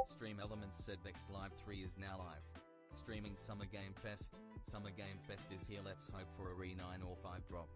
Stream Elements said Vex Live 3 is now live. Streaming Summer Game Fest. Summer Game Fest is here, let's hope for a Re9 or 5 drop.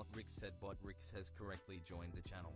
Botrix said Botrix has correctly joined the channel.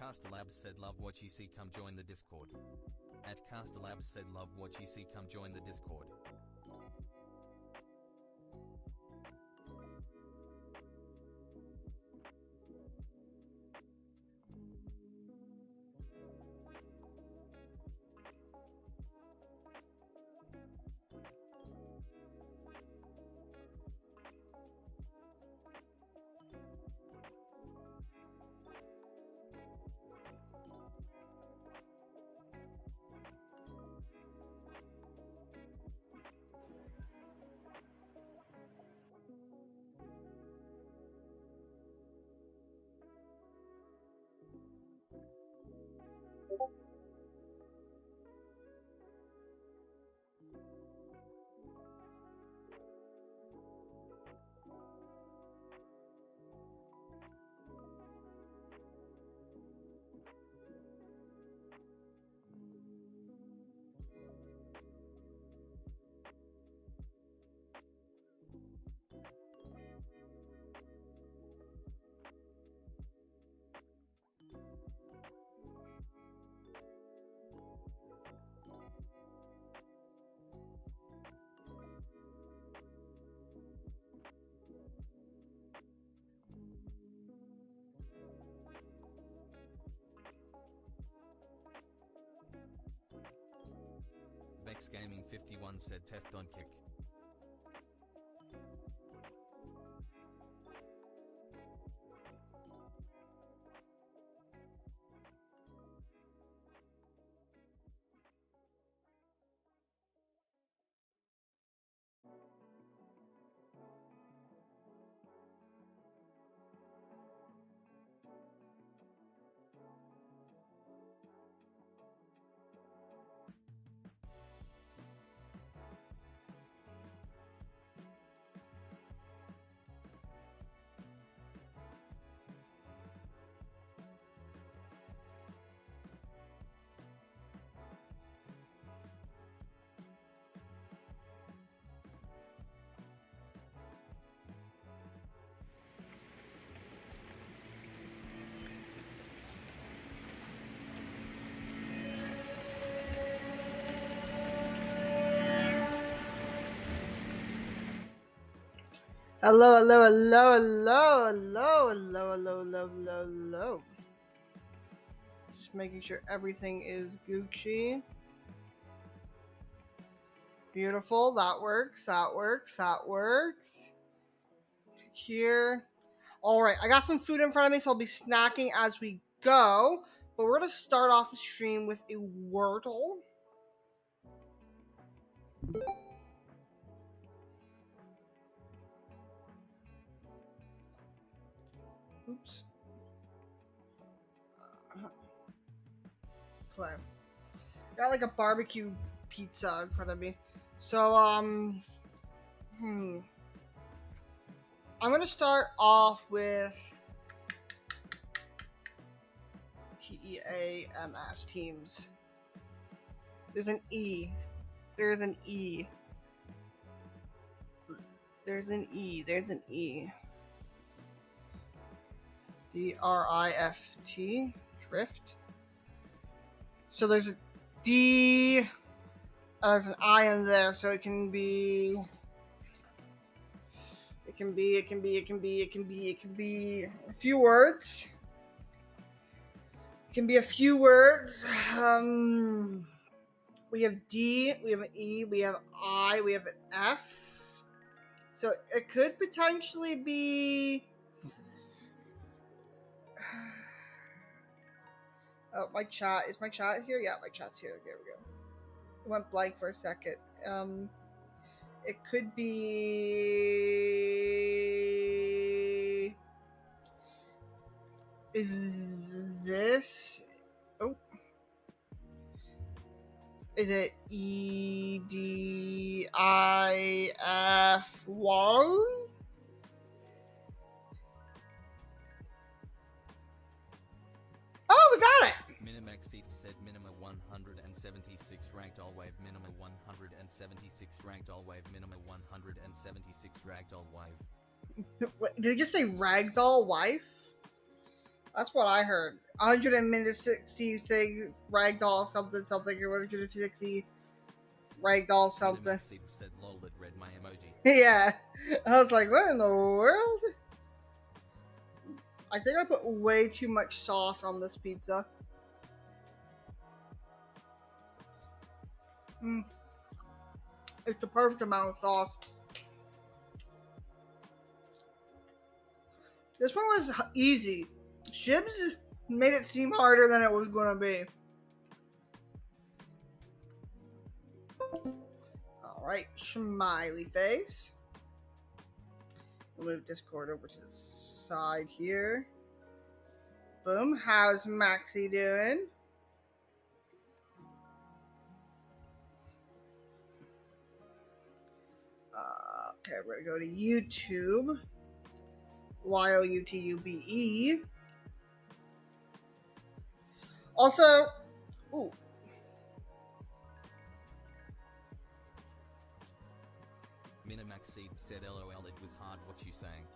Castalabs said love what you see, come join the Discord. At Castalabs said love what you see, come join the Discord. Vex Gaming 51 said test on Kick. Hello, hello, hello, hello, hello, hello, hello, hello, hello, hello. Just making sure everything is Gucci. Beautiful. That works. That works. That works. Here. All right. I got some food in front of me, so I'll be snacking as we go. But we're going to start off the stream with a Wordle. Oops. Play. Got like a barbecue pizza in front of me. So, I'm gonna start off with TEAMS teams. There's an E. There's an E. There's an E. There's an E. DRIFT. Drift. So there's a D. There's an I in there, so it can be a few words. It can be a few words. We have D, we have an E, we have I, we have an F. So it could potentially be. Oh, my chat. Is my chat here? Yeah, my chat's here. There we go. It went blank for a second. It could be. Is this? Oh. Is it EDIF1? Oh, we got it! Minimaxif said minimum 176 ragdoll wave, minimum 176 ragdoll wave, minimum 176 ragdoll wave. Wait, did he just say ragdoll wife? That's what I heard. 160 thing ragdoll something something or 160 ragdoll something. Minimaxif said lol that read my emoji. Yeah. I was like, what in the world? I think I put way too much sauce on this pizza. It's the perfect amount of sauce. This one was easy. Shibs made it seem harder than it was going to be. Alright, smiley face. We'll move Discord over to the side here. Boom. How's Maxie doing? Okay, we're going to go to YouTube. YOUTUBE. Also, ooh. Minimaxif said LOL it was hard, what you saying?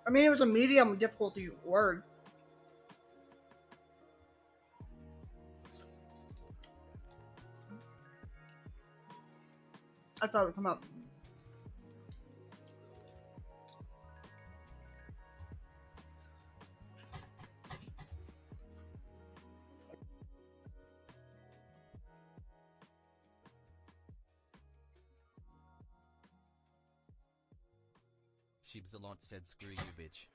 I mean, it was a medium difficulty word. I thought it would come up. Shibzalot said screw you, bitch.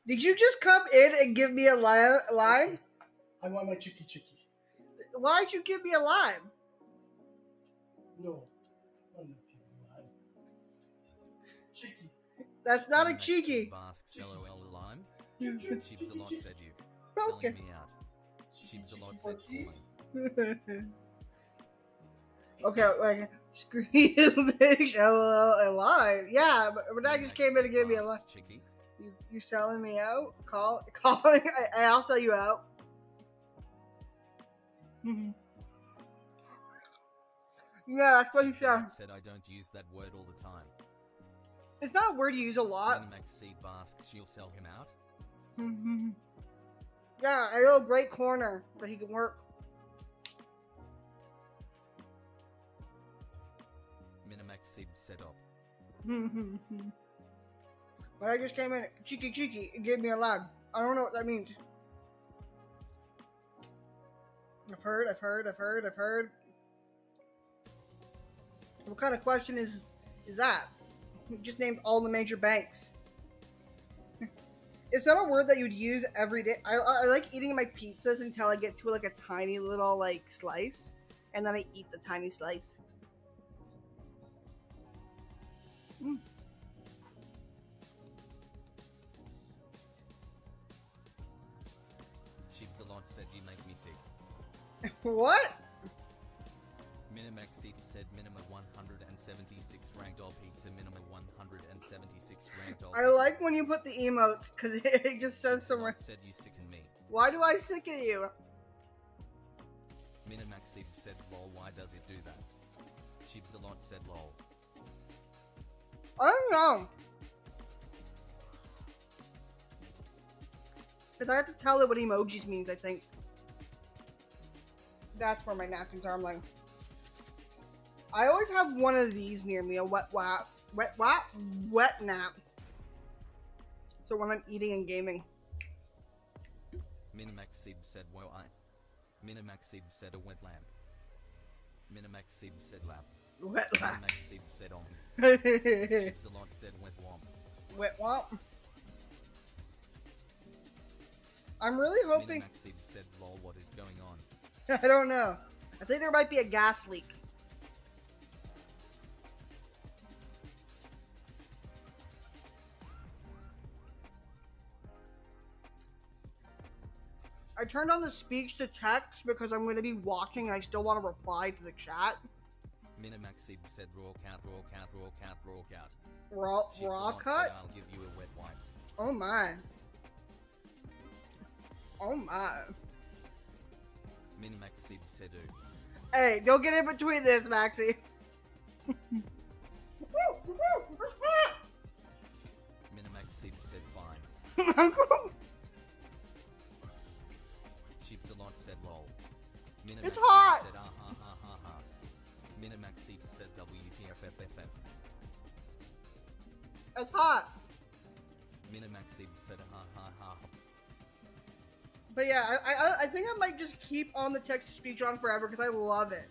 Did you just come in and give me a line? I want my chicky chicky. Why'd you give me a line? No. I'm not giving you a line. Chicky. That's not a Minimax cheeky. Basks LOL lime. You Shibzalot said you. Okay. Selling me out. Chicky, Shibzalot chicky said for keys. calling. Okay, like, screw you, bitch, LOL, alive. Yeah, but I just came in and gave me a line. Basks, Chicky. You selling me out? Calling? I'll sell you out. Yeah, that's what you said. Shibzalot said I don't use that word all the time. It's not a word you use a lot. Minimax Seed Basks, she'll sell him out. Yeah, I know a great corner that he can work. Minimax Seed set up. But I just came in cheeky and gave me a lag. I don't know what that means. I've heard. What kind of question is that? You just named all the major banks. It's not a word that you'd use every day. I like eating my pizzas until I get to like a tiny little like slice, and then I eat the tiny slice. Shibzalot said you make me sick. What? Minimax Seed said minimum 176 ragdoll pizza, minimum 176 ragdoll. I like when you put the emotes because it just says somewhere. Shibzalot said you sicken me. Why do I sicken you? Minimax Seed said lol, why does it do that? Shibzalot said lol. I don't know. Because I have to tell it what emojis means, I think. That's where my napkins are. I'm like, I always have one of these near me, a wet nap. So when I'm eating and gaming. Minimax Seed said well Minimax Seed said a wet lamp. Minimax Seed said lap. Wet nap. Minimax Seed said on. Shibzalot said wet womp. Wet womp. I'm really hoping. Minimax Seed said lol, what is going on? I don't know. I think there might be a gas leak. I turned on the speech to text because I'm going to be watching and I still want to reply to the chat. Minimax Seed said raw cat. Raw Shibzalot said, cut? I'll give you a wet wipe. Oh my. Oh my. Minimax Seed said ooh. Hey, don't get in between this, Maxie. Minimax Seed said fine. Shibzalot said lol. Minimax It's Seed hot. said ah ha ha ha ha. Minimax Seed said WTFFFF. It's hot. Minimax Seed said ha ha ha. But yeah, I think I might just keep on the text to speech on forever because I love it.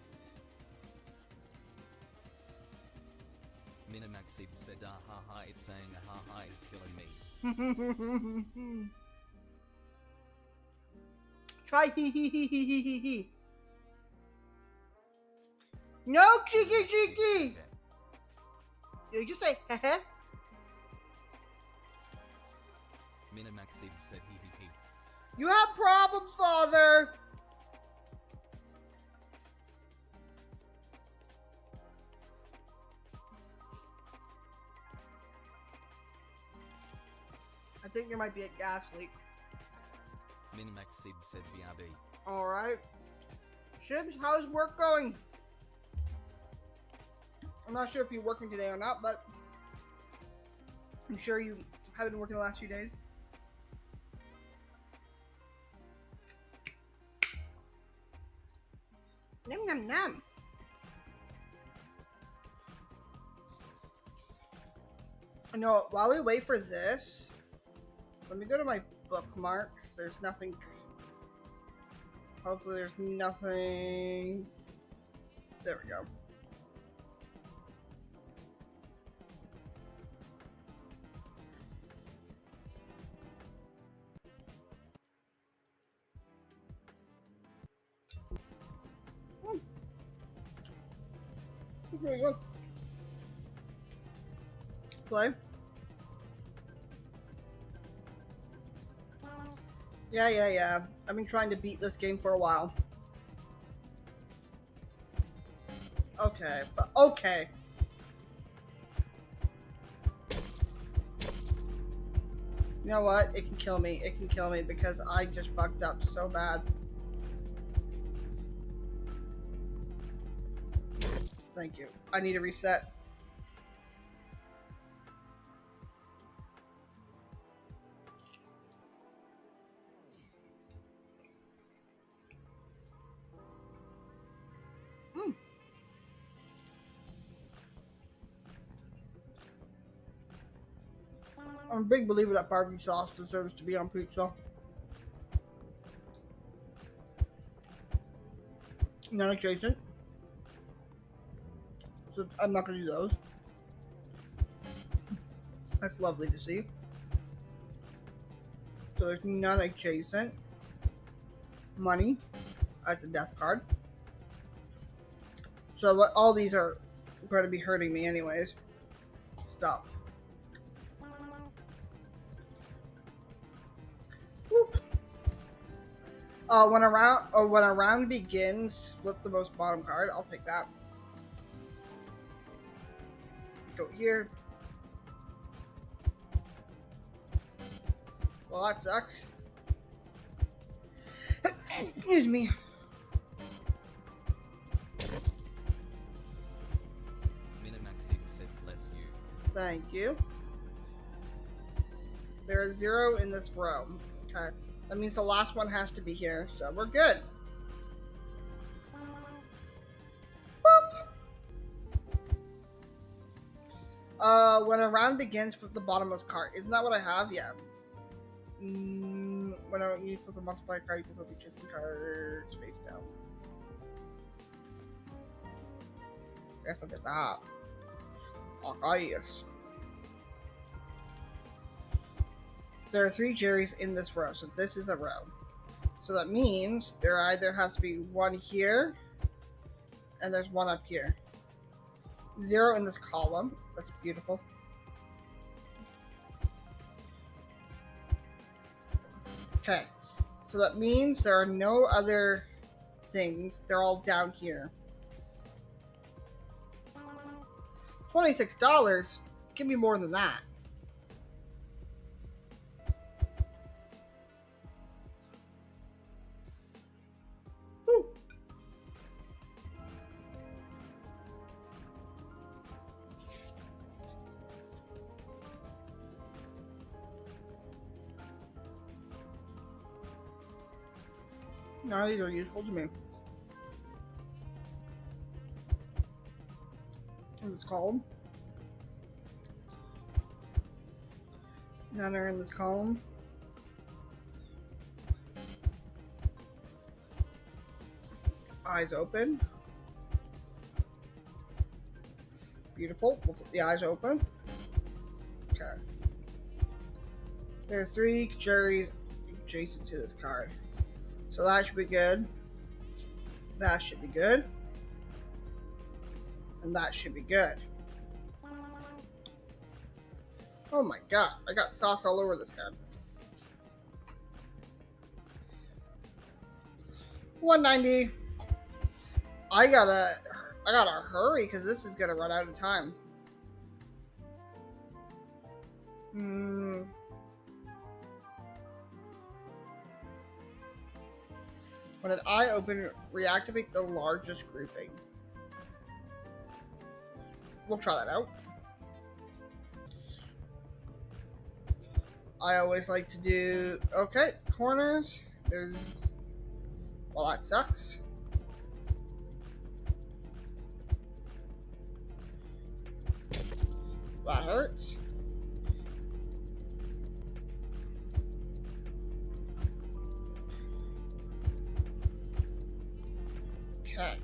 Minimax Seed said ah ha ha, it's saying ah ha ha is killing me. Try hee hee hee hee hee hee hee. No, cheeky. Okay. You just say heh. Minimax Seed said hee hee hee. You have problems, father. I think there might be a gas leak. Minimax Seed said BRB. Alright. Shibs, how's work going? I'm not sure if you're working today or not, but I'm sure you haven't been working the last few days. Nom nom nom. No, while we wait for this, let me go to my bookmarks. There's nothing. Hopefully, there's nothing. There we go. Here we go. Play. Yeah. I've been trying to beat this game for a while. Okay, but okay. You know what? It can kill me. It can kill me because I just fucked up so bad. Thank you. I need a reset. I'm a big believer that barbecue sauce deserves to be on pizza. Not adjacent. So I'm not going to do those. That's lovely to see. So there's none adjacent. Money. That's a death card. So what? All these are going to be hurting me anyways. Stop. Whoop. When a round begins, flip the most bottom card. I'll take that. Go here. Well, that sucks. Excuse me. Minimax 6% less you. Thank you. There is 0 in this row. Okay. That means the last one has to be here, so we're good. Boop. When a round begins, flip the bottommost card. Isn't that what I have? Yeah. When you flip a multiplier card, you can flip your chicken cards face down. Guess I'll get that. Okay, yes. There are 3 Jerrys in this row, so this is a row. So that means there either has to be one here, and there's one up here. 0 in this column. That's beautiful. Okay, so that means there are no other things. They're all down here. $26? Give me more than that. Woo. No, these are useful to me. What is it called? None are in this column. Eyes open. Beautiful. We'll put the eyes open. Okay. There are 3 Jerrys adjacent to this card. So that should be good. That should be good. And that should be good. Oh my god, I got sauce all over this head. $190. I gotta hurry because this is gonna run out of time. When an eye open, reactivate the largest grouping. We'll try that out. I always like to do, okay, corners. There's, well, that sucks. That hurts. Okay.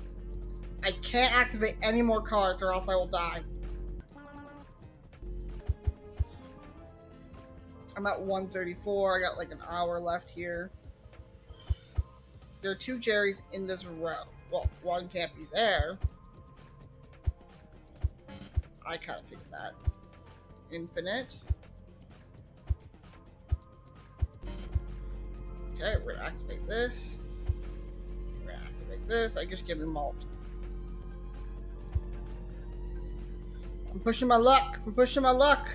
I can't activate any more cards or else I will die. I'm at 134. I got like an hour left here. There are 2 Jerrys in this row. Well, one can't be there. I kind of figured that. Infinite. Okay, we're gonna activate this. We're gonna activate this. I just give him malt. I'm pushing my luck. I'm pushing my luck.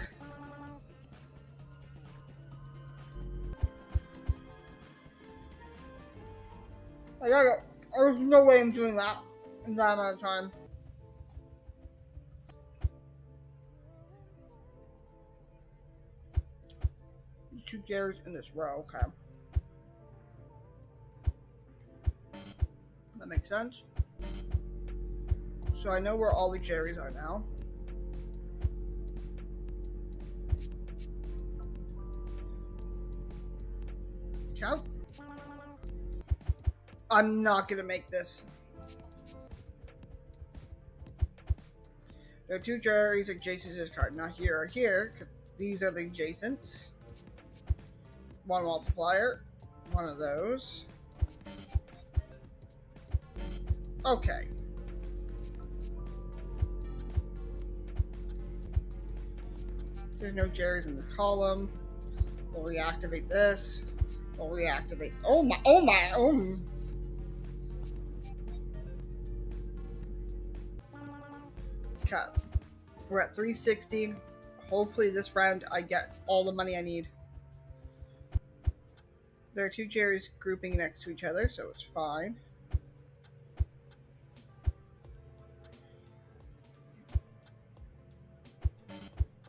I gotta go. There's no way I'm doing that in that amount of time. Two Jerrys in this row, okay. That makes sense. So I know where all the Jerrys are now. Count. I'm not gonna make this. There are two Jerrys adjacent to this card. Not here or here, because these are the adjacents. One multiplier. One of those. Okay. There's no Jerrys in this column. We'll reactivate this. We'll reactivate. Oh my, oh my, oh. Okay. We're at 360. Hopefully this round I get all the money I need. There are two Jerrys grouping next to each other, so it's fine.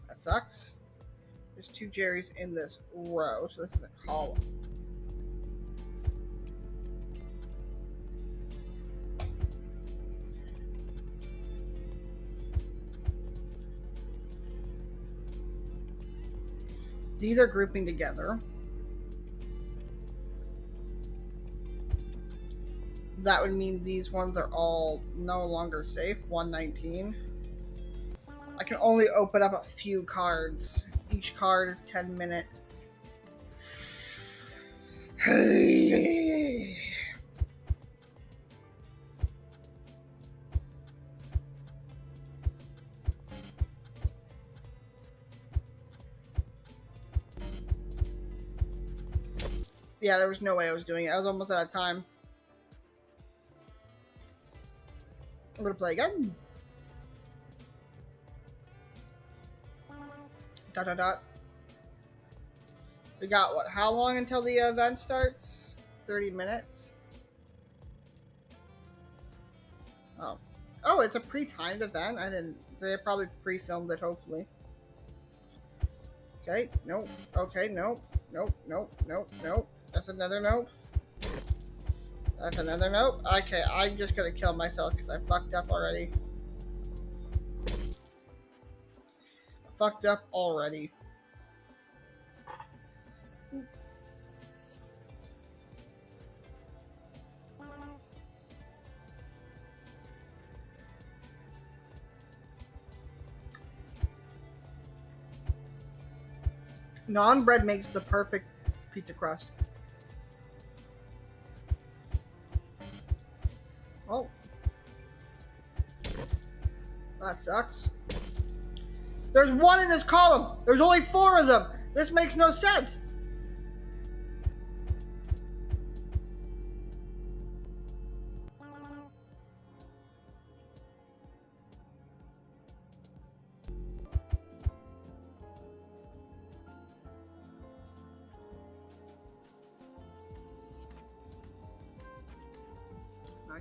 That sucks. There's two Jerrys in this row, so this is a column. These are grouping together. That would mean these ones are all no longer safe. 119. I can only open up a few cards. Each card is 10 minutes. Yeah, there was no way I was doing it. I was almost out of time. I'm gonna play again. Dot dot dot. We got what? How long until the event starts? 30 minutes. Oh. Oh, it's a pre-timed event. I didn't. They probably pre-filmed it, hopefully. Okay, nope. Okay, nope. Nope, nope, nope, nope. That's another nope. That's another nope. Okay, I'm just gonna kill myself because I fucked up already. Fucked up already. Naan bread makes the perfect pizza crust. Oh. That sucks. There's one in this column. There's only 4 of them. This makes no sense. $9.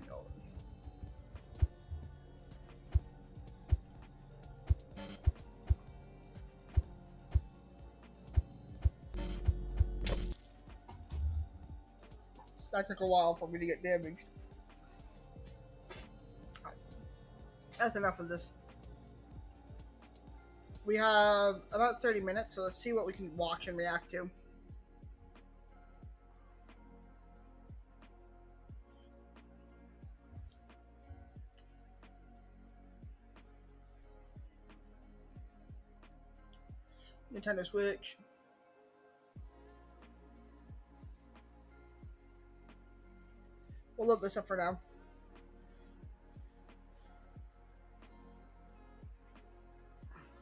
That took a while for me to get damaged. That's enough of this. We have about 30 minutes, so let's see what we can watch and react to. Nintendo Switch. We'll load this up for now.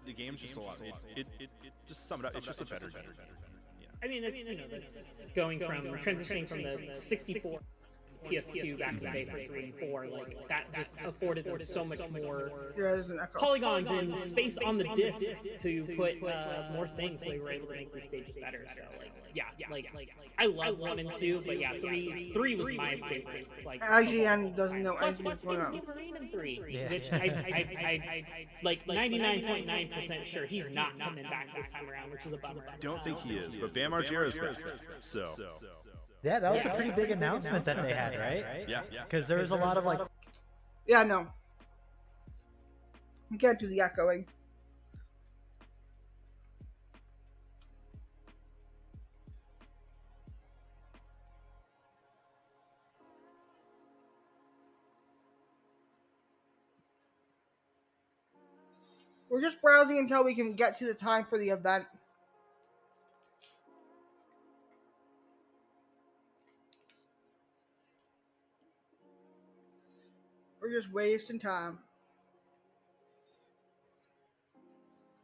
the game's just a lot. It just summed up. It's just a better game. Yeah. I mean, it's, you know, that's going from transitioning from the 64 PS2 back in the day for 3 and 4, like that just afforded them so much more Yeah, there's an echo. polygons and space on the disc to put more things, so they were able to make these stages better. So like, yeah, like I love 1 and 2, but yeah, 3 was my favorite. Like IGN doesn't know plus anything going on. Steve Marine in 3, which I like 99.9% sure he's not coming back this time around, which is a bummer. Don't think he is, but Bam Margera is back. So. Yeah, that was a pretty big announcement that they had, right? Yeah. Because there was a lot of like. Yeah, no. You can't do the echoing. We're just browsing until we can get to the time for the event. We're just wasting time.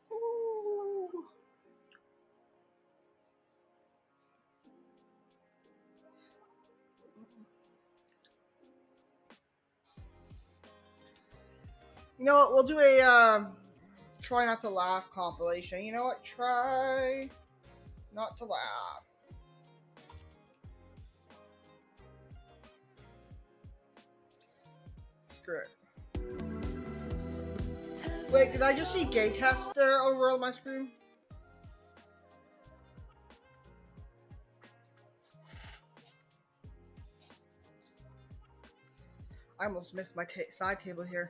Ooh. You know what? We'll do a try not to laugh compilation. You know what? Try not to laugh. Screw it. Wait, did I just see gay test there over on my screen? I almost missed my side table here.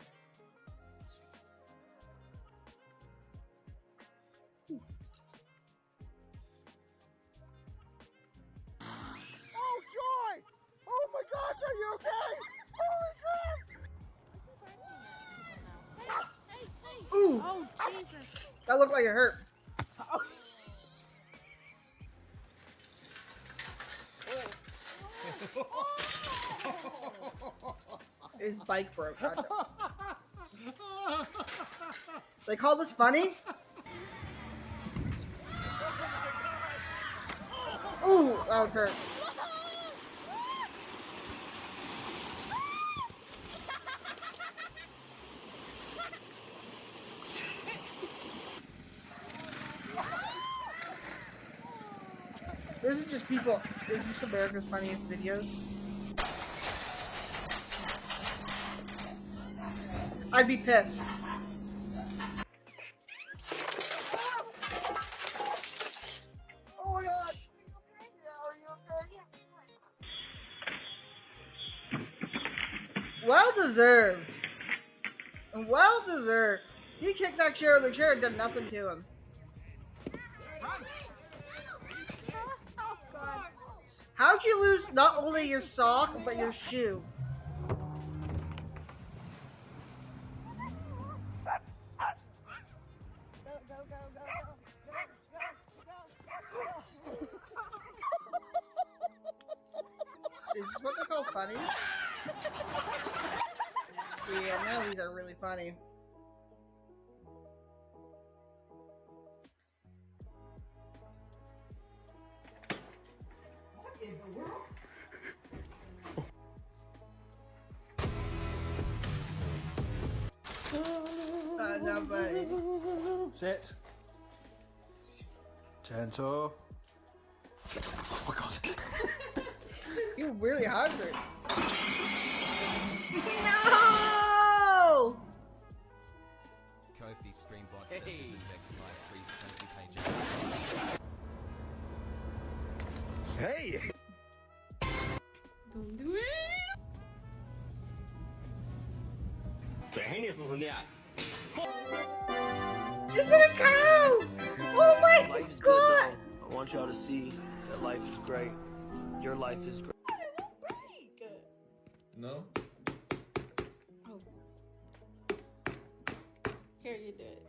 Oh, Joy! Oh my gosh, are you okay? Holy crap! Ooh! Oh, Jesus. That looked like it hurt. His bike broke. Gotcha. They call this funny? Ooh, that would hurt. This is just people. This is just America's Funniest Videos. I'd be pissed. Oh my god! Are you okay? Well deserved. Well deserved. He kicked that chair and the chair did nothing to him. How'd you lose not only your sock, but your shoe? Is this what they call funny? Yeah, none of these are really funny. No, buddy. Sit. Gentle. Oh my god. You're really hungry. No! Kofi Streambot servers and Vex Live freeze Kofi page. Hey! Don't do it. Is it a cow? Oh my Life is god! good though. I want y'all to see that life is great. Your life is great. No? Oh. Here, you do it.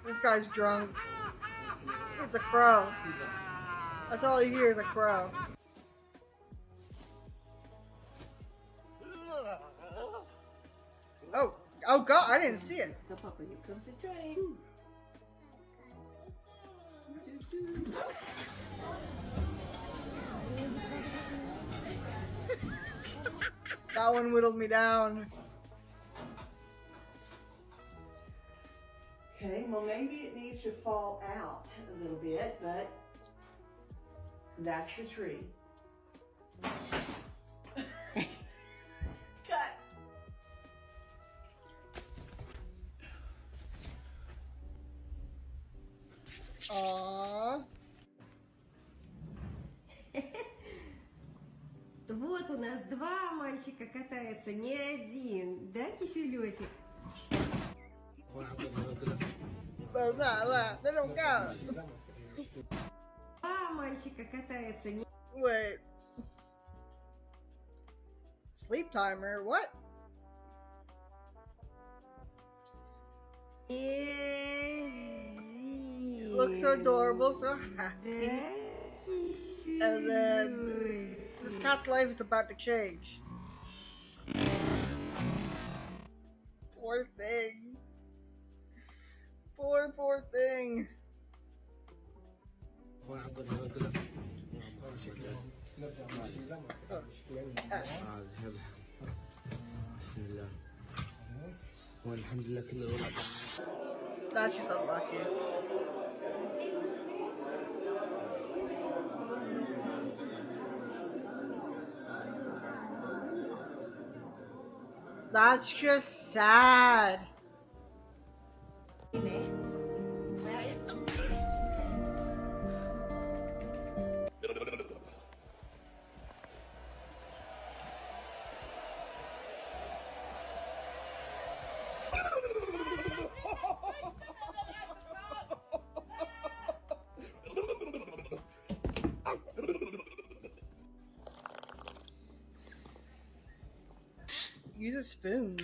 This guy's drunk. It's a crow. That's all he hears, a crow. Oh, oh God, I didn't see it. So, Papa, here comes the train. That one whittled me down. Okay, well maybe it needs to fall out a little bit, but that's your tree. Cut. Aww. Вот у нас два мальчика катаются, не один, да, киселетик? They don't go. Два мальчика катаются, не... Wait. Sleep timer? What? It looks so adorable, so happy. And then this cat's life is about to change. Poor thing. Poor thing. That's just unlucky. That's just sad. Use a spoon.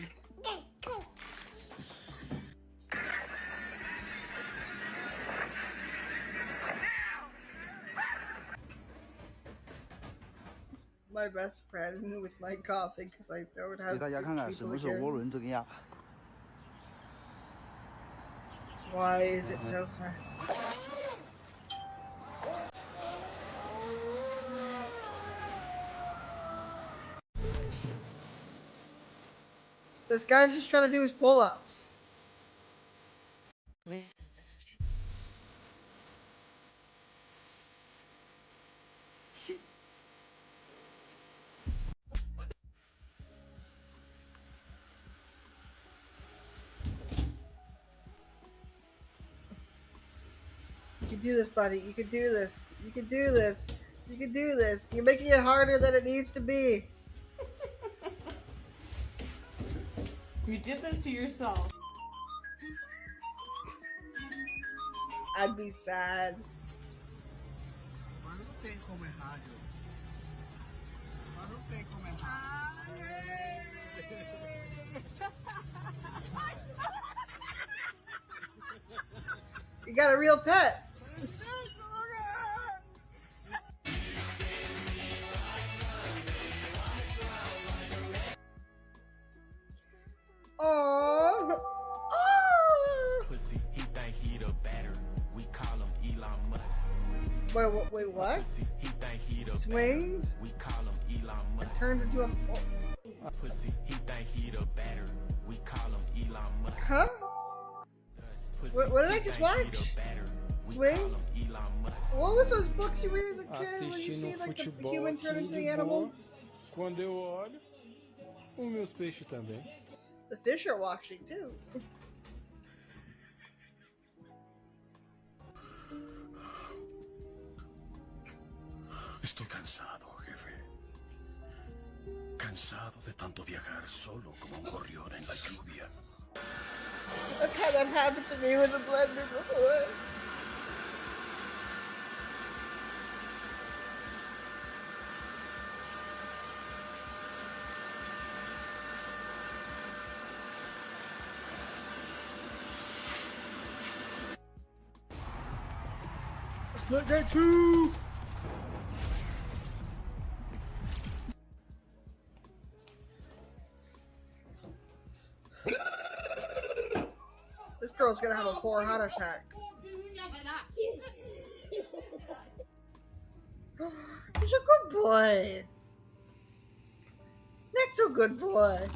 My best friend with my coughing because I don't have 给大家看看 six 什 people 么是 here. 涡轮增压。 Why is it so fast? This guy's just trying to do his pull-ups. You can do this, buddy. You can do this. You can do this. You can do this. You're making it harder than it needs to be. You did this to yourself. I'd be sad. You got a real pet. Oh. Pussy, he think he the batter. We call him Elon Musk. Wait, what? Pussy, he think he the Swings? batter. We call him Elon Musk. Turns into a... Pussy, he think he the batter. We call him Elon Musk. Huh? Pussy, What did I he just think he watch? the batter. We Swings? call him Elon Musk. What was those books you read as a kid when you see Assistindo like the futebol human turn aqui into de the animal? boa. Quando eu olho, os meus peixes também. The fish are watching too. Estoy cansado, jefe. Cansado de tanto viajar solo como un gorrión en la lluvia. I've had that happen to me with a blender before. Split that too! gonna have a poor heart attack. He's a good boy. Nick's a good boy.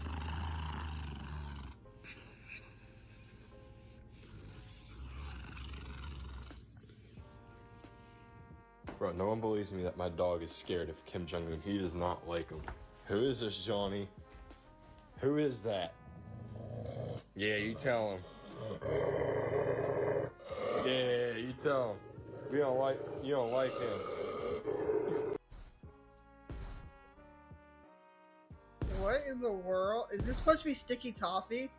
Bro, no one believes me that my dog is scared of Kim Jong-un. He does not like him. Who is this Johnny? Who is that? Yeah, you tell him. Yeah, you tell him. You don't like him. What in the world? Is this supposed to be sticky toffee?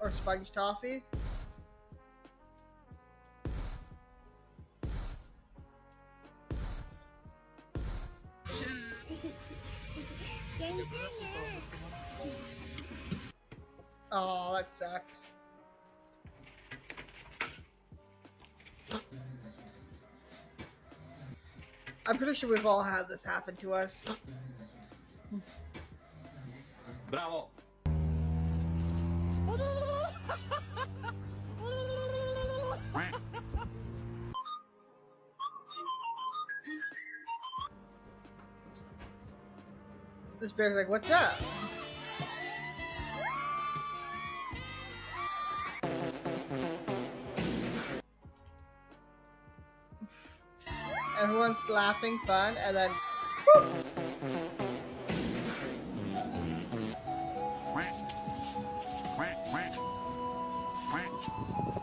Or sponge toffee? Oh, that sucks. I'm pretty sure we've all had this happen to us. Bravo! This bear's like, what's up? Everyone's laughing, fun, and then whoop!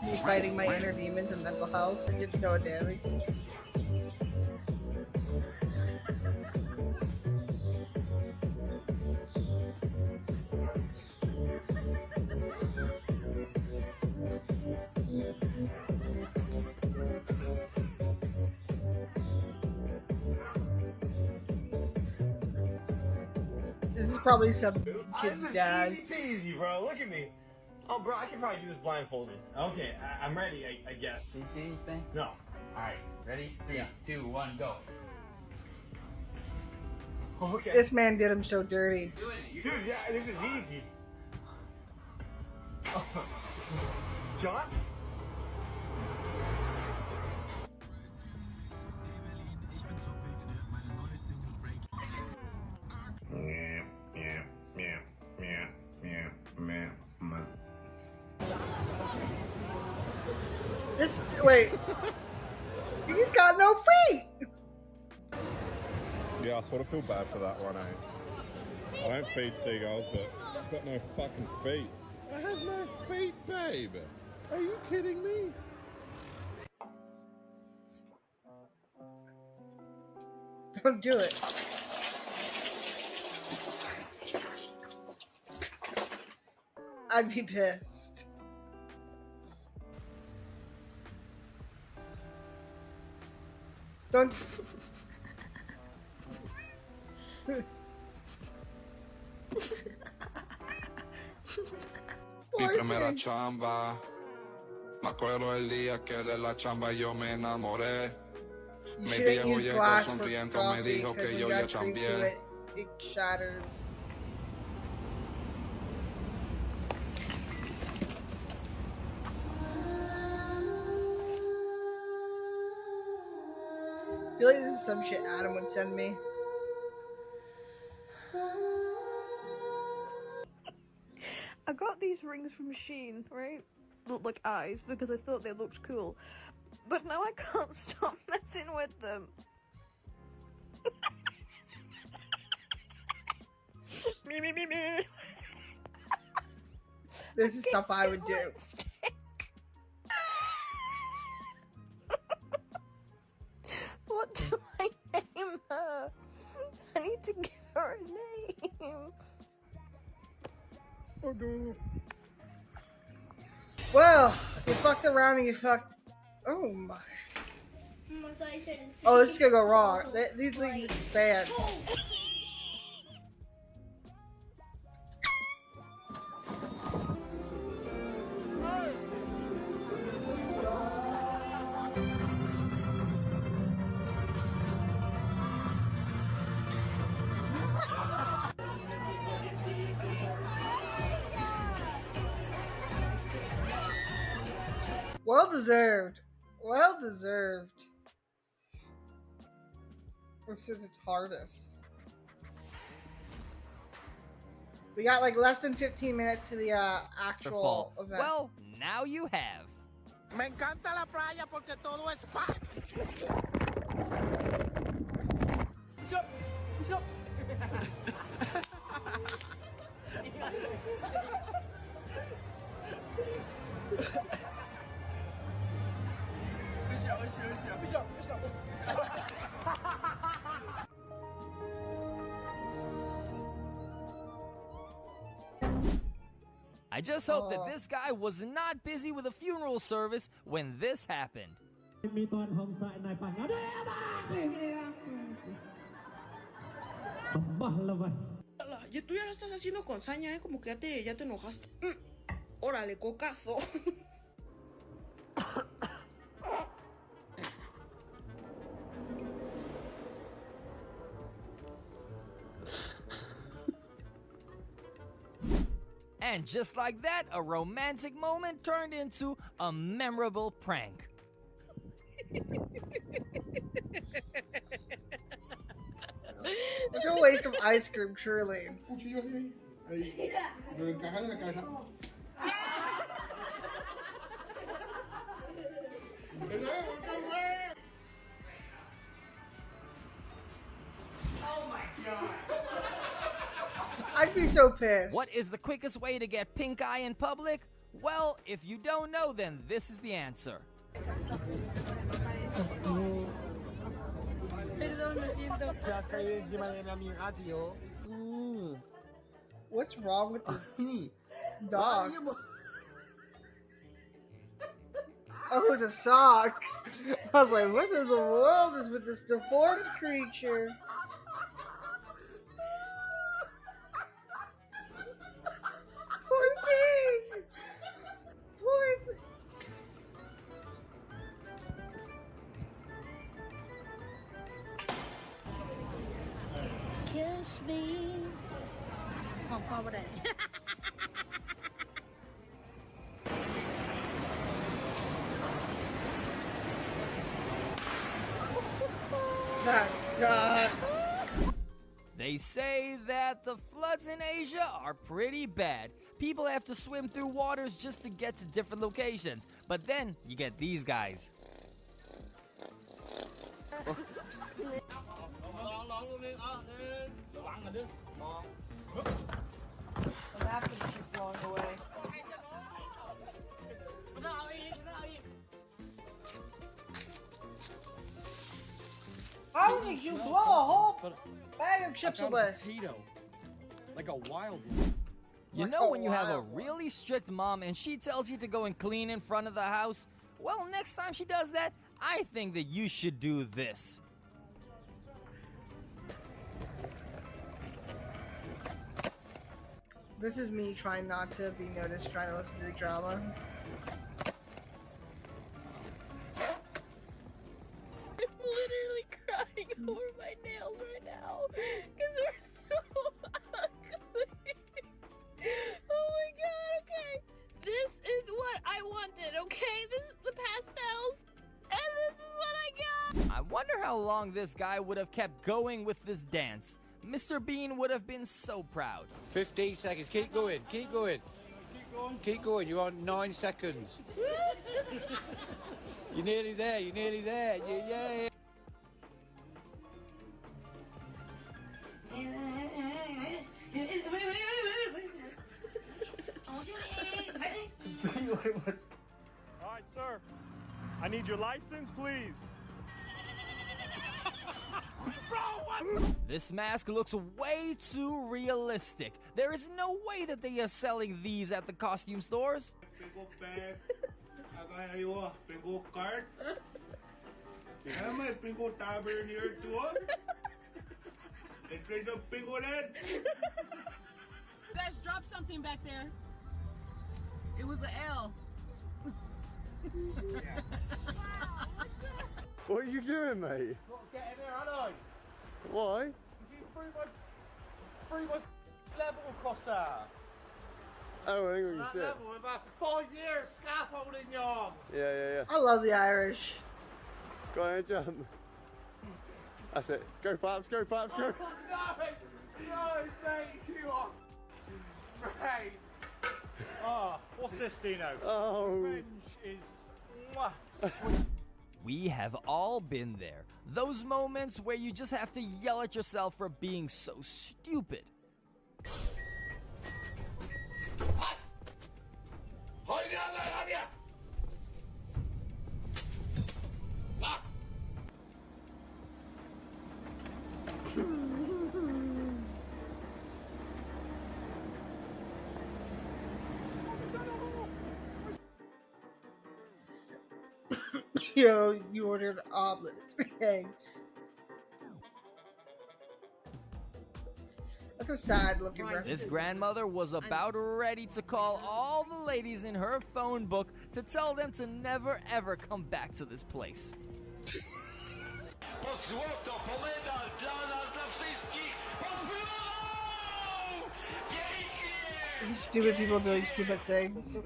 Me fighting my inner demons and mental health and get no damage. This is probably some kid's dad. Easy, bro. Look at me. Oh, bro, I can probably do this blindfolded. Okay, I'm ready, I guess. Do you see anything? No. Alright, ready? 3, 2, 1, go. Okay. This man did him so dirty. Dude, yeah, this is easy. John? Wait. He's got no feet! Yeah, I sort of feel bad for that one, eh? I don't feed seagulls, but it's got no fucking feet. It has no feet, babe. Are you kidding me? Don't do it. I'd be pissed. Don't. Mi primera chamba. Me acuerdo el día que de la chamba yo me enamoré. Mi viejo llegó sonriendo, me dijo que yo ya chambié. It shatters. I feel like this is some shit Adam would send me. I got these rings from Shein, right? Look like eyes because I thought they looked cool. But now I can't stop messing with them. Me. This is stuff I would do. What do I name her? I need to give her a name. Well, you fucked around and you fucked. Oh my. Oh, this is gonna go wrong. These things expand. Well deserved. Well deserved. This is its hardest. We got like less than 15 minutes to the actual event. Well, now you have. Me encanta la playa porque todo es paz. I just hope that this guy was not busy with a funeral service when this happened. Y tú ya lo estás haciendo con saña, como que ya te enojaste. Órale, cocazo. And just like that, a romantic moment turned into a memorable prank. It's a waste of ice cream, truly. Oh my god. I'd be so pissed. What is the quickest way to get pink eye in public? Well, if you don't know, then this is the answer. What's wrong with this dog? Oh, it's a sock. I was like, what in the world is with this deformed creature? Poor thing! Poor thing! Kiss me. That sucks. They say that the floods in Asia are pretty bad. People have to swim through waters just to get to different locations. But then you get these guys. The napkins keep blowing away. How did you blow a whole bag of chips away? Potato, like a wild one. You know when you have a really strict mom and she tells you to go and clean in front of the house? Well, next time she does that, I think that you should do this. This is me trying not to be noticed, trying to listen to the drama. I'm literally crying over my nails right now because they're so ugly. Oh my god, okay. This is what I wanted, okay? This is the pastels, and this is what I got. I wonder how long this guy would have kept going with this dance. Mr. Bean would have been so proud. 15 seconds. Keep going. Keep going. Keep going. You're on 9 seconds. You're nearly there. You're nearly there. Yeah. Alright, sir. I need your license, please. This mask looks way too realistic. There is no way that they are selling these at the costume stores. Tengo bag. Tengo card. Tengo tavern here too. Tengo red. Guys, drop something back there. It was an L. What are you doing, mate? Get in there, aren't I? Why? Through my level, Cossa. Oh, hang on, you That said. level with about 4 years scaffolding y'all. Yeah. I love the Irish. Go on, jump. That's it. Go, Pops, go, Pops, go. Oh, no, mate, you are. Mate. Oh, what's this, Dino? Oh. Revenge is. Mwah. We have all been there. Those moments where you just have to yell at yourself for being so stupid. Yo, you ordered an omelet. Thanks. That's a sad looking reference. This grandmother was about ready to call all the ladies in her phone book to tell them to never ever come back to this place. These stupid people doing stupid things.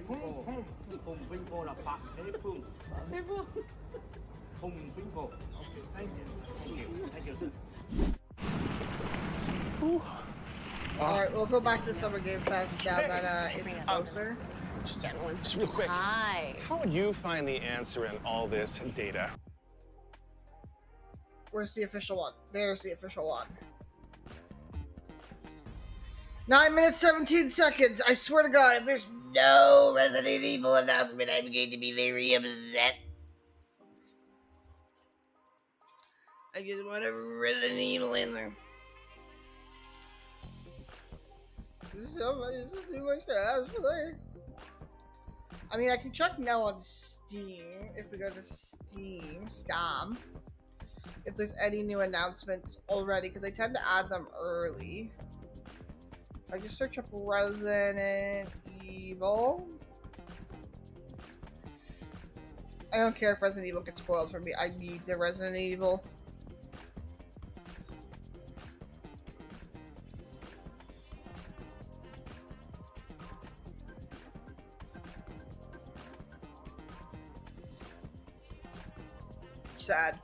Alright, we'll go back to Summer Game Fest down that it's closer. Just real quick. Hi. How would you find the answer in all this data? Where's the official one? There's the official one. 9 minutes, 17 seconds. I swear to God, if there's no Resident Evil announcement, I'm going to be very upset. I just want a Resident Evil in there. This is too much to ask for. I mean, I can check now on Steam. If we go to Steam, if there's any new announcements already, because I tend to add them early. I just search up Resident Evil. I don't care if Resident Evil gets spoiled for me. I need the Resident Evil. Sad.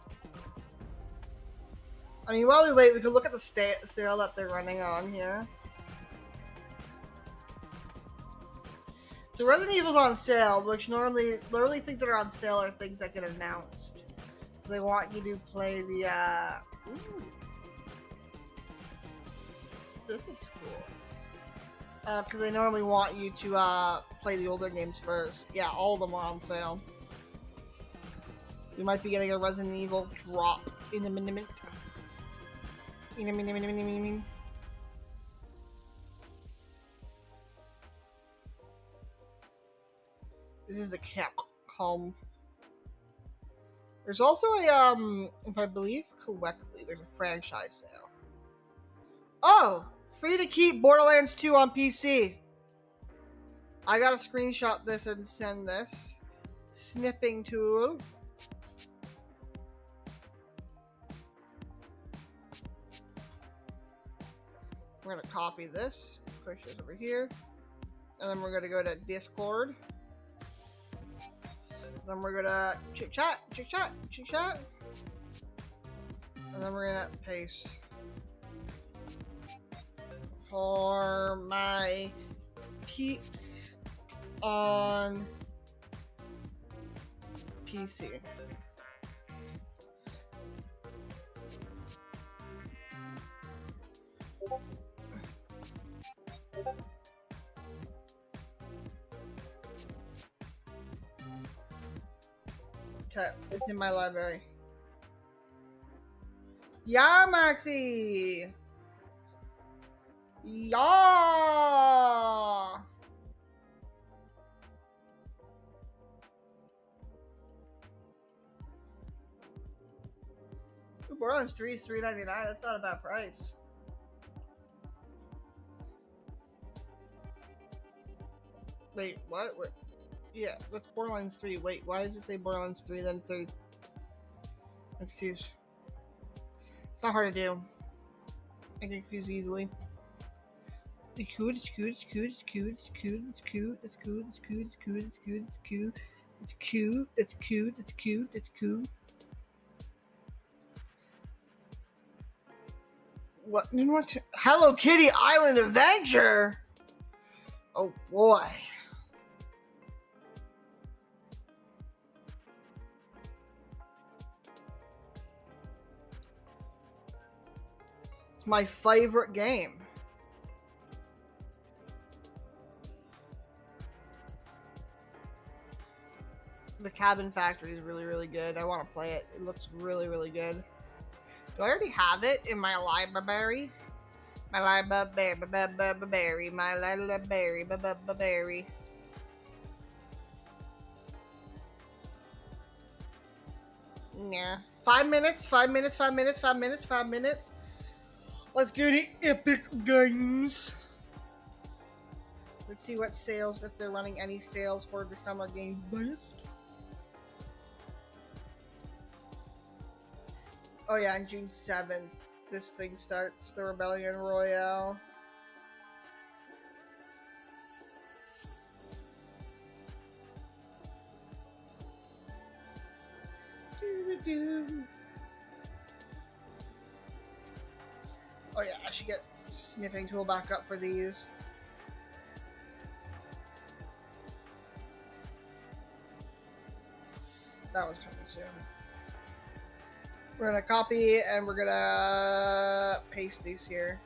I mean, while we wait, we can look at the sale that they're running on here. So Resident Evil's on sale, which normally things that are on sale are things that get announced. So they want you to play the, ooh. This looks cool. Because they normally want you to, play the older games first. Yeah, all of them are on sale. You might be getting a Resident Evil drop in a minute. This is the Capcom. There's also a, if I believe correctly, there's a franchise sale. Oh! Free to keep Borderlands 2 on PC. I gotta screenshot this and send this. Snipping tool. We're gonna copy this, push this over here, and then we're gonna go to Discord. Then we're gonna chit chat, and then we're gonna paste for my peeps on PC. Okay, it's in my library. Yeah, Maxi! Yeah! Borderlands 3 is $3.99. That's not a bad price. Wait, what? What? Yeah, that's Borderlands 3. Wait, why does it say Borderlands 3 then 3? I'm confused. It's not hard to do. I get confused easily. It's cute, it's cute, it's cute, it's cute, it's cute, it's cute, it's cute, it's cute, it's cute, it's cute, it's cute, it's cute, it's cute, it's cute, it's cute. What? Hello Kitty Island Adventure? Oh boy. It's my favorite game. The Cabin Factory is really, really good. I want to play it. It looks really, really good. Do I already have it in my library? My library, my library. Yeah. 5 minutes, 5 minutes, 5 minutes, 5 minutes, 5 minutes. Let's go to Epic Games. Let's see what sales, if they're running any sales for the Summer Game Fest. Oh yeah, on June 7th, this thing starts, the Rebellion Royale. Oh yeah, I should get snipping tool back up for these. That was coming soon. We're gonna copy and we're gonna paste these here.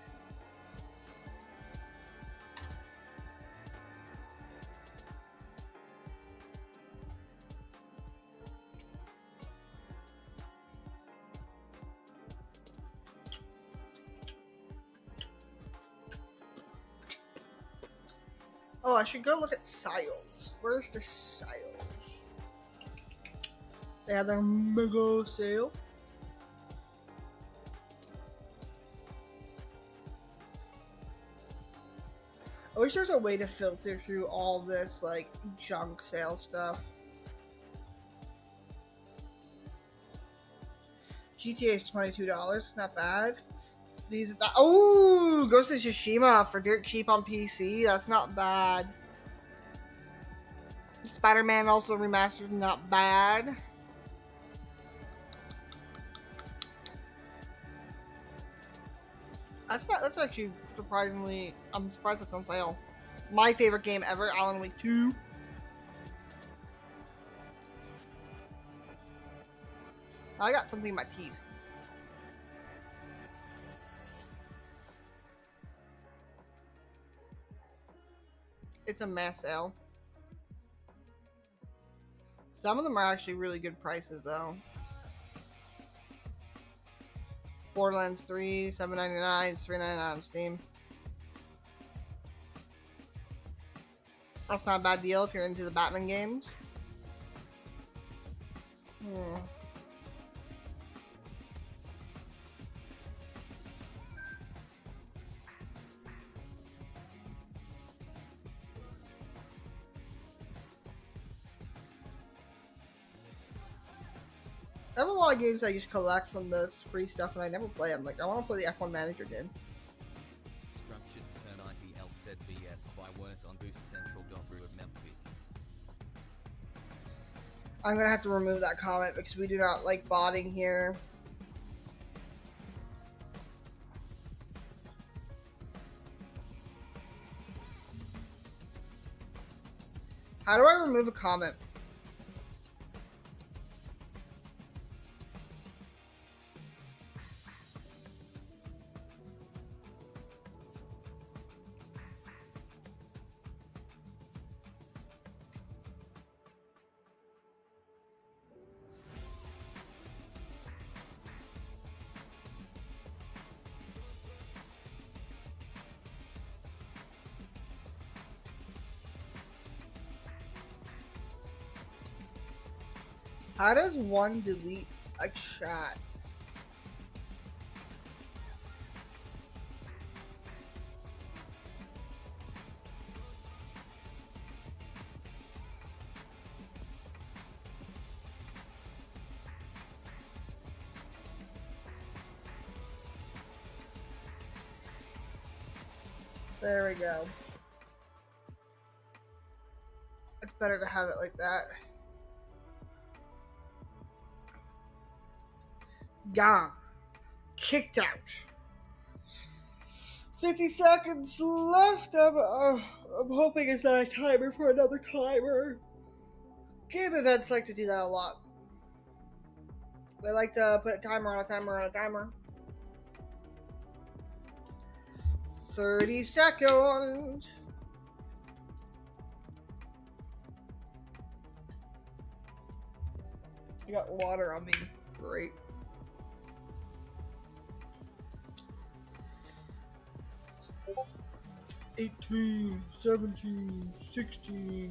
Oh, I should go look at sales. Where's the sales? They have their mega sale. I wish there's a way to filter through all this like junk sale stuff. GTA is $22, not bad. These, oh, Ghost of Tsushima for dirt cheap on PC. That's not bad. Spider-Man also remastered, not bad. That's actually surprisingly, I'm surprised that's on sale. My favorite game ever, Alan Wake 2. I got something in my teeth. It's a mass sale. Some of them are actually really good prices though. Borderlands 3, $7.99, it's $3.99 on Steam. That's not a bad deal if you're into the Batman games. I have a lot of games I just collect from this free stuff and I never play them. Like, I want to play the F1 Manager game. Structured turn IT LZBS by Worse on Boost Central Dobru of Memphis. I'm gonna have to remove that comment because we do not like botting here. How do I remove a comment? How does one delete a chat? There we go. It's better to have it like that. Gone. Kicked out. 50 seconds left. I'm hoping it's not a timer for another timer. Game events like to do that a lot. They like to put a timer on a timer on a timer. 30 seconds. I got water on me. Great. $18, $17, $16.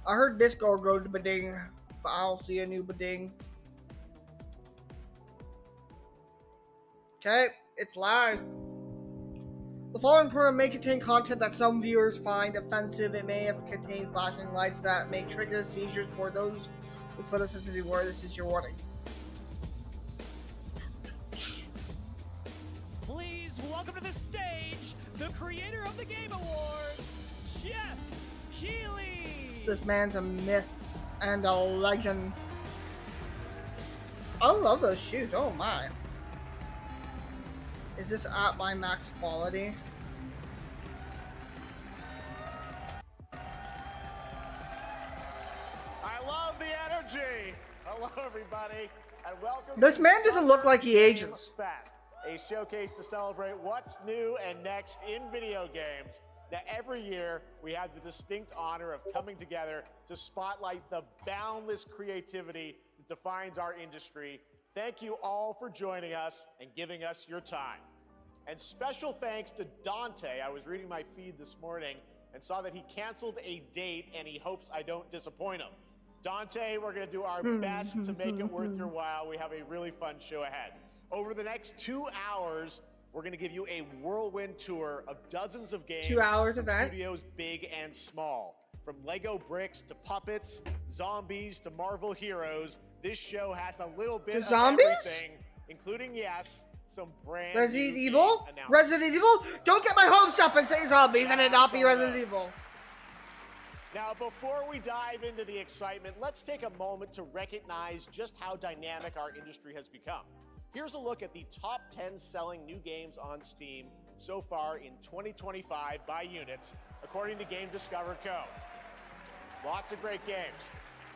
I heard Discord go to Bading, but I don't see a new Bading. Okay, it's live. The following program may contain content that some viewers find offensive. It may have contained flashing lights that may trigger seizures for those with photosensitive where this is your warning. Please welcome to the stage the creator of the Game Awards, Jeff Keighley. This man's a myth and a legend. I love those shoes. Oh my. Is this at my max quality? I love the energy. Hello, everybody, and welcome. This to man doesn't look like he Game ages. Fest, a showcase to celebrate what's new and next in video games. Now, every year, we have the distinct honor of coming together to spotlight the boundless creativity that defines our industry. Thank you all for joining us and giving us your time. And special thanks to Dante. I was reading my feed this morning and saw that he canceled a date and he hopes I don't disappoint him. Dante, we're gonna do our best to make it worth your while. We have a really fun show ahead. Over the next 2 hours, we're gonna give you a whirlwind tour of dozens of games. 2 hours from of that? studios big and small. From Lego bricks to puppets, zombies to Marvel heroes, this show has a little bit To of zombies? everything, including, yes, some brand Resident new Evil? game announcements. Resident Evil? Don't get my hopes up and say zombies and it not be Resident Evil. Now, before we dive into the excitement, let's take a moment to recognize just how dynamic our industry has become. Here's a look at the top 10 selling new games on Steam so far in 2025 by units, according to Game Discover Co. Lots of great games.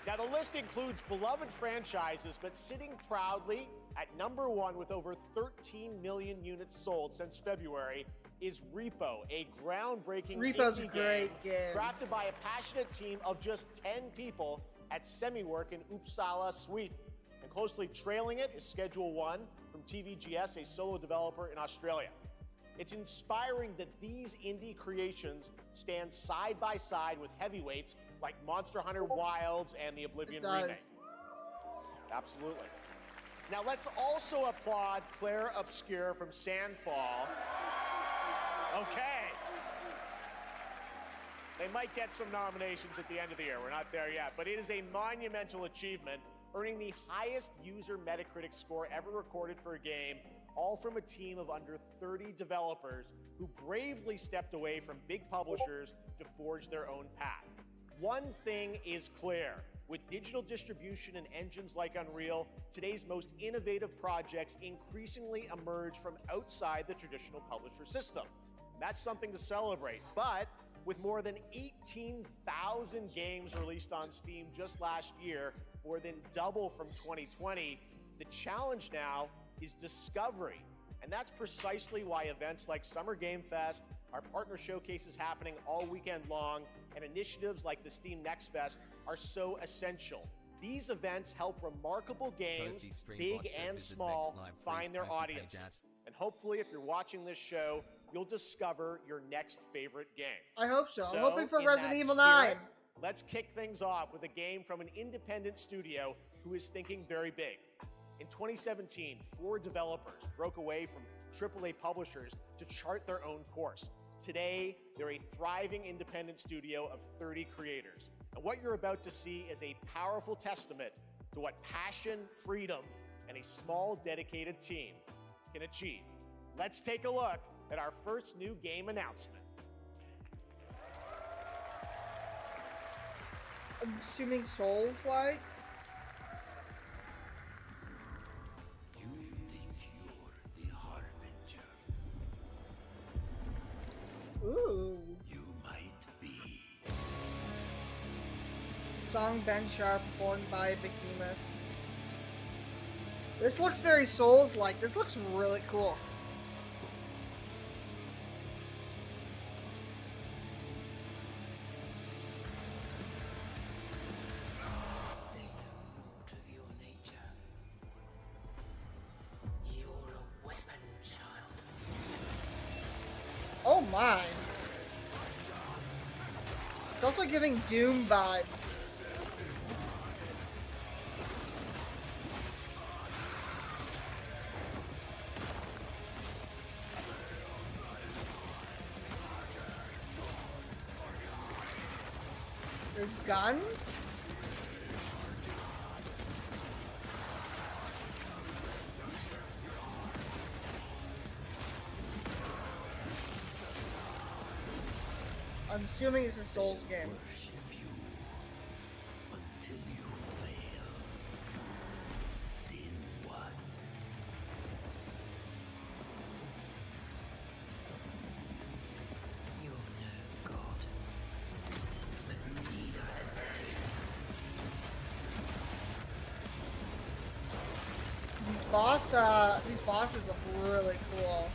Now, the list includes beloved franchises, but sitting proudly at number 1 with over 13 million units sold since February is Repo, a groundbreaking Repo's a indie great game. crafted by a passionate team of just 10 people at SemiWork in Uppsala, Sweden. And closely trailing it is Schedule 1 from TVGS, a solo developer in Australia. It's inspiring that these indie creations stand side by side with heavyweights like Monster Hunter Wilds and the Oblivion remake. Absolutely. Now let's also applaud Claire Obscure from Sandfall. Okay. They might get some nominations at the end of the year. We're not there yet, but it is a monumental achievement, earning the highest user Metacritic score ever recorded for a game, all from a team of under 30 developers who bravely stepped away from big publishers to forge their own path. One thing is clear. With digital distribution and engines like Unreal, today's most innovative projects increasingly emerge from outside the traditional publisher system. That's something to celebrate, but with more than 18,000 games released on Steam just last year, more than double from 2020, the challenge now is discovery. And that's precisely why events like Summer Game Fest, our partner showcases happening all weekend long, and initiatives like the Steam Next Fest are so essential. These events help remarkable games, big and small, find their audiences. And hopefully, if you're watching this show, you'll discover your next favorite game. I hope so. I'm hoping for in Resident that Evil spirit, 9. Let's kick things off with a game from an independent studio who is thinking very big. In 2017, 4 developers broke away from AAA publishers to chart their own course. Today, they're a thriving independent studio of 30 creators. And what you're about to see is a powerful testament to what passion, freedom, and a small dedicated team can achieve. Let's take a look at our first new game announcement. I'm assuming Souls-like. Ooh. You might be. Song Ben Sharp performed by Behemoth. This looks very Souls-like. This looks really cool. They know naught of your nature. You're a weapon, child. Oh my. It's also giving Doom vibes. There's guns? I'm assuming it's a Souls game. Until you fail. Then what? You're no god. But neither have they. These bosses look really cool.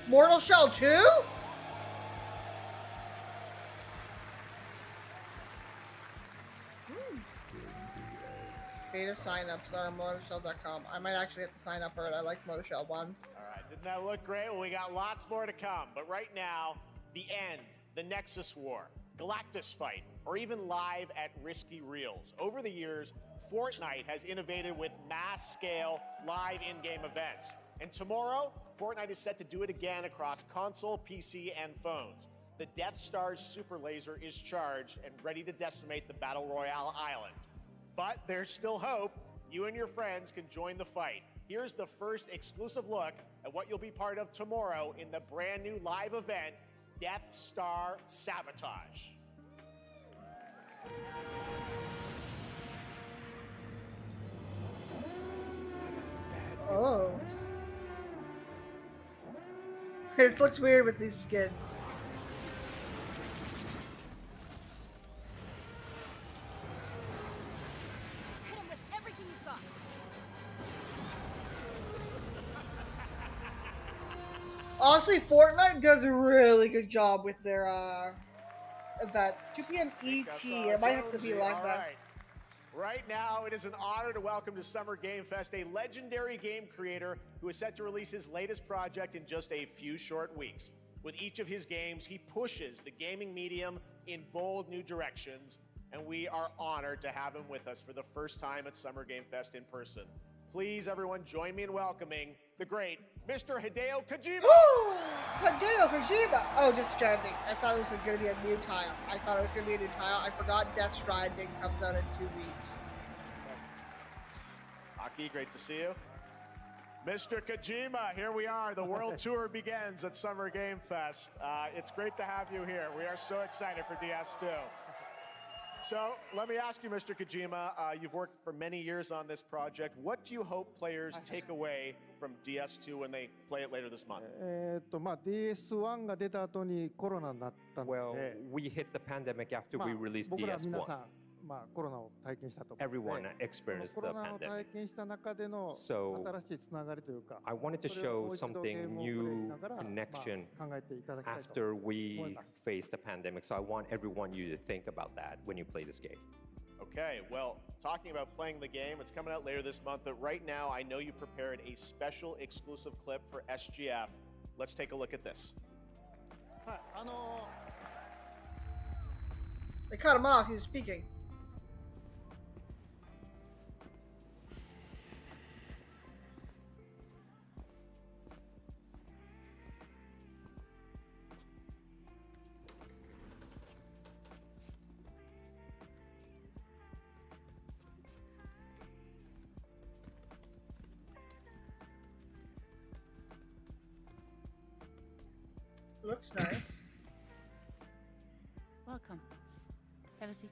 Mortal Shell 2? Beta signups are motorshell.com. I might actually have to sign up for it. I like Motorshell 1. All right, didn't that look great? Well, we got lots more to come. But right now, the end, the Nexus War, Galactus Fight, or even live at Risky Reels. Over the years, Fortnite has innovated with mass-scale live in-game events. And tomorrow, Fortnite is set to do it again across console, PC, and phones. The Death Star's super laser is charged and ready to decimate the Battle Royale island. But there's still hope. You and your friends can join the fight. Here's the first exclusive look at what you'll be part of tomorrow in the brand new live event, Death Star Sabotage. Oh. This looks weird with these skins. Hit him with everything you've got. Honestly, Fortnite does a really good job with their events. 2 p.m. ET. It might have to be like that. Right. Right now, it is an honor to welcome to Summer Game Fest a legendary game creator who is set to release his latest project in just a few short weeks. With each of his games, he pushes the gaming medium in bold new directions, and we are honored to have him with us for the first time at Summer Game Fest in person. Please, everyone, join me in welcoming the great Mr. Hideo Kojima. Hideo Kojima! Oh, Death Stranding. I thought it was going to be a new tile. I forgot Death Stranding comes out in 2 weeks. Aki, great to see you. Mr. Kojima, here we are. The world tour begins at Summer Game Fest. It's great to have you here. We are so excited for DS2. So let me ask you, Mr. Kojima, you've worked for many years on this project. What do you hope players take away from DS2 when they play it later this month? DS1 が出た後にコロナになったので、 Well, we hit the pandemic after we released 僕ら皆 DS1. さん、コロナを体験したと思うので、 Everyone experienced コ the ロナを pandemic. 体験した中での So, 新しいつながりというか、 I wanted to それをも show う一度ゲー something ムをプレイし new ながら、 connection 考えていただきたいと after 思い we ます。 faced the pandemic. So I want everyone you to think about that when you play this game. Okay, well, talking about playing the game, it's coming out later this month, but right now I know you prepared a special exclusive clip for SGF. Let's take a look at this. They cut him off. He was speaking. Looks nice. Welcome. Have a seat.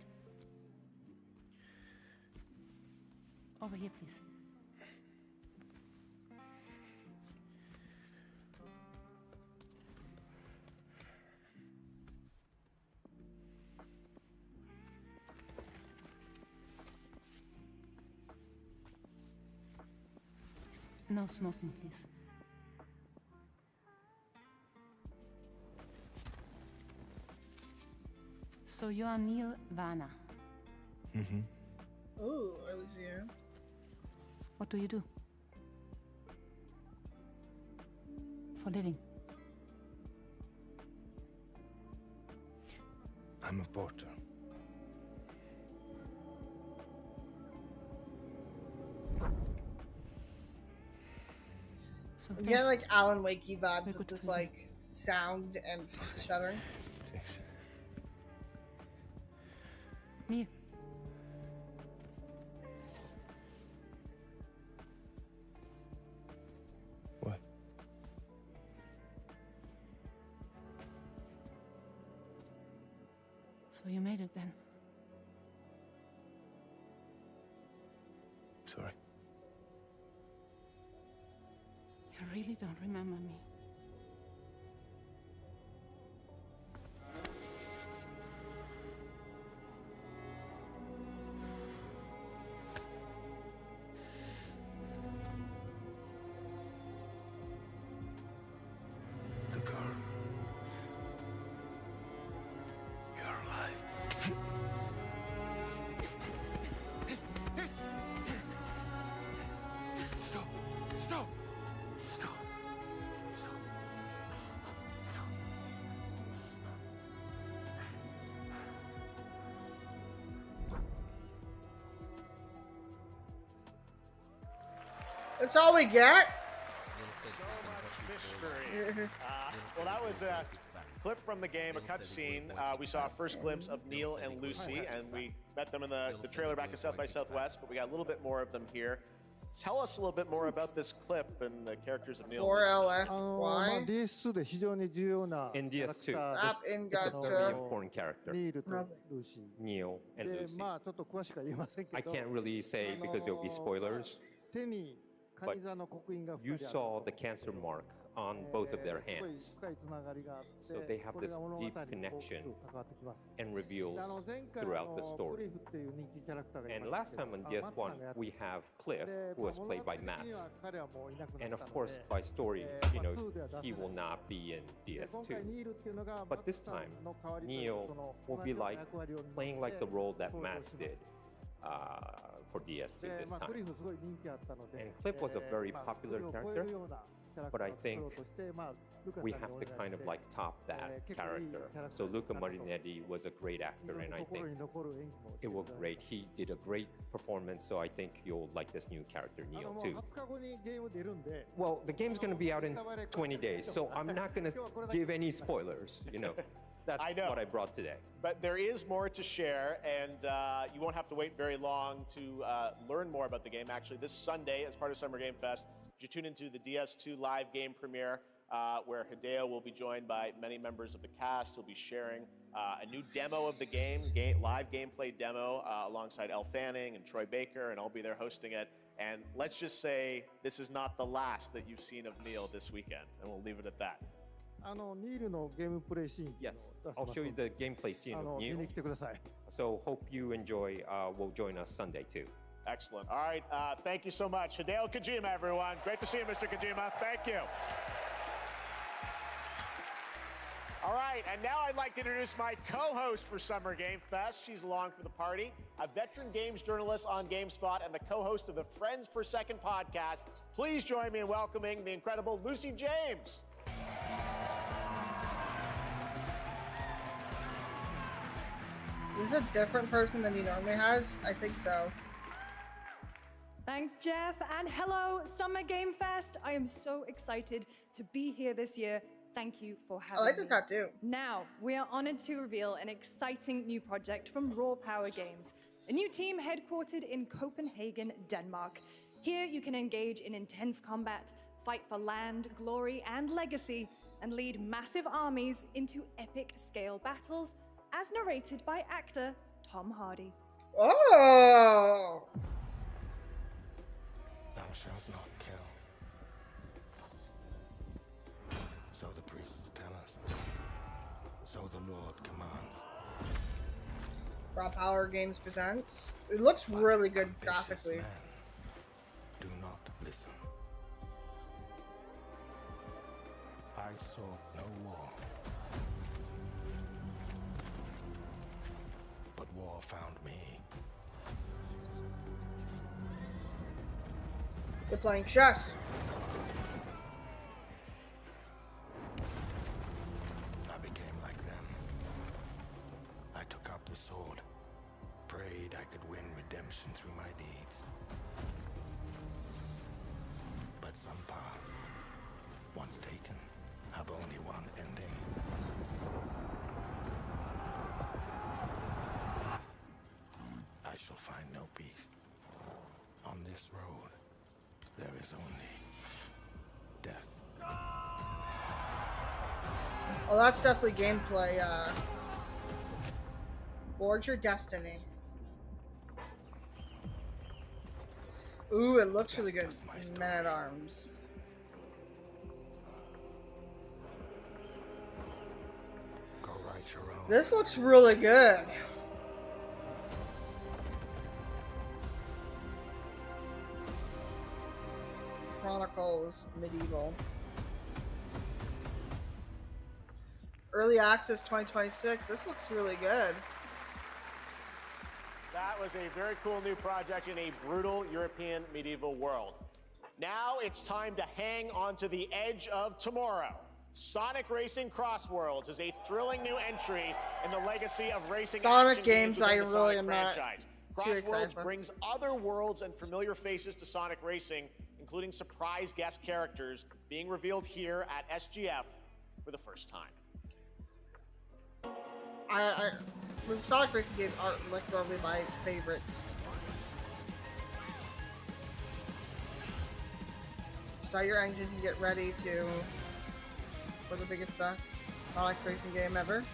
Over here, please. No smoking, please. So you are Neil Varna. Mm-hmm. Oh, I was here. What do you do? For living? I'm a porter. So I'm getting like Alan Wakey vibes with this like sound and shuddering. Neil. What? So you made it then? Sorry. You really don't remember me. The girl. You're alive. Stop! Stop! Stop! Stop! That's all we get? Mystery. Well, that was a clip from the game, a cutscene. We saw a first glimpse of Neil and Lucy, and we met them in the trailer back at South by Southwest, but we got a little bit more of them here. Tell us a little bit more about this clip and the characters of Neil. 4LFY. DS2 で非常に重要な In キャラク DS2, ター App in it's a very Gacha. important character, ニールとルーシー Neil and で Lucy. まあちょっと詳しくは言えませんけ I ど can't really say because there'll be spoilers. 手にカニ座の刻印が You 2人ある saw the cancer mark on both of their すごい hands, 深いつながりがあって so they have これ this が物語に deep connection 関わってきます and reveals で前回 throughout the ク story. リフっていう人気キャラクターがい And ま last したけ time ど on マツさん DS1, がやって we have Cliff, で who was 物 played 語 by 的には Mats. 彼はもういなくな And った of の course, で by story, you know,2では出せ he ない will not be in で今回 DS2. ニールっていうのが But マ this ツさ time, んの代わりという Neil その will 同 be じような like 役割を playing 担 like っ the て role that 登場 Mats します did for DS2 で this まあクリ time. フすごい人気あったので And Cliff was a very まあ popular クリフを超える character, ようなキャラク but ター I を作ろ think うとしてまあルカさん we に have お to 願い kind し of て like top that 結構いい character. キャラク So ター Luca だなと Marinetti was a great い actor, ろい and ろ I 心 think に残る演技もして it い was ただい great. て He did a great performance, so I think you'll like this new character, あの Neil, もう too. 20日後にゲーム出るんで Well, the game's going to be out in 20 days, so I'm not going to give any spoilers, you know. That's I know. what I brought today. But there is more to share, and you won't have to wait very long to learn more about the game. Actually, this Sunday, as part of Summer Game Fest, you tune into the DS2 live game premiere, where Hideo will be joined by many members of the cast. He'll be sharing a new demo of the game, live gameplay demo, alongside Elle Fanning and Troy Baker, and I'll be there hosting it. And let's just say this is not the last that you've seen of Neil this weekend, and we'll leave it at that. あのニールのゲームプレイシーン Yes, を I'll 出し show you ます the gameplay scene あの of 見 Neil. に来てください So hope you enjoy. Will join us Sunday too. Excellent. All right, thank you so much. Hideo Kojima, everyone. Great to see you, Mr. Kojima. Thank you. All right, and now I'd like to introduce my co-host for Summer Game Fest. She's along for the party, a veteran games journalist on GameSpot and the co-host of the Friends Per Second podcast. Please join me in welcoming the incredible Lucy James. Is this a different person than he normally has? I think so. Thanks, Jeff, and hello, Summer Game Fest. I am so excited to be here this year. Thank you for having me. I like the tattoo. Now, we are honored to reveal an exciting new project from Raw Power Games, a new team headquartered in Copenhagen, Denmark. Here, you can engage in intense combat, fight for land, glory, and legacy, and lead massive armies into epic scale battles, as narrated by actor Tom Hardy. Oh! Thou shalt not kill. So the priests tell us. So the Lord commands. Raw Power Games presents. It looks really good graphically. Do not listen. I sought no war. But war found me. They're playing chess. I became like them. I took up the sword, prayed I could win redemption through my deeds. But some paths, once taken, have only one ending. I shall find no peace. On this road, there is only death. Oh, that's definitely gameplay. Forge Your Destiny. Ooh, it looks really good. Man-at-Arms. Go write your own. This looks really good. Chronicles Medieval. Early Access 2026. This looks really good. That was a very cool new project in a brutal European medieval world. Now it's time to hang on to the edge of tomorrow. Sonic Racing Crossworlds is a thrilling new entry in the legacy of racing Sonic action games within I the really Sonic am not franchise. too excited Crossworlds for. brings other worlds and familiar faces to Sonic Racing, including surprise guest characters being revealed here at SGF for the first time. Sonic Racing games aren't like normally my favorites. Start your engines and get ready for the biggest Sonic Racing game ever.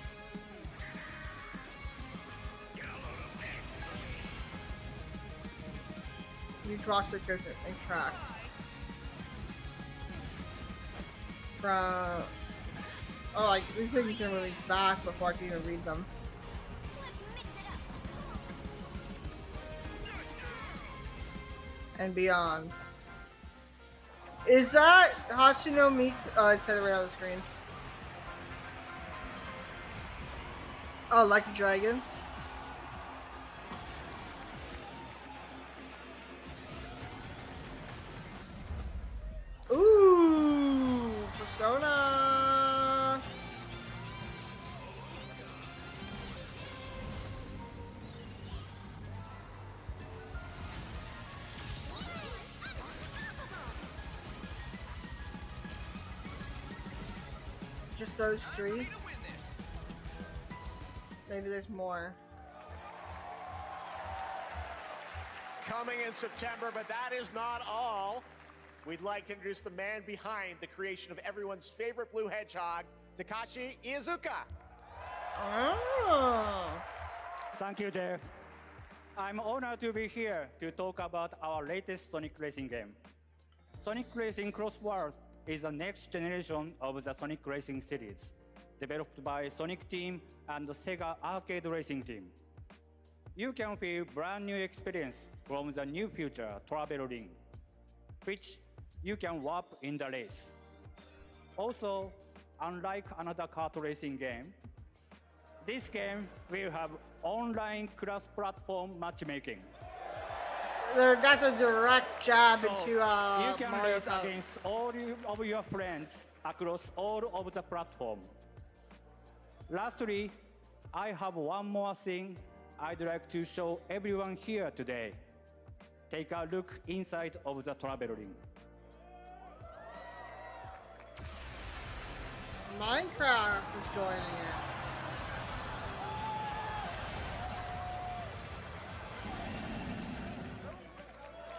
New roster codes and tracks. From these things are really fast before I can even read them. And beyond. Is that Hachino Miku? Oh, it said it right on the screen. Oh, like a dragon? Ooh, Persona. Just those three? Maybe there's more. Coming in September, but that is not all. We'd like to introduce the man behind the creation of everyone's favorite blue hedgehog, Takashi Iizuka. Oh. Thank you, Jeff. I'm honored to be here to talk about our latest Sonic Racing game. Sonic Racing Cross World is the next generation of the Sonic Racing series, developed by Sonic Team and the Sega Arcade Racing Team. You can feel brand new experience from the new future travel ring, which you can warp in the race. Also, unlike another kart racing game, this game will have online cross-platform matchmaking. That's a direct jab So into you can Mario race Kart. against all of your friends across all of the platform. Lastly, I have one more thing I'd like to show everyone here today. Take a look inside of the travel ring. Minecraft is joining it.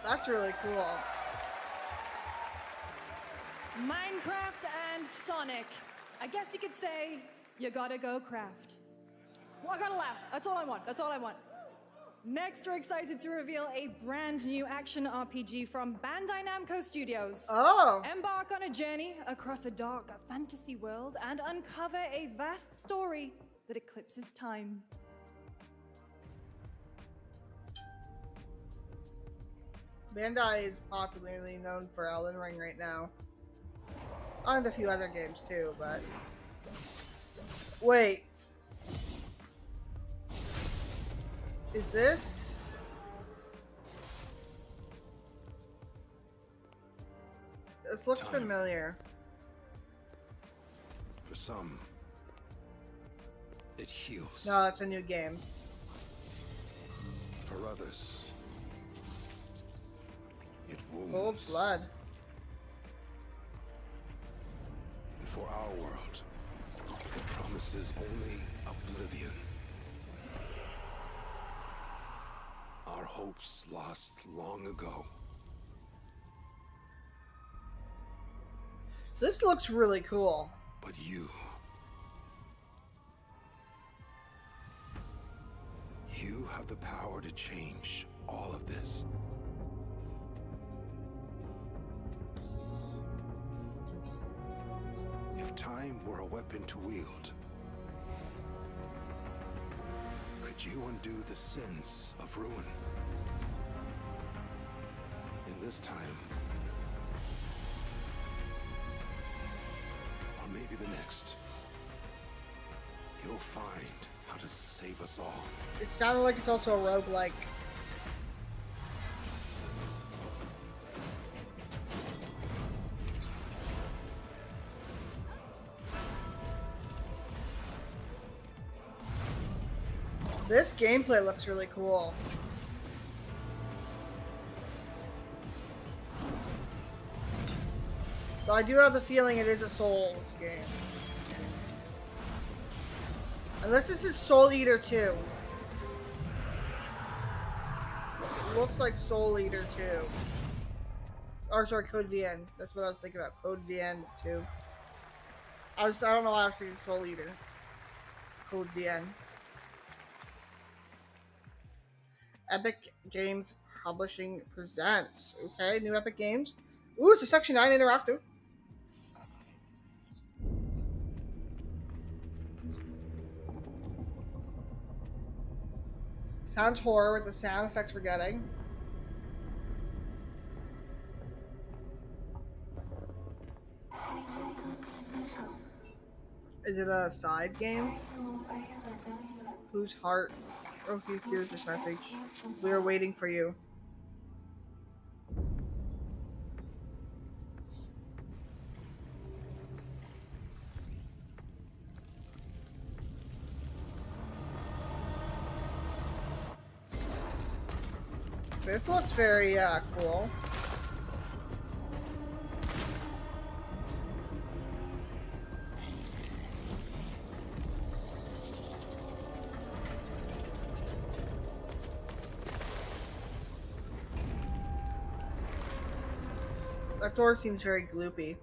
That's really cool. Minecraft and Sonic. I guess you could say you gotta go craft. Well, I gotta laugh. That's all I want. That's all I want. Next, we're excited to reveal a brand new action RPG from Bandai Namco Studios. Oh! Embark on a journey across a dark fantasy world and uncover a vast story that eclipses time. Bandai is popularly known for Elden Ring right now. And a few other games too, but... Wait. Is this... This looks familiar. For some, it heals. No, that's a new game. For others, it wounds. Cold Blood. And for our world, it promises only oblivion. Our hopes lost long ago. This looks really cool. But you have the power to change all of this. If time were a weapon to wield, could you undo the sins of ruin? In this time, or maybe the next, you'll find how to save us all. It sounded like it's also a roguelike. This gameplay looks really cool. But I do have the feeling it is a Souls game. Unless this is Soul Eater 2. It looks like Soul Eater 2. Or sorry, Code VN. That's what I was thinking about. Code VN 2. I don't know why I was thinking Soul Eater. Code VN. Epic Games Publishing presents. Okay, new Epic Games. Ooh, it's a Section 9 interactive. Sounds horror with the sound effects we're getting. Is it a side game? Whose heart? Okay, here's this message. We are waiting for you. This looks very cool. That door seems very gloopy.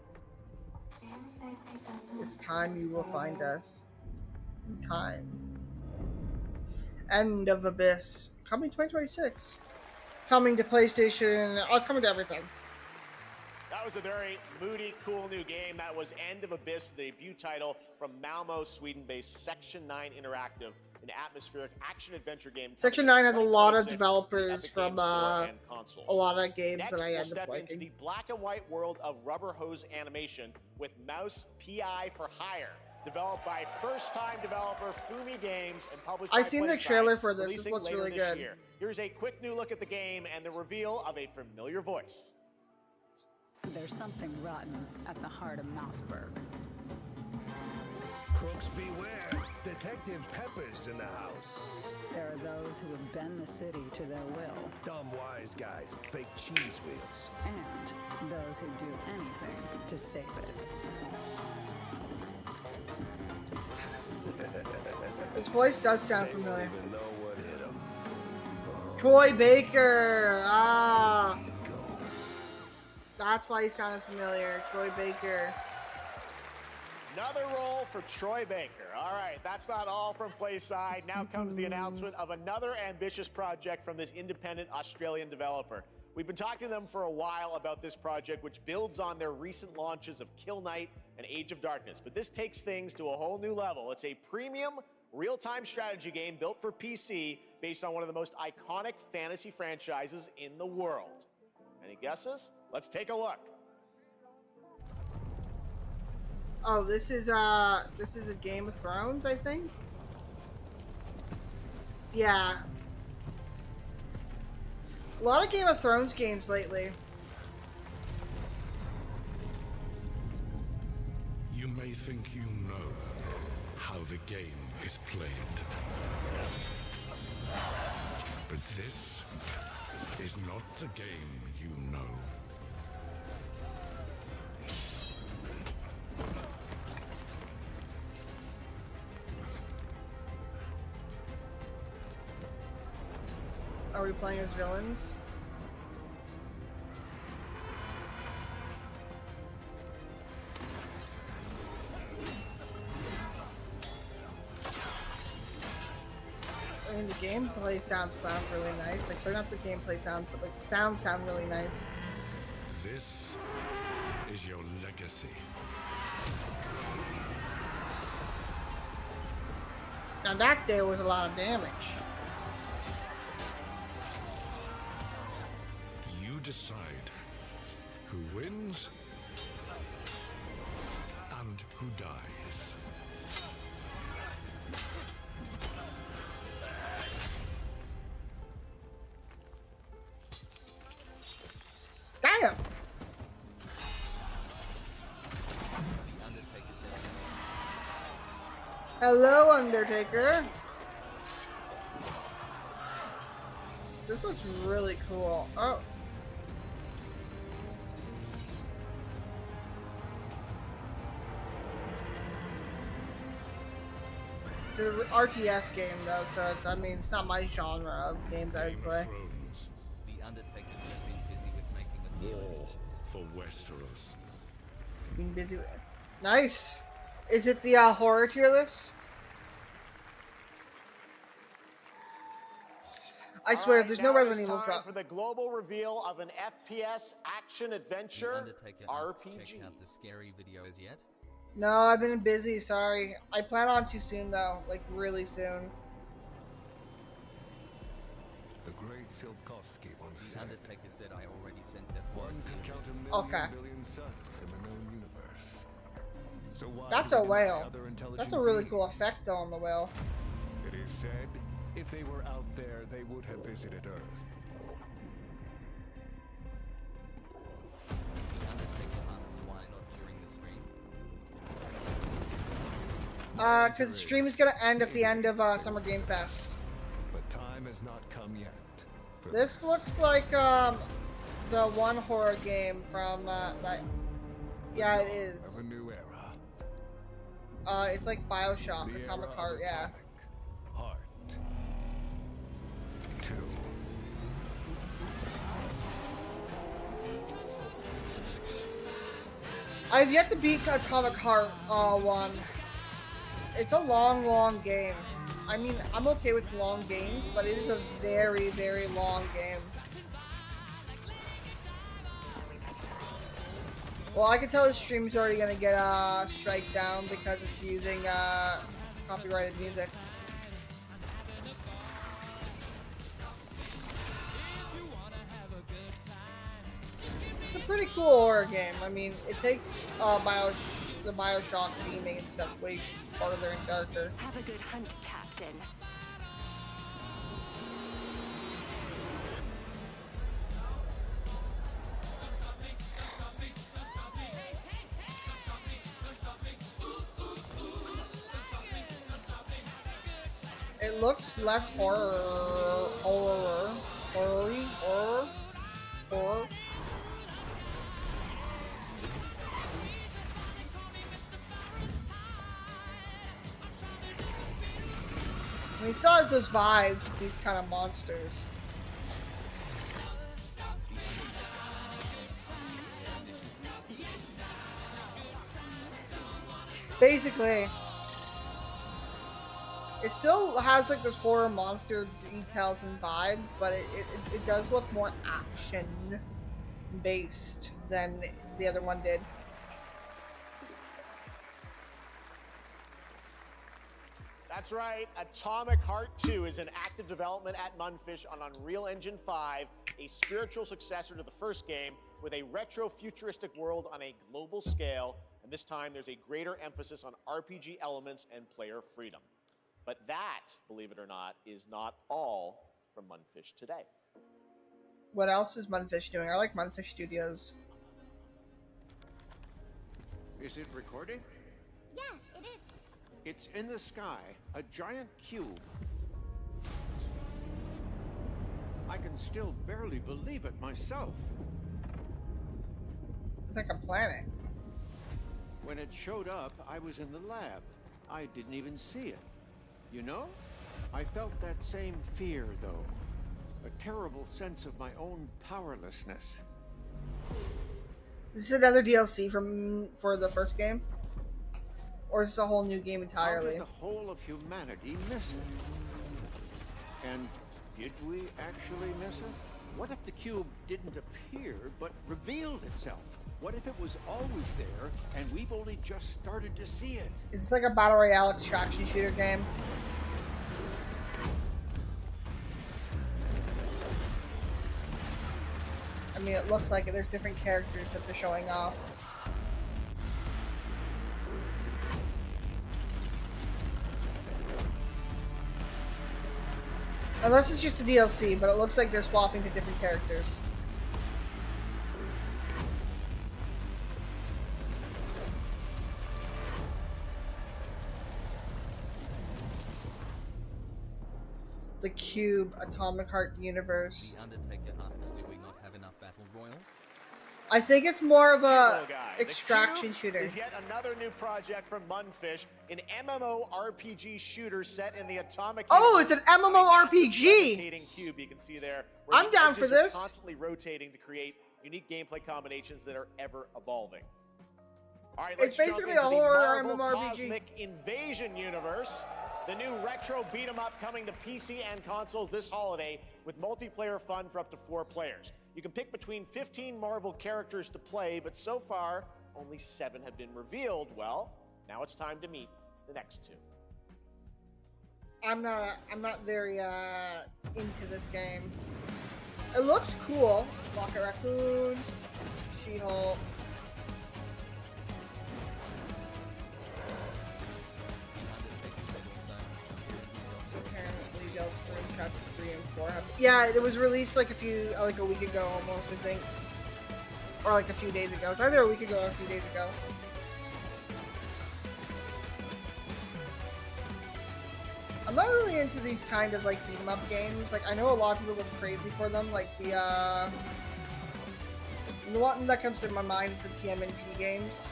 It's time you will find us. Time. End of Abyss. Coming 2026. Coming to PlayStation. Oh, it's coming to everything. That was a very moody, cool new game. That was End of Abyss, the debut title from Malmo, Sweden-based Section 9 Interactive, an atmospheric action-adventure game. Section 9 has a lot of developers from a lot of games that I end up liking. Into the black and white world of rubber hose animation with Mouse PI for Hire, developed by first-time developer Fumi Games and published by I've seen the PlaySide, trailer for this. This releasing looks later really this good. year. Here's a quick new look at the game and the reveal of a familiar voice. There's something rotten at the heart of Mouseburg. Crooks beware. Detective Pepper's in the house. There are those who would bend the city to their will. Dumb wise guys and fake cheese wheels. And those who do anything to save it. His voice does sound familiar. Even know what hit 'em. Troy Baker. Ah. That's why he sounded familiar. Troy Baker. Another roll for Troy Baker. All right, that's not all from Playside. Now comes the announcement of another ambitious project from this independent Australian developer. We've been talking to them for a while about this project, which builds on their recent launches of Kill Knight and Age of Darkness. But this takes things to a whole new level. It's a premium real-time strategy game built for PC based on one of the most iconic fantasy franchises in the world. Any guesses? Let's take a look. Oh, this is a Game of Thrones, I think. Yeah. A lot of Game of Thrones games lately. You may think you know how the game is played. But this is not the game you know. Are we playing as villains? I mean, the gameplay sounds really nice. Like, sorry, not the gameplay sounds, but like the sounds sound really nice. This is your legacy. Now that there was a lot of damage. You decide who wins and who dies. Damn! Hello, Undertaker. This looks really cool. Oh. It's an RTS game though, so it's, I mean, it's not my genre of games I would play. The Undertaker's been busy with making a tier list. War for Westeros. Being busy with. Nice. Is it the horror tier list? I swear, there's no Resident Evil drop. For the global reveal of an FPS action adventure Undertaker RPG. checked out the scary videos yet? No, I've been busy, sorry. I plan on too soon though, like really soon. The great Silkovsky once The said, Undertaker said I already sent that one could count a Okay. million suns in the known universe. So why That's would a we whale. deny other intelligent That's a really beings? cool effect though on the whale. It is said, if they were out there, they would have visited Earth. The Undertaker asks why not during the stream. Cause the stream is gonna end at the end of Summer Game Fest. But time has not come yet. for This looks like the one horror game from that. Yeah, it is. of a new era. It's like BioShock, The Atomic era Heart. of Yeah. Heart. 2. I've yet to beat Atomic Heart 1. It's a long game. I mean, I'm okay with long games, but it is a very, very long game. Well, I can tell the stream's already gonna get strike down because it's using copyrighted music. It's a pretty cool horror game. I mean, it takes the BioShock theming and stuff way farther and darker. Have a good hunt, Captain. It looks less horror. I mean, it still has those vibes, these kind of monsters. basically, it still has like this horror monster details and vibes, but it does look more action based than the other one did. That's right, Atomic Heart 2 is in active development at Mundfish on Unreal Engine 5, a spiritual successor to the first game with a retro-futuristic world on a global scale, and this time there's a greater emphasis on RPG elements and player freedom. But that, believe it or not, is not all from Mundfish today. What else is Mundfish doing? I like Mundfish Studios. Is it recording? Yeah, it is. It's in the sky, a giant cube. I can still barely believe it myself. It's like a planet. When it showed up, I was in the lab. I didn't even see it. You know? I felt that same fear, though. A terrible sense of my own powerlessness. This is another DLC for the first game? Or is this a whole new game entirely? How did the whole of humanity miss it? And did we actually miss it? What if the cube didn't appear, but revealed itself? What if it was always there, and we've only just started to see it? Is this like a Battle Royale extraction shooter game? I mean, it looks like it. There's different characters that they're showing off. Unless it's just a DLC, but it looks like they're swapping to different characters. The Cube, Atomic Heart Universe. The Undertaker asks, do we not have enough Battle Royale? I think it's more of a The extraction Cube shooter. is yet another new project from Mundfish, an MMORPG shooter set in the Atomic. Oh, it's an MMORPG! Rotating cube you can see there. Where I'm the down for edges are this. Constantly rotating to create unique gameplay combinations that are ever evolving. All right, let's It's basically jump into a horror the Marvel MMORPG. Cosmic Invasion universe. The new retro beat 'em up coming to PC and consoles this holiday with multiplayer fun for up to 4 players. You can pick between 15 Marvel characters to play, but so far, only 7 have been revealed. Well, now it's time to meet the next 2. I'm not very into this game. It looks cool. Rocket Raccoon, She-Hulk. Apparently, Delta Spring Chapter 3 and 4 have. Yeah, it was released like a week ago almost, I think, or like a few days ago. It's either a week ago or a few days ago. I'm not really into these kind of like beat 'em up games. Like I know a lot of people go crazy for them. Like the one that comes to my mind is the TMNT games.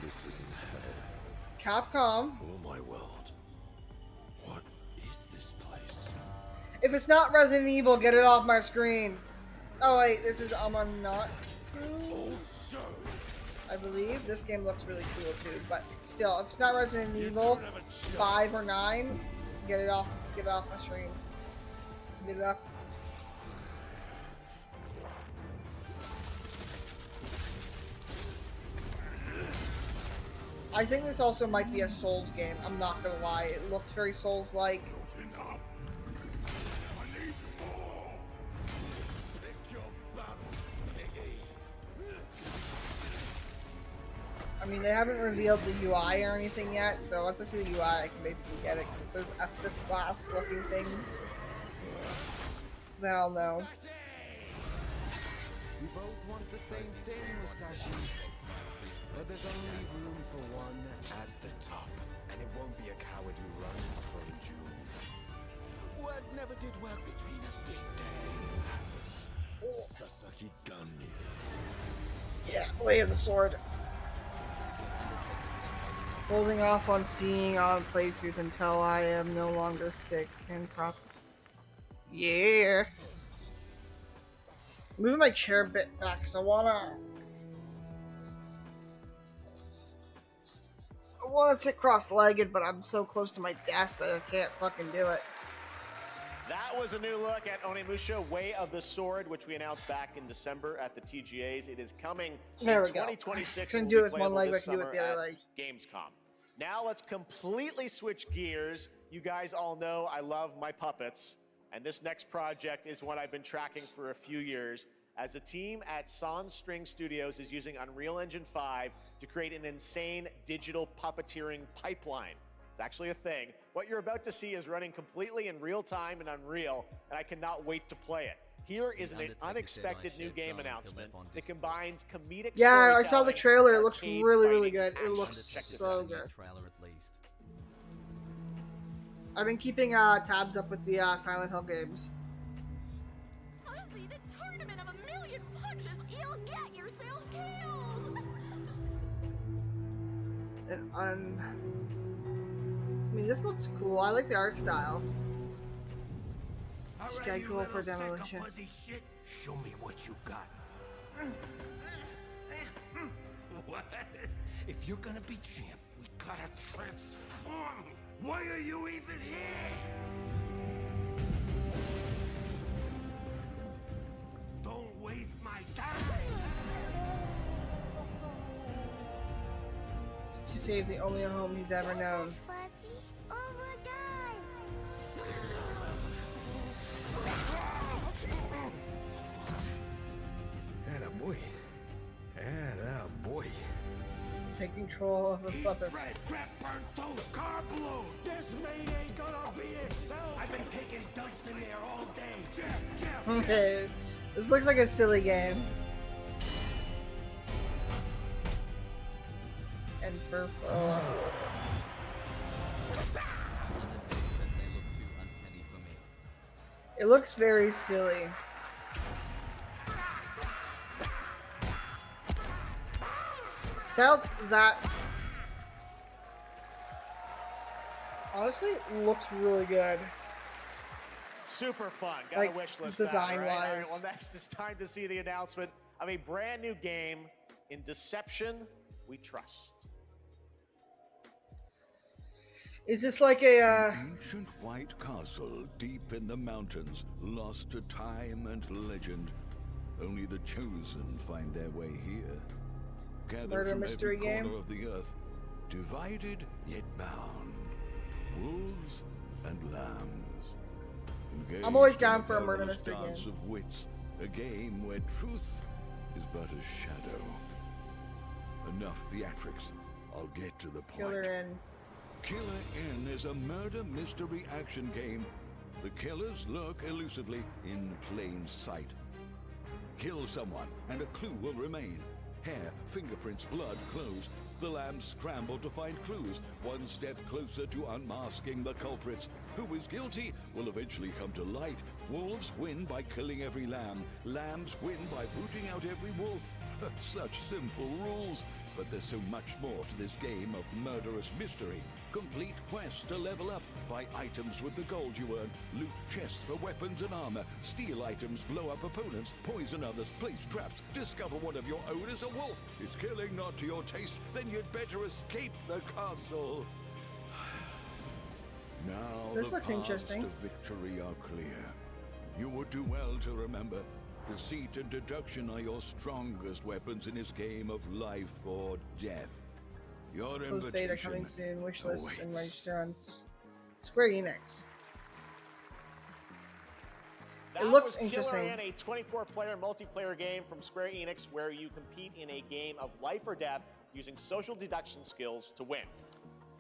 This isn't hell. Capcom. Oh my world. What is this place? If it's not Resident Evil, get it off my screen. Oh wait, this is not. I believe this game looks really cool too, but still, if it's not Resident Evil 5 or 9, get it off my screen. Get it up. I think this also might be a Souls game. I'm not gonna lie, it looks very Souls-like. I mean, they haven't revealed the UI or anything yet, so once I see the UI, I can basically get it. If there's Estus glass looking things, then I'll know. We both want the same thing, Musashi. But there's only room for one at the top. And it won't be a coward who runs for the jewels. Words never did work between us, did they? Sasaki Ganyu. Yeah, Way of the Sword. Holding off on seeing all playthroughs until I am no longer sick and prop. Yeah. Moving my chair a bit back because I wanna sit cross-legged, but I'm so close to my desk that I can't fucking do it. That was a new look at Onimusha Way of the Sword, which we announced back in December at the TGAs. It is coming There in we go. 2026. Couldn't and do will it be with one playable leg, this I can do it with the summer other at leg. Gamescom. Now let's completely switch gears. You guys all know I love my puppets, and this next project is one I've been tracking for a few years. As a team at Sans String Studios is using Unreal Engine 5 to create an insane digital puppeteering pipeline. It's actually a thing. What you're about to see is running completely in real time in Unreal, and I cannot wait to play it. Here is an unexpected new game announcement that combines comedic Yeah, I saw the storytelling trailer. It and looks arcade really, really fighting good. It action. looks Check this so out. good. Trailer at least. I've been keeping tabs up with the Silent Hill games. Fuzzy, the tournament of a million punches, you'll get yourself killed! And I mean, this looks cool. I like the art style. Schedule for demolition. Shit. Show me what you got. What? If you're gonna be champ, we gotta transform. Why are you even here? Don't waste my time. To save the only home he's ever known. Attaboy. Attaboy. Take control of the puppet. Red crap burnt toast carb load. This maid ain't gonna beat itself. I've been taking dumps in there all day. Jeff. Okay, this looks like a silly game. And for it looks very silly. Felt that honestly it looks really good. Super fun. Got Like, a wish list. design-wise. All right, well, next it's time to see the announcement of a brand new game in Deception We Trust. Is this like a ancient white castle deep in the mountains, lost to time and legend? Only the chosen find their way here. Gathered murder from mystery every game? corner of the earth, divided yet bound. Wolves and lambs. I'm always Engaged down in for a murder perilous mystery dance game. of wits, a game where truth is but a shadow. Enough theatrics. I'll get to the point. Killer Inn? Killer Inn is a murder mystery action game. The killers lurk elusively in plain sight. Kill someone and a clue will remain. Hair, fingerprints, blood, clothes. The lambs scramble to find clues, one step closer to unmasking the culprits. Who is guilty will eventually come to light. Wolves win by killing every lamb. Lambs win by booting out every wolf. Such simple rules. But there's so much more to this game of murderous mystery. Complete quests to level up, buy items with the gold you earn, loot chests for weapons and armor, steal items, blow up opponents, poison others, place traps, discover one of your own is a wolf. Is killing not to your taste? Then you'd better escape the castle. Now This the looks paths interesting. to victory are clear. You would do well to remember, deceit and deduction are your strongest weapons in this game of life or death. Your Closed beta coming invitation soon. Wish list awaits. and register on Square Enix. That It looks was interesting. Killer Inn, a 24-player multiplayer game from Square Enix where you compete in a game of life or death using social deduction skills to win.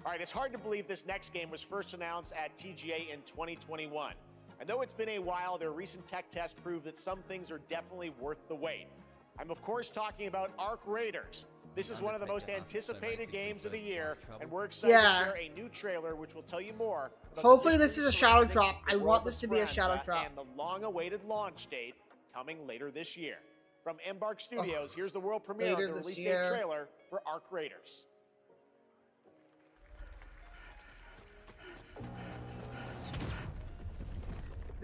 All right, it's hard to believe this next game was first announced at TGA in 2021. And though it's been a while, their recent tech tests prove that some things are definitely worth the wait. I'm of course talking about Arc Raiders. This is one of the most anticipated games of the year, and we're excited Yeah. to share a new trailer which will tell you more about the Hopefully this mysteries is a shadow surrounding drop. I the want world this of to be a shadow Speranza drop. and the long-awaited launch date coming later this year. From Embark Studios, here's the world premiere of later the this release year. date trailer for Arc Raiders.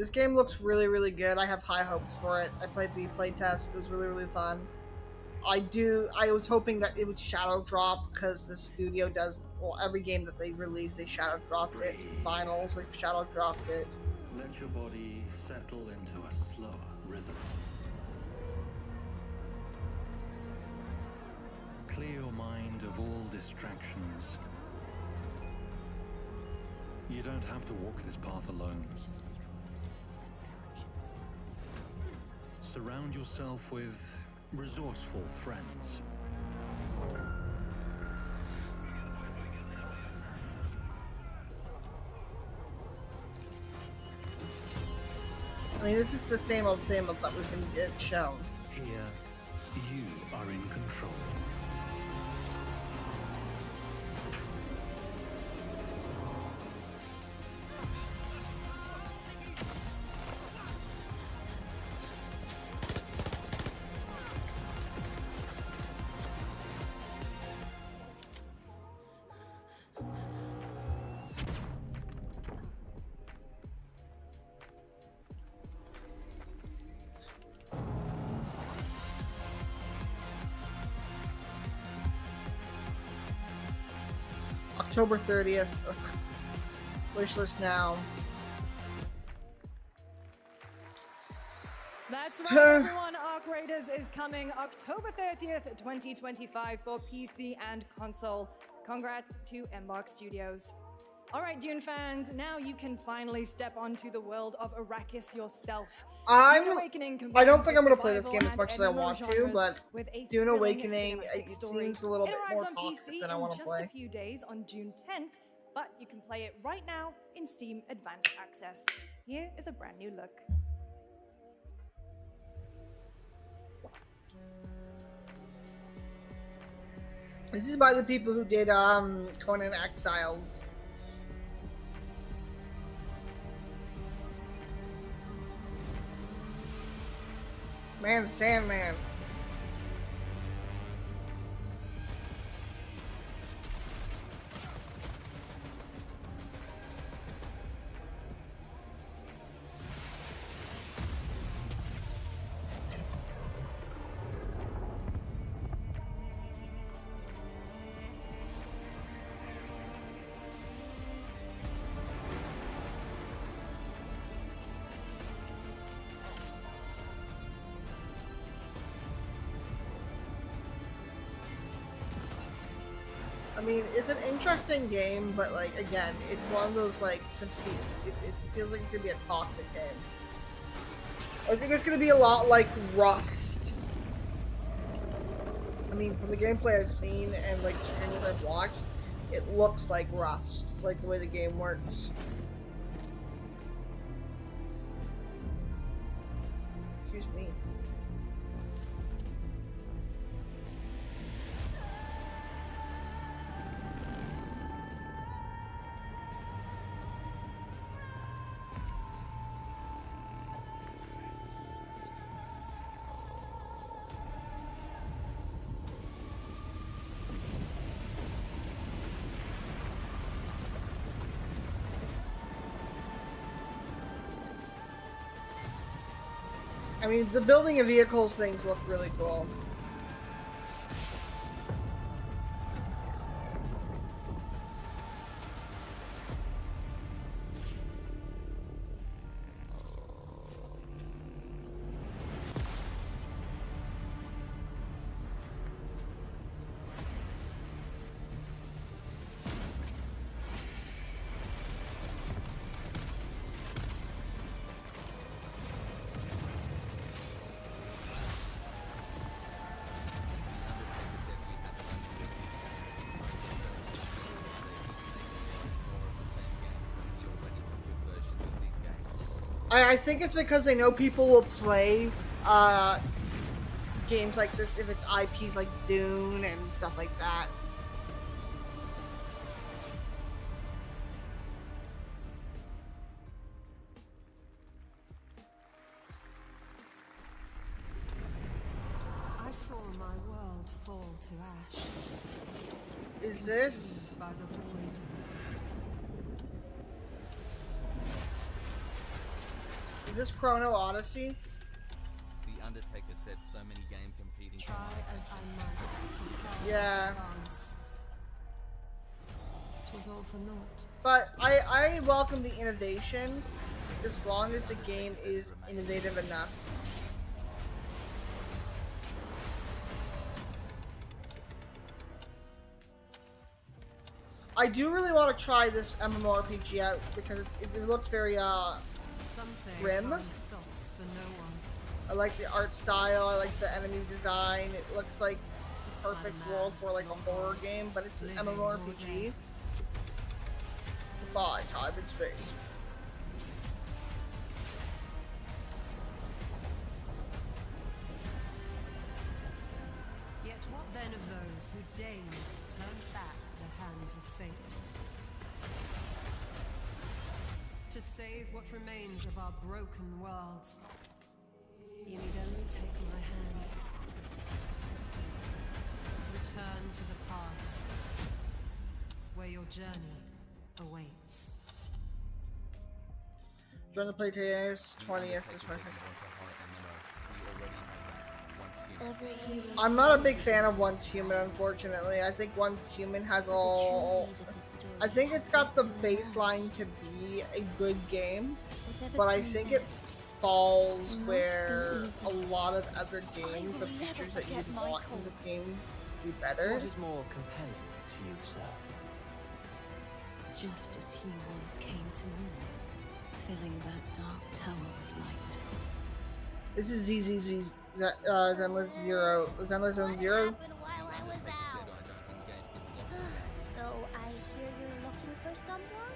This game looks really, really good. I have high hopes for it. I played the playtest. It was really, really fun. I was hoping that it would shadow drop because the studio does, well, every game that they release, they shadow drop it. Finals, they shadow dropped it. Let your body settle into a slower rhythm. Clear your mind of all distractions. You don't have to walk this path alone. Surround yourself with resourceful friends. I mean, this is the same old that we've been shown. Here, you are in control. October 30th. Wishlist now. That's right, everyone. Arc Raiders is coming October 30th, 2025 for PC and console. Congrats to Embark Studios. All right, Dune fans, now you can finally step onto the world of Arrakis yourself. I don't think I'm going to play this game as much as I want to, but Dune Awakening, it seems a little bit more toxic than I want to play. Just a few days on June 10th, but you can play it right now in Steam Advanced Access. Here is a brand new look. This is by the people who did Conan Exiles. Man, Sandman. I mean, it's an interesting game, but like again, it's one of those like since it feels like it's gonna be a toxic game. I think it's gonna be a lot like Rust. I mean, from the gameplay I've seen and like the streams I've watched, it looks like Rust, like the way the game works. Excuse me. I mean, the building of vehicles things look really cool. I think it's because they know people will play games like this if it's IPs like Dune and stuff like that. I saw my world fall to ash. Is this? By the void. Is this Chrono Odyssey? The Undertaker said so many game competing. Try as I might to help Yeah. advance. 'Twas all for naught. But I welcome the innovation as long as the game is innovative enough. I do really want to try this MMORPG out because it looks very Some say grim. time stops for no one. I like the art style, I like the enemy design. It looks like the perfect world for like a horror game, but it's an MMORPG. Goodbye, time and space. Yet what then of those who deigned to turn back the hands of fate? To save what remains of our broken worlds, you need only take my hand. Return to the past, where your journey awaits. Join the playtest 20th this month. I'm not a big fan of Once Human, unfortunately. I think Once Human has all. I think it's got the baseline to be a good game, but I think it falls where a lot of other games, the features that you want in this game, do better. What is more compelling to you, sir? Just as he once came to me, filling that dark tower with light. This is ZZZ Zenless Zero. Zenless Zone Zero. So I hear you're looking for someone?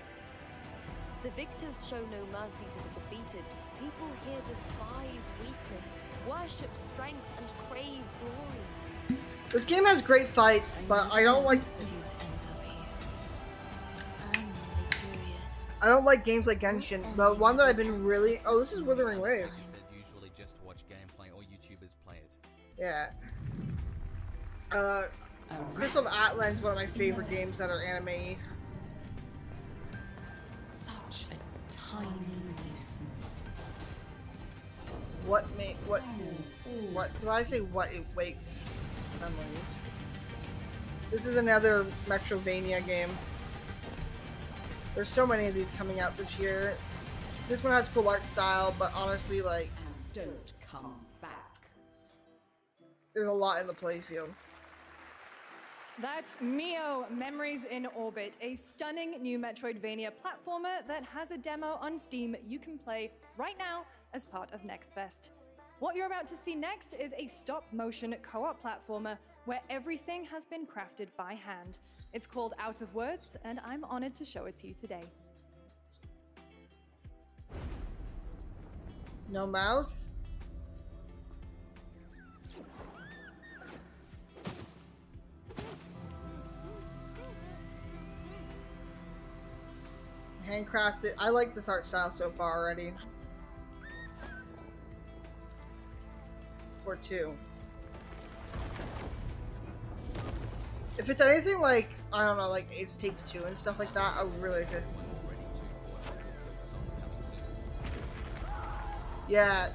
The victors show no mercy to the defeated. People here despise weakness, worship strength, and crave glory. This game has great fights, but I don't like. I don't like games like Genshin. The one that I've been really. Oh, this is Wuthering Waves. Usually just watch gameplay or YouTubers play it. Yeah. Crystal of Atlan's one of my favorite games that are anime. Such a tiny nuisance. What do I say? What it wakes memories. This is another Metrovania game. There's so many of these coming out this year. This one has cool art style, but honestly, like, Don't come back. there's a lot in the playfield. That's Mio Memories in Orbit, a stunning new Metroidvania platformer that has a demo on Steam you can play right now as part of Next Fest. What you're about to see next is a stop-motion co-op platformer where everything has been crafted by hand. It's called Out of Words, and I'm honored to show it to you today. No mouth? Handcrafted. I like this art style so far already. For 2. If it's anything like, I don't know, like It Takes Two and stuff like that, I would really like it. Yeah.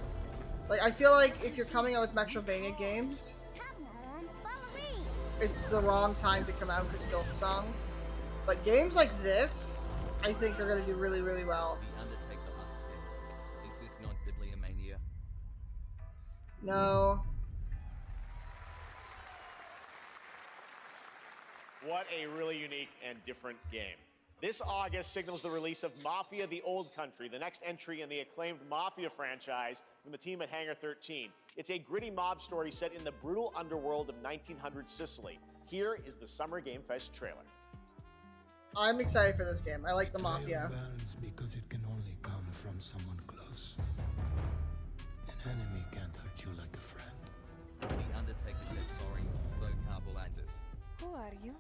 Like, I feel like if you're coming out with Metrovania games, it's the wrong time to come out with Silksong. But games like this, I think are going to do really, really well. The Undertaker asks is this not Bibliomania? No. What a really unique and different game. This August signals the release of Mafia: The Old Country, the next entry in the acclaimed Mafia franchise from the team at Hangar 13. It's a gritty mob story set in the brutal underworld of 1900 Sicily. Here is the Summer Game Fest trailer. I'm excited for this game. I like the Mafia. Burns because it can only come from someone close. An enemy can't hurt you like a friend. The Undertaker said sorry, Vocabulandus. Who are you?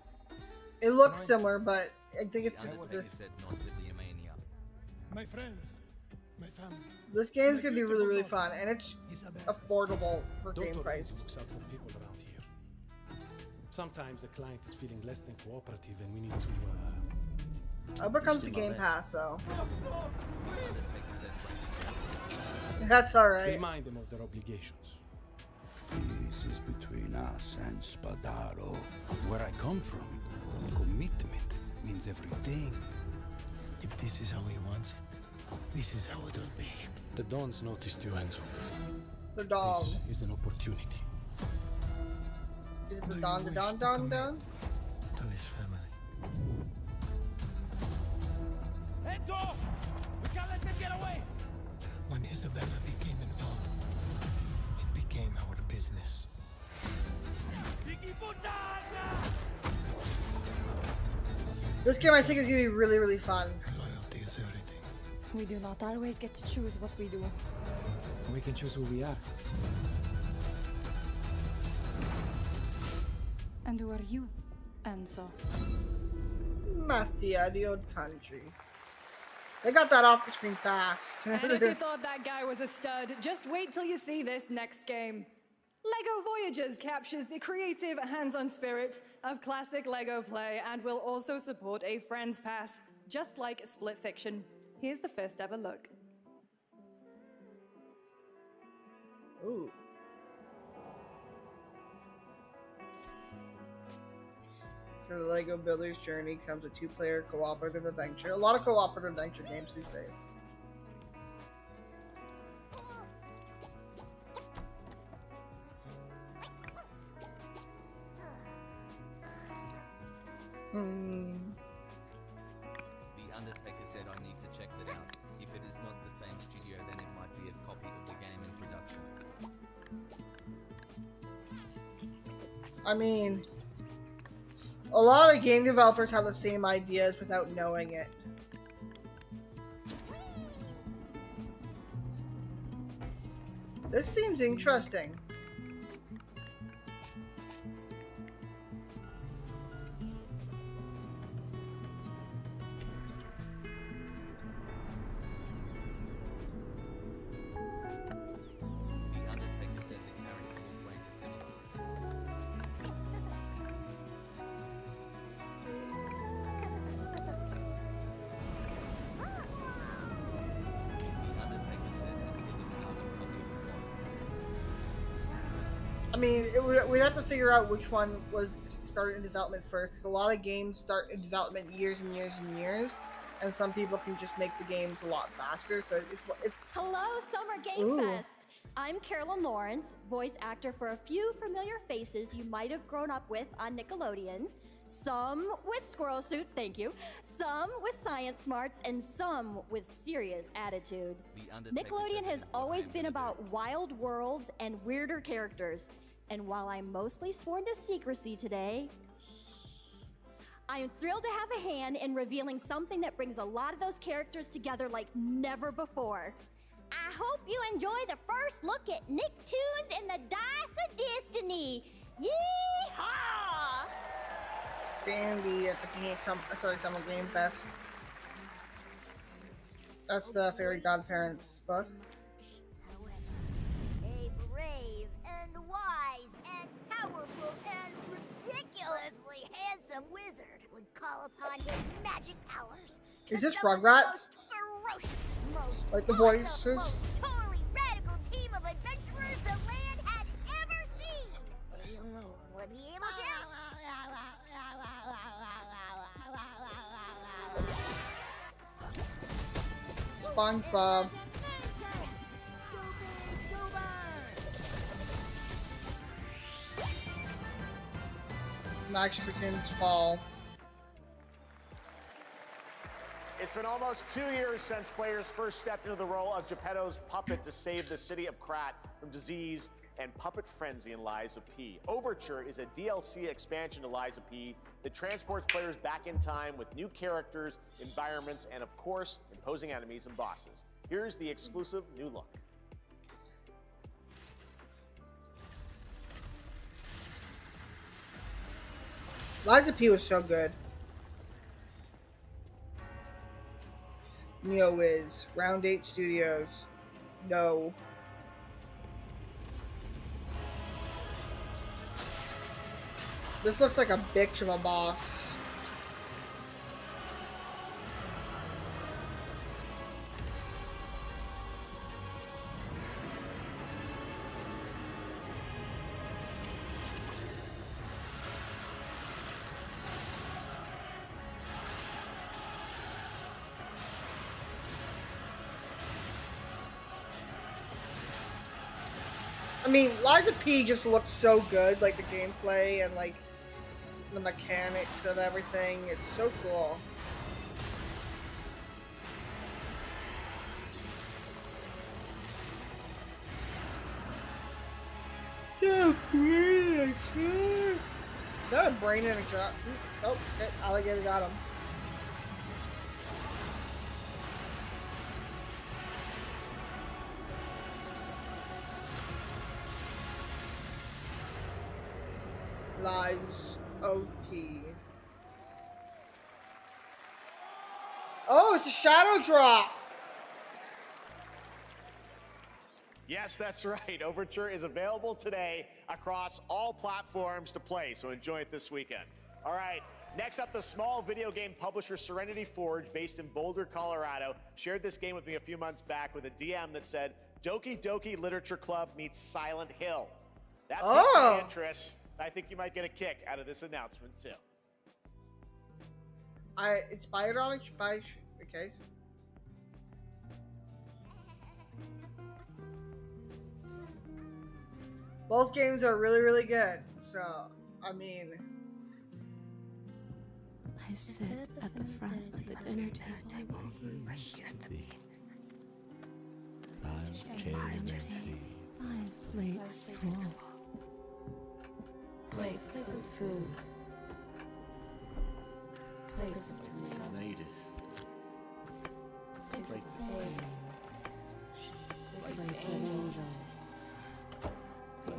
It looks similar, but I think it's The Undertaker said not Bibliomania. My friends, my family. This game's gonna be really, really fun, and it's affordable for game price. looks out for people around here. Sometimes the client is feeling less than cooperative, and we need to. It comes to Game Pass, though. The Undertaker said That's alright. Remind them of their obligations. This is between us and Spadaro. Where I come from, commitment means everything. If this is how he wants it, this is how it'll be. The Dons noticed you, Enzo. The Don. This is an opportunity. Is it the Don, the Don, Don, Don? To this family. Enzo! We can't let them get away! When Isabella became involved, it became our business. This game I think is gonna be really, really fun. Loyalty is everything. We do not always get to choose what we do. We can choose who we are. And who are you, Enzo? Mafia, the old country. They got that off the screen fast. And if you thought that guy was a stud, just wait till you see this next game. LEGO Voyagers captures the creative, hands-on spirit of classic LEGO play and will also support a Friends Pass, just like Split Fiction. Here's the first ever look. Ooh. For the LEGO Builder's Journey comes a two-player cooperative adventure. A lot of cooperative adventure games these days. The Undertaker said I need to check that out. If it is not the same studio, then it might be a copy of the game in production. I mean, a lot of game developers have the same ideas without knowing it. This seems interesting. The Undertaker said the characters will range similar. The Undertaker said it is a carbon copy of the plot. I mean, we'd have to figure out which one was started in development first, because a lot of games start in development years and years and years, and some people can just make the games a lot faster, so it's Hello, Summer Game Ooh. Fest! I'm Carolyn Lawrence, voice actor for a few familiar faces you might have grown up with on Nickelodeon. Some with squirrel suits, thank you. Some with science smarts, and some with serious attitude. The Undertaker Nickelodeon said has it is always behind been the about wild worlds and weirder characters. And while I'm mostly sworn to secrecy today, I am thrilled to have a hand in revealing something that brings a lot of those characters together like never before. I hope you enjoy the first look at Nicktoons and the Dice of Destiny. Yeehaw! Sandy at the Summer Game Fest. That's the Fairy Godparents book. A brave and wise and powerful and ridiculously handsome wizard would call upon his magic powers. Is this summon the Rugrats? most ferocious, most Like the awesome, voices? most totally radical team of adventurers the land had ever seen. He alone would be able to. SpongeBob. Magician's Fall. It's been almost 2 years since players first stepped into the role of Geppetto's puppet to save the city of Krat from disease and puppet frenzy in Lies of P. Overture is a DLC expansion to Lies of P that transports players back in time with new characters, environments, and of course, imposing enemies and bosses. Here's the exclusive new look. Lies of P was so good. NeoWiz, Round 8 Studios. No. This looks like a bitch of a boss. mean, Liza P just looks so good, like the gameplay and like the mechanics of everything. It's so cool. So pretty. Is that a brain in a drop? Oh, okay. Alligator got him. Lies OP. Oh, it's a shadow drop. Yes, that's right. Overture is available today across all platforms to play, so enjoy it this weekend. All right, next up, the small video game publisher Serenity Forge, based in Boulder, Colorado, shared this game with me a few months back with a DM that said, Doki Doki Literature Club meets Silent Hill. That piqued my interest. I think you might get a kick out of this announcement, too. It's Biodonic by... Okay. Both games are really, really good. So, I mean... I sit at the front of the dinner table where he used to be. 5 plates full. Plates of food. Plates of tomatoes. Plates of hay. Plates of angels.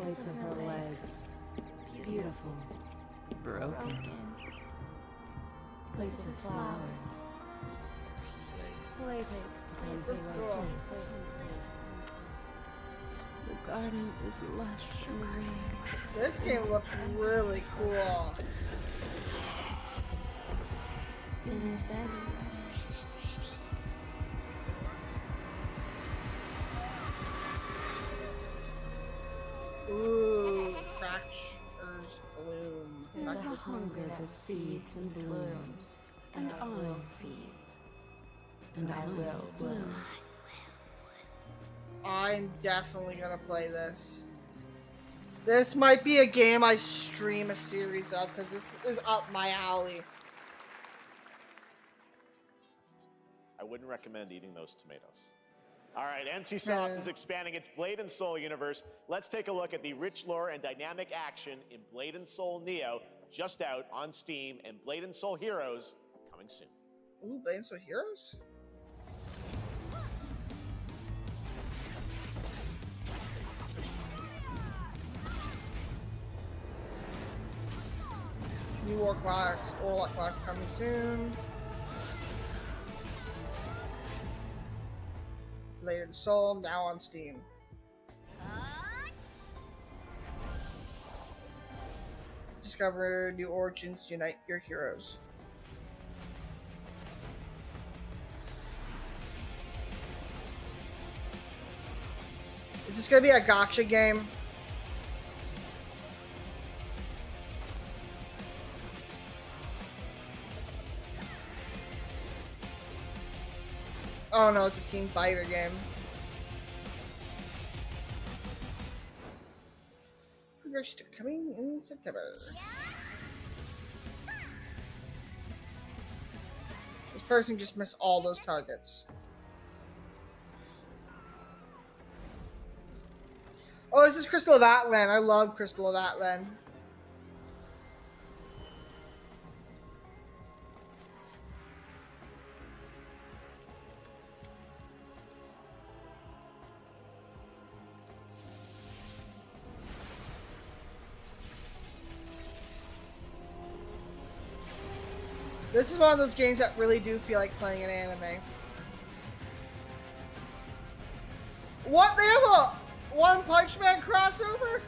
Plates of her legs. Beautiful. Broken. Plates of flowers. Plates of pillows. The garden is lush in the rain. This game looks really cool. Dinner's ready. Ooh, Fractures Bloom. There's a hunger that feeds and blooms, and I will feed, and I will bloom. I'm definitely gonna play this. This might be a game I stream a series of, because this is up my alley. I wouldn't recommend eating those tomatoes. All right, NCSoft is expanding its Blade and Soul universe. Let's take a look at the rich lore and dynamic action in Blade and Soul Neo, just out on Steam, and Blade and Soul Heroes coming soon. Ooh, Blade and Soul Heroes? New Warlock Class coming soon. Blade and Soul now on Steam. Discover new origins, unite your heroes. Is this gonna be a gacha game? Oh no, it's a team fighter game. Coming in September. This person just missed all those targets. Oh, this is Crystal of Atlan. I love Crystal of Atlan. This is one of those games that really do feel like playing an anime. What? They have a One Punch Man crossover?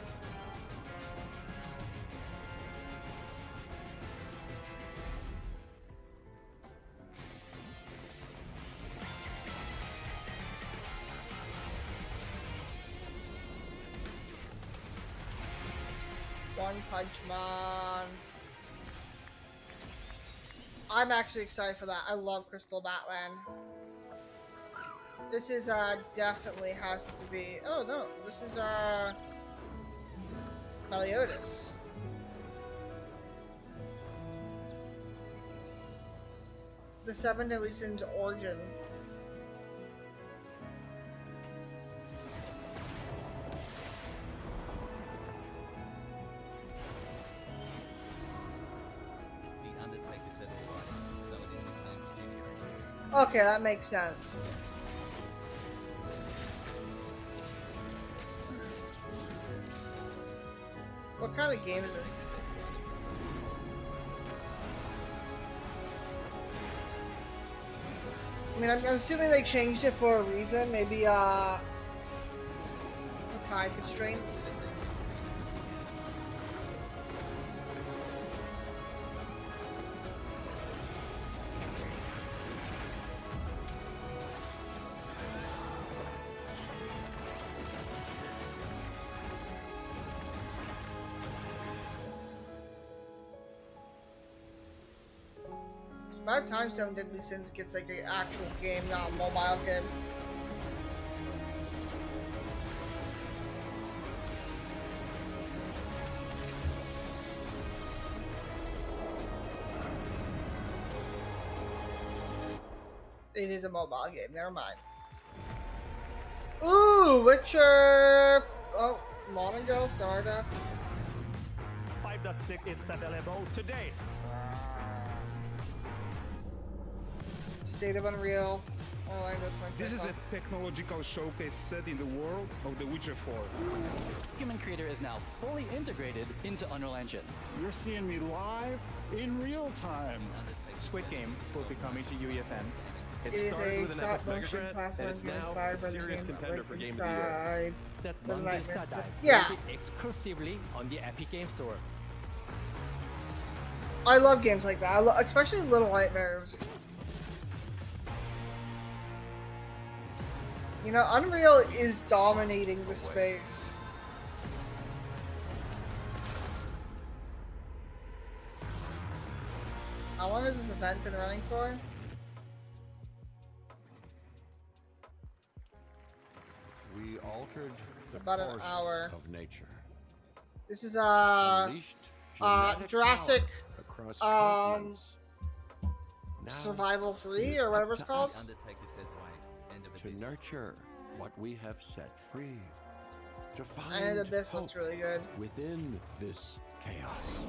One Punch Man. I'm actually excited for that. I love Crystal Batland. This is definitely has to be. Oh no, this is Meliodas. The Seven Deadly Sins origin. The Undertaker said alright, so it is the same studio. Okay, that makes sense. What kind of game is it? I mean, I'm assuming they changed it for a reason. Maybe, for time constraints. By the time Seven Deadly Sins gets like an actual game, not a mobile game. It is a mobile game, never mind. Ooh, Witcher! Oh, Monaco, Stardust. 5.6 is available today. State of Unreal, Orlando 2025. This is a technological showcase set in the world of The Witcher 4. Human Creator is now fully integrated into Unreal Engine. You're seeing me live in real time. Squid Game will be coming to UEFN. It is a stop-motion platform inspired by the game like Inside. That The Monday Nightmare Star Yeah. exclusively on the Epic Game Store. I love games like that, especially Little Nightmares. You know, Unreal is dominating the space. How long has this event been running for? We altered the About an course hour. of nature. This is Unleashed genetic Jurassic power across continents. Now Survival 3 it is or whatever up it's to called. us Undertaker said right, end of to Abyss. nurture what we have set free. To And find Abyss hope looks really good. within this chaos.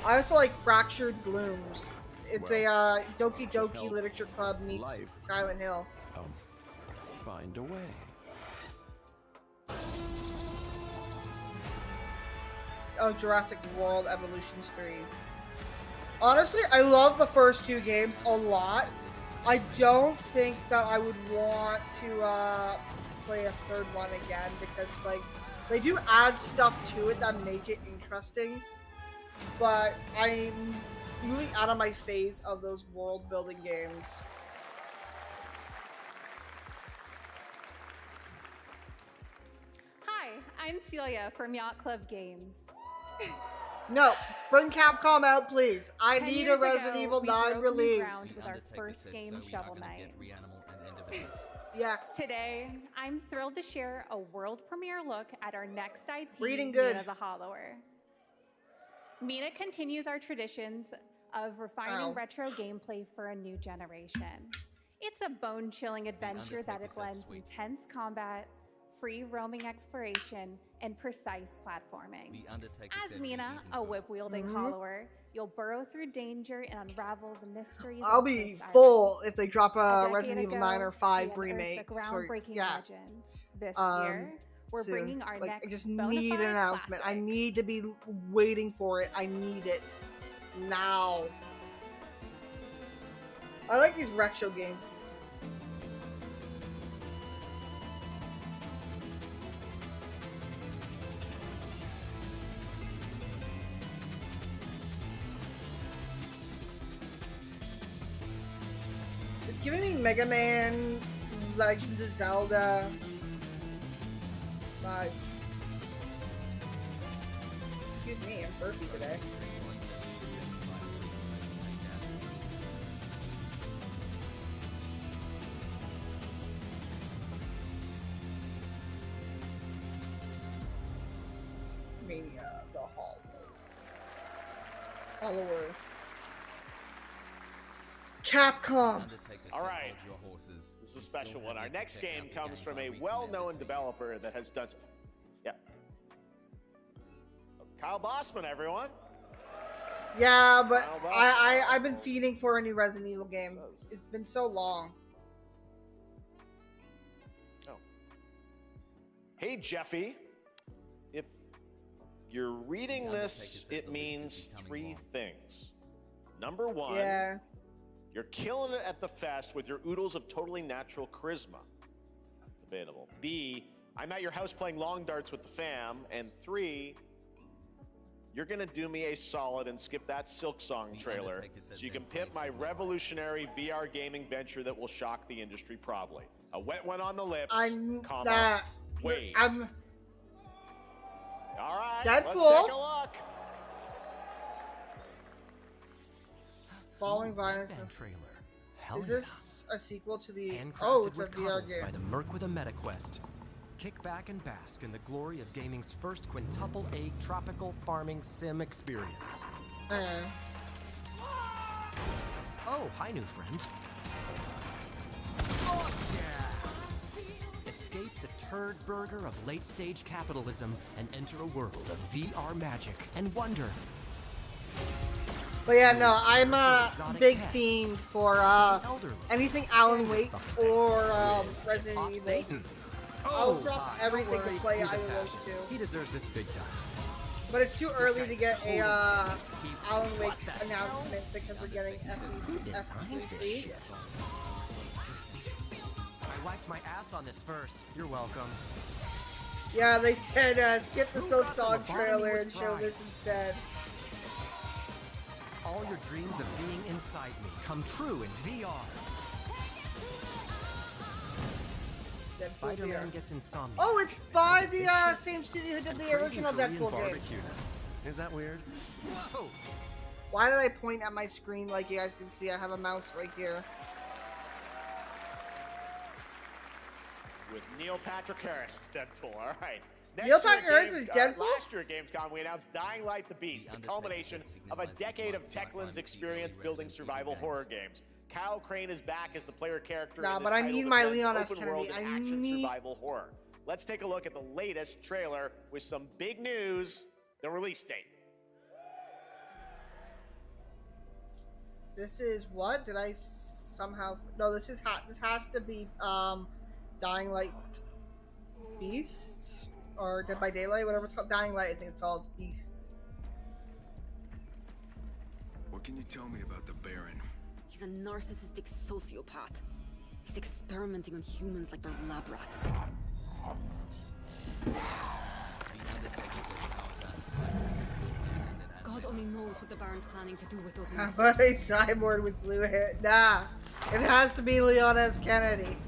I also like Fractured Blooms. It's a Doki Doki help Literature Club meets life. Silent Hill. Find a way. Oh, Jurassic World Evolutions 3. Honestly, I love the first two games a lot. I don't think that I would want to play a third one again because, like, they do add stuff to it that make it interesting. But I'm moving out of my phase of those world-building games. Hi, I'm Celia from Yacht Club Games. No, bring Capcom out, please. I 10 need a years Resident ago, Evil we 9 broke new release. ground with our first said, game, so we are Shovel gonna Knight. get Reanimal and End of Abyss. Yeah. Today, I'm thrilled to share a world premiere look at our next IP, Reading good. Mina the Hollower. Mina continues our traditions of refining Ow. retro gameplay for a new generation. It's a bone-chilling adventure that it blends intense combat, free roaming exploration, and precise platforming. The Undertaker As said Mina, revision a code. whip-wielding Mhm. hollower, you'll burrow through danger and unravel the mysteries I'll of be this full island. if they drop a decade Resident Evil ago, 9 or we 5 unearthed remake. a groundbreaking yeah. legend. This Um, year, we're soon. bringing our Like, next I just bona need an fide announcement. I classic. need to be waiting for it. I need it now. I like these retro games. It's giving me Mega Man, Legend of Zelda vibes. Excuse me, I'm burpy today. Follower. Capcom. All right. This is a special one. Our next game comes from a well-known developer that has done. Yeah. Kyle Bossman, everyone. Yeah, but I've been feeding for a new Resident Evil game. It's been so long. Oh. Hey, Jeffy. If you're reading this, it means three things. Number one, yeah. You're killing it at the fest with your oodles of totally natural charisma. Debatable. B, I'm at your house playing long darts with the fam. And 3, you're gonna do me a solid and skip that Silk Song trailer so you can pimp my revolutionary VR gaming venture that will shock the industry probably. A wet one on the lips, comma, wait. All right, let's take a look. Following violence. Trailer. Is this a sequel to the? Handcrafted Oh, it's a with VR cuddles game. by the Merc with a MetaQuest. Kick back and bask in the glory of gaming's first quintuple A tropical farming sim experience. Oh, hi, new friend. Oh, yeah! Escape the turd burger of late-stage capitalism and enter a world of VR magic and wonder. But yeah, no, I'm a big fiend for anything Alan Wake or Resident Evil. I'll drop everything to play either of those two. He deserves this big time. But it's too early to get a Alan Wake announcement because we're getting FBC. I wiped my ass on this first. You're welcome. Yeah, they said skip the Silk Song trailer and show this instead. All your dreams of being inside me come true in VR. Spider-Man gets insomnia. Oh, it's by the same studio who did the original Deadpool game. Is that weird? Whoa. Why did I point at my screen like you guys can see? I have a mouse right here. With Neil Patrick Harris as Deadpool. All right. Neil Patrick Harris is Deadpool? Last year at Gamescom, we announced Dying Light the Beast, the culmination of a decade of Techland's experience building survival horror games. Kyle Crane is back as the player character. Nah, in but this I need title my that blends Leon S. open world Kennedy. and action survival horror. Let's take a look at the latest trailer with some big news: the release date. This is what? Did I somehow? No, this is this has to be Dying Light Beast or Dead by Daylight, whatever it's called. Dying Light, I think it's called Beast. What can you tell me about the Baron? He's a narcissistic sociopath. He's experimenting on humans like they're lab rats. God only knows what the Baron's planning to do with those How monsters. about a cyborg with blue hair? Nah, it has to be Leon S. Kennedy.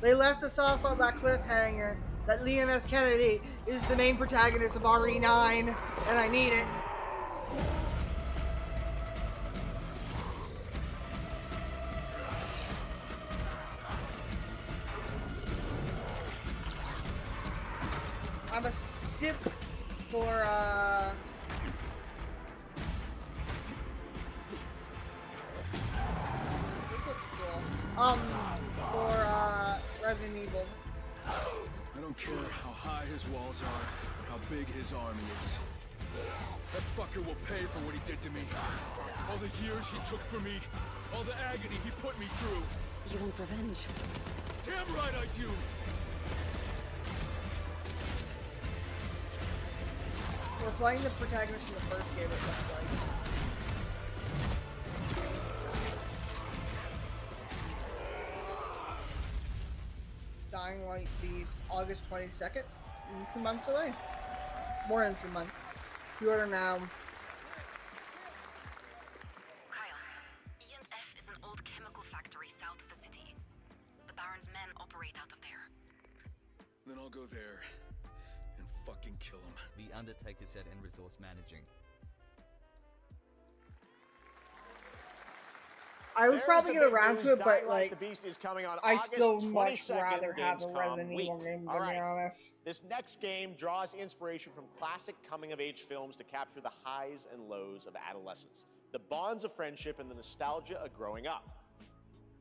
They left us off on that cliffhanger that Leon S. Kennedy is the main protagonist of RE9, and I need it. I'm a sip for Resident Evil. I don't care how high his walls are or how big his army is. That fucker will pay for what he did to me. All the years he took from me, all the agony he put me through. You want revenge? Damn right I do! We're playing the protagonist from the first game, it looks like. Dying Light Beast, August 22nd. 2 months away. More than 2 months. Pre-order now. Kyle, E&F is an old chemical factory south of the city. The Baron's men operate out of there. Then I'll go there and fucking kill him. The Undertaker said in resource managing. I would There's probably the get big around news. to it, but Dying Light like, the Beast is coming on I August still much 22nd, rather have a Gamescom Resident week. Evil game, to All be right. honest. This next game draws inspiration from classic coming-of-age films to capture the highs and lows of adolescence, the bonds of friendship, and the nostalgia of growing up.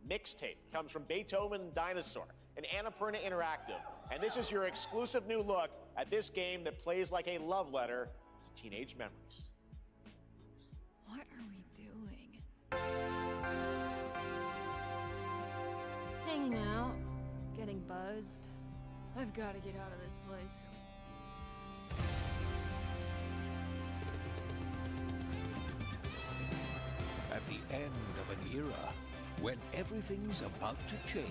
Mixtape comes from Beethoven and Dinosaur and Annapurna Interactive, and this is your exclusive new look at this game that plays like a love letter to teenage memories. What are we doing? Hanging out, getting buzzed. I've got to get out of this place. At the end of an era, when everything's about to change,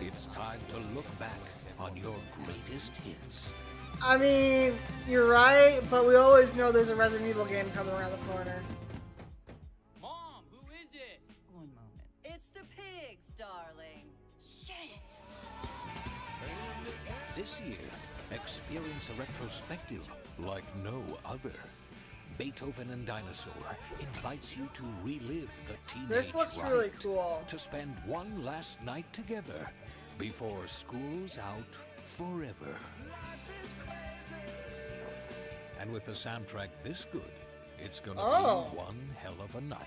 it's time to look back on your greatest hits. I mean, you're right, but we always know there's a Resident Evil game coming around the corner. Mom, who is it? One moment. It's the pigs, darling. Shit! This year, experience a retrospective like no other. Beethoven and Dinosaur invites you to relive the teenage This looks riot, really cool. to spend one last night together before school's out forever. And with a soundtrack this good, it's gonna be one hell of a night.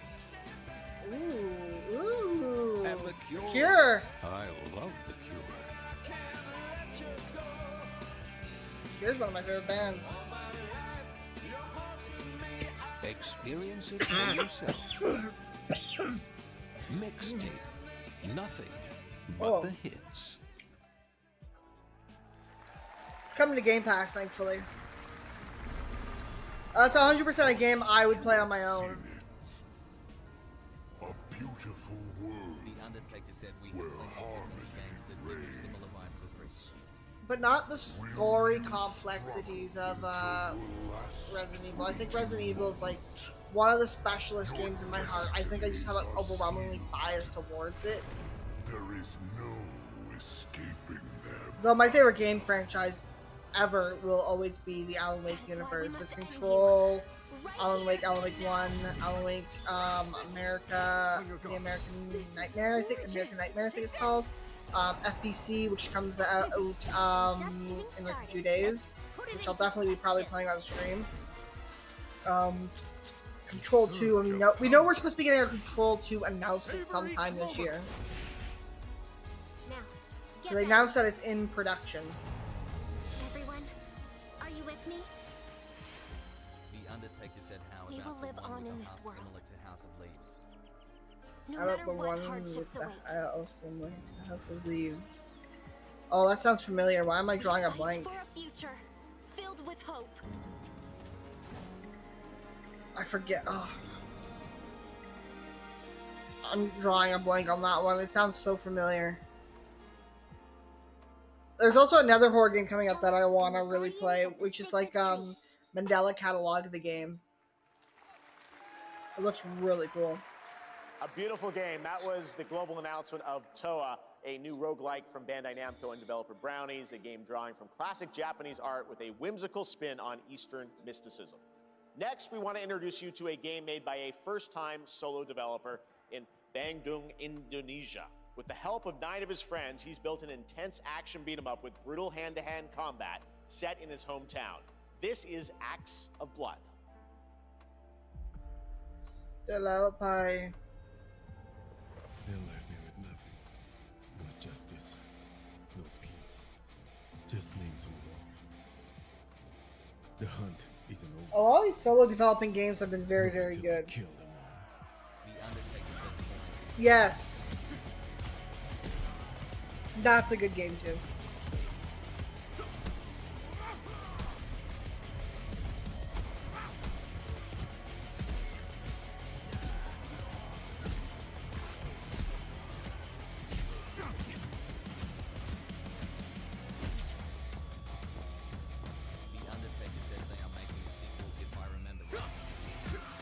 Ooh. And The Cure. Cure. I love The Cure. Cure's one of my favorite bands. Experience it for yourself. Mixtape. Nothing but the hits. Coming to Game Pass, thankfully. It's 100% a game I would play on my own. The Undertaker said we have games that give you similar vibes as Reese. But not the story complexities of Resident Evil. I think Resident Evil is like one of the specialist games in my heart. I think I just have an overwhelmingly bias towards it. There is no escaping them. Though my favorite game franchise ever will always be the Alan Wake universe with Control, Alan Wake 1, Alan Wake America, the American Nightmare, I think it's called. FBC, which comes out in like a few days, which I'll definitely be probably playing on stream. Control 2, and we know we're supposed to be getting a Control 2 announcement sometime this year. So they announced that it's in production. Everyone, are you with me? The Undertaker said how We about will live the one on with in the this house world. similar to House of Leaves. No How about matter the what one with hardships the await. House of Leaves? Oh, that sounds familiar. Why am I drawing a Fight blank? for a future filled with hope. I forget. Oh. I'm drawing a blank on that one. It sounds so familiar. There's also another horror game coming up that I want to really play, which is like Mandela Catalog, the game. It looks really cool. A beautiful game. That was the global announcement of Toa, a new roguelike from Bandai Namco and developer Brownies, a game drawing from classic Japanese art with a whimsical spin on Eastern mysticism. Next, we want to introduce you to a game made by a first-time solo developer in Bandung, Indonesia. With the help of 9 of his friends, he's built an intense action beat-em-up with brutal hand-to-hand combat set in his hometown. This is Acts of Blood. Developed by... They left me with nothing. No justice, no peace, just names on the wall. The hunt isn't over. Oh, all these solo developing games have been very, very good. Kill them all. The Undertaker said Yes. That's a good game too.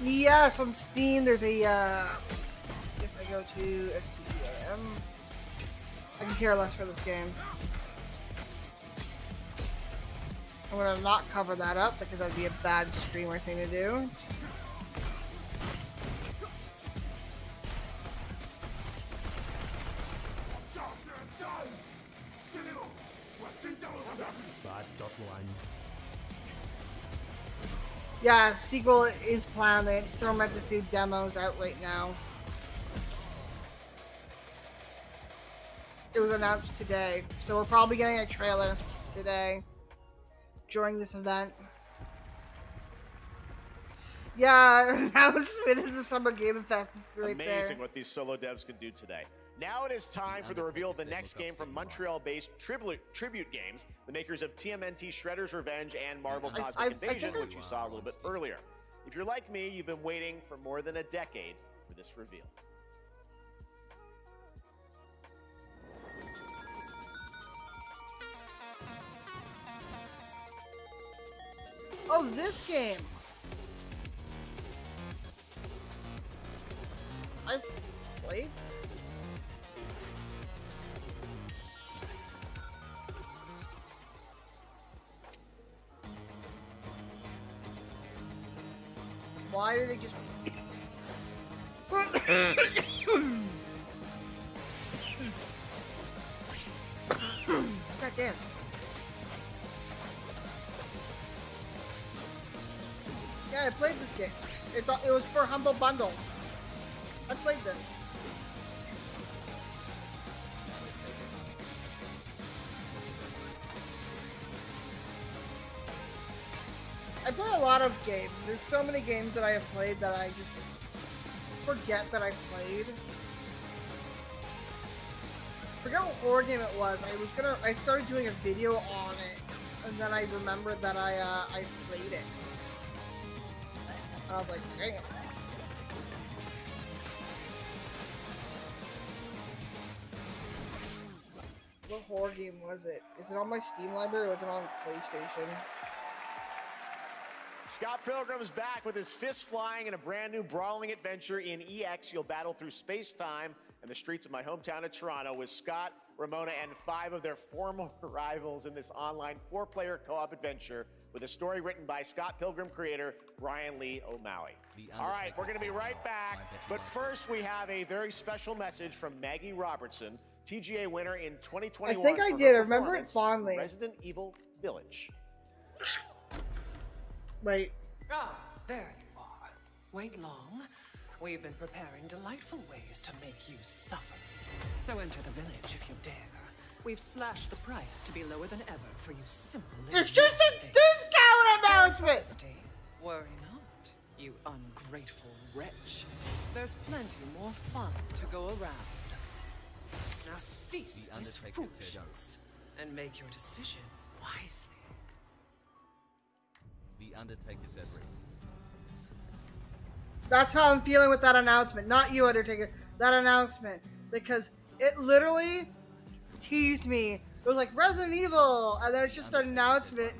Yes, on Steam there's a, if I go to STEAM, I can care less for this game. I'm gonna not cover that up because that'd be a bad streamer thing to do. Yeah, sequel is planned. It's still meant to see demos out right now. It was announced today, so we're probably getting a trailer today during this event. Yeah, how spin is the Summer Game Fest right there. Amazing what these solo devs can do today. Now it is time for the reveal of the next game from Montreal-based Tribute Games, the makers of TMNT Shredder's Revenge and Marvel Cosmic Invasion, which you saw a little bit earlier. If you're like me, you've been waiting for more than a decade for this reveal. Oh, this game. I've played. Why did it just... God damn. Yeah, I played this game. It was for Humble Bundle. I played this. I play a lot of games. There's so many games that I have played that I just forget that I played. Forget what horror game it was. I started doing a video on it, and then I remembered that I played it. I was like, dang it. What horror game was it? Is it on my Steam library or was it on PlayStation? Scott Pilgrim is back with his fists flying in a brand new brawling adventure in EX. You'll battle through space-time and the streets of my hometown of Toronto with Scott, Ramona, and 5 of their former rivals in this online 4-player co-op adventure with a story written by Scott Pilgrim creator Brian Lee O'Malley. All right, we're going to be right back, but first we have a very special message from Maggie Robertson, TGA winner in 2021. I think I did. I remember it fondly. Resident Evil Village. Wait. Ah, there you are. Wait long. We've been preparing delightful ways to make you suffer. So enter the village if you dare. We've slashed the price to be lower than ever for you simple. It's just a discount announcement! Worry not, you ungrateful wretch. There's plenty more fun to go around. Now cease this foolishness and make your decision wisely. The Undertaker said, That's how I'm feeling with that announcement. Not you, Undertaker. That announcement. Because it literally teased me. It was like Resident Evil, and then it's just an announcement.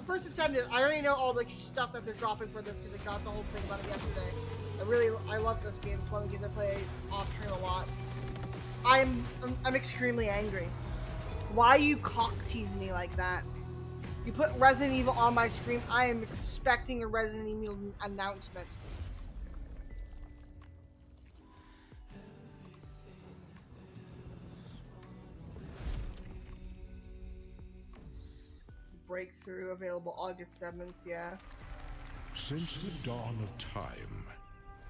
First it said I already know all the stuff that they're dropping for this because I got the whole thing about it yesterday. I love this game. It's one of the games I play off stream a lot. I'm extremely angry. Why you cock tease me like that? You put Resident Evil on my screen. I am expecting a Resident Evil announcement. Breakthrough available August 7th, yeah. Since the dawn of time,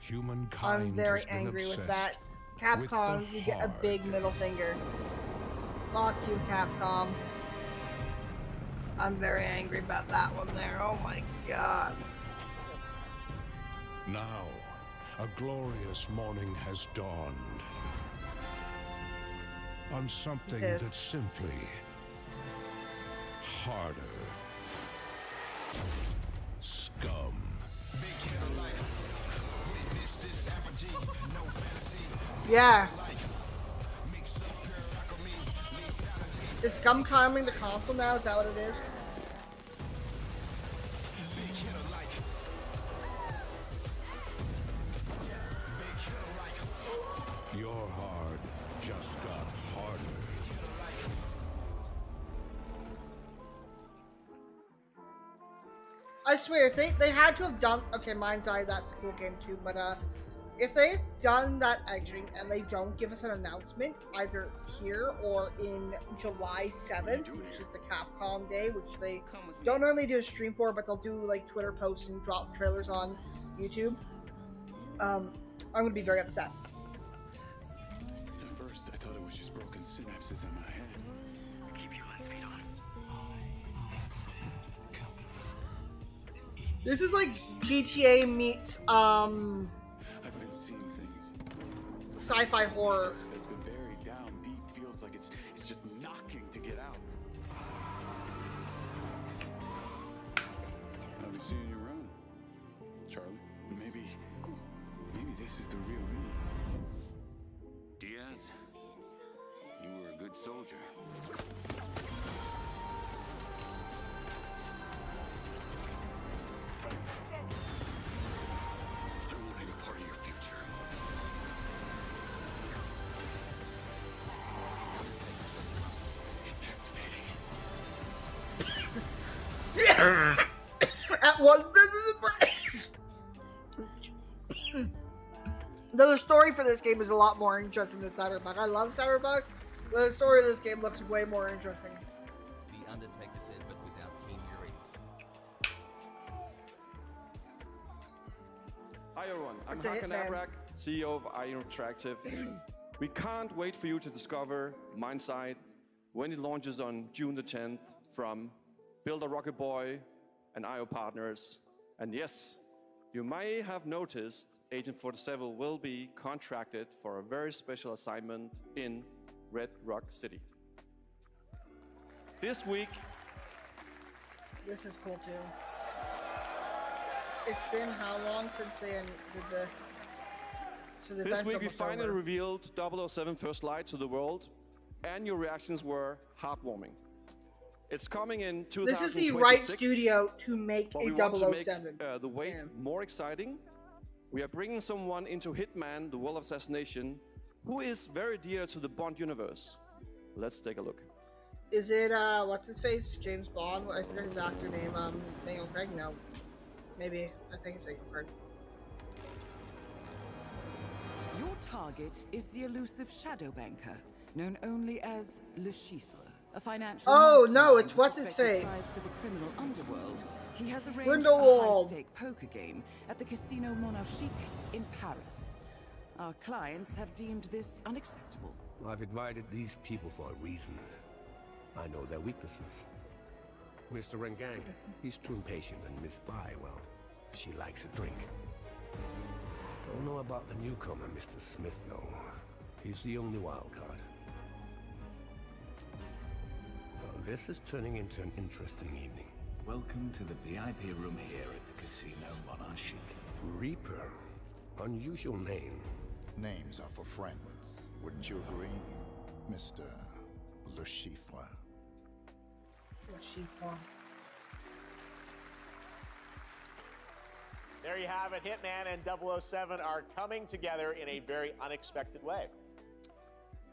humankind I'm very has been angry with obsessed that. Capcom, with the you get a hard. big middle finger. Fuck you, Capcom. I'm very angry about that one there. Oh my god. Now, a glorious morning has dawned on something Yes. that's simply harder. Scum. Yeah. Is Scum coming to console now? Is that what it is? Your hard just got harder. I swear, they had to have done... Okay, Mind's Eye, that's a cool game too, but if they've done that editing and they don't give us an announcement either here or in July 7th, which is the Capcom day, which they don't normally do a stream for, but they'll do like Twitter posts and drop trailers on YouTube, I'm gonna be very upset. At first, I thought it was just broken synapses in my head. Keep your lens feet on. This is like GTA meets I've been seeing things. sci-fi horror. That's been buried down deep. Feels like it's just knocking to get out. I'll be seeing you around, Charlie. Maybe this is the real me. Diaz, you were a good soldier. I don't want any part of your future. It's activating. At one business embrace. The story for this game is a lot more interesting than Cyberpunk. I love Cyberpunk, but the story of this game looks way more interesting. The Undertaker said, but without Keanu Reeves. Hi everyone, I'm It's a Hakan Hitman. Abrak, CEO of IO Interactive. We can't wait for you to discover Mindside when it launches on June the 10th from Build a Rocket Boy and IO partners. And yes, you may have noticed Agent 47 will be contracted for a very special assignment in Red Rock City. This week, This is cool too. It's been how long since they did the? So the This event's week we almost finally over. revealed 007 First Light to the world, and your reactions were heartwarming. It's coming in 2026. This is the right studio to make but a we want to make 007. the wait Damn. more exciting. We are bringing someone into Hitman, the World of Assassination, who is very dear to the Bond universe. Let's take a look. Is it what's his face? James Bond? I forget his actor name. Daniel Craig? No. Maybe. I think it's Daniel Craig. Your target is the elusive shadow banker, known only as Le Chiffre, a financial Oh no, mastermind it's with what's his suspected face? ties to the criminal underworld. He has arranged a Grindelwald. high-stake poker game at the Casino Monarchique in Paris. Our clients have deemed this unacceptable. I've invited these people for a reason. I know their weaknesses. Mr. Rengang, he's too impatient, and Miss Bai, well, she likes a drink. Don't know about the newcomer, Mr. Smith, though. He's the only wild card. Well, this is turning into an interesting evening. Welcome to the VIP room here at the Casino Monarchique. Reaper. Unusual name. Names are for friends. Wouldn't you agree, Mr. Le Chiffre? Le Chiffre. There you have it. Hitman and 007 are coming together in a very unexpected way.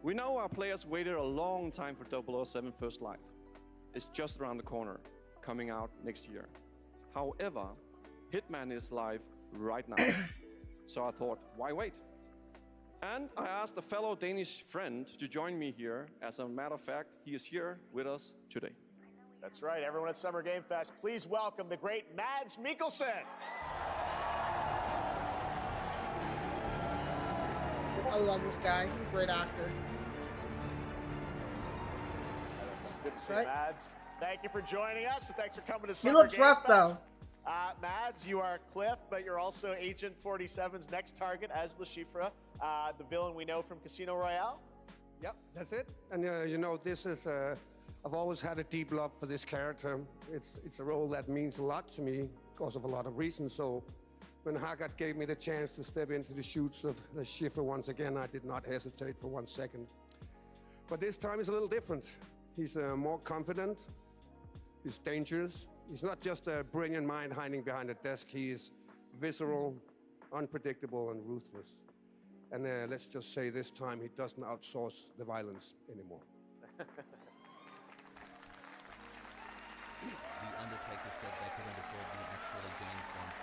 We know our players waited a long time for 007 First Light. It's just around the corner, coming out next year. However, Hitman is live right now. So I thought, why wait? And I asked a fellow Danish friend to join me here. As a matter of fact, he is here with us today. That's right, everyone at Summer Game Fest, please welcome the great Mads Mikkelsen. I love this guy. He's a great actor. Good to see you, Right. Mads. Thank you for joining us, and thanks for coming to He Summer looks Game rough Fest. though. Mads, you are Cliff, but you're also Agent 47's next target as Le Chiffre, the villain we know from Casino Royale. Yep, that's it. And you know, this is I've always had a deep love for this character. It's a role that means a lot to me because of a lot of reasons. So when Haggard gave me the chance to step into the shoots of the Schiffer once again, I did not hesitate for 1 second. But this time is a little different. He's more confident. He's dangerous. He's not just a brilliant mind hiding behind a desk. He is visceral, unpredictable, and ruthless. And let's just say this time he doesn't outsource the violence anymore. The Undertaker said they couldn't afford the actual James Bond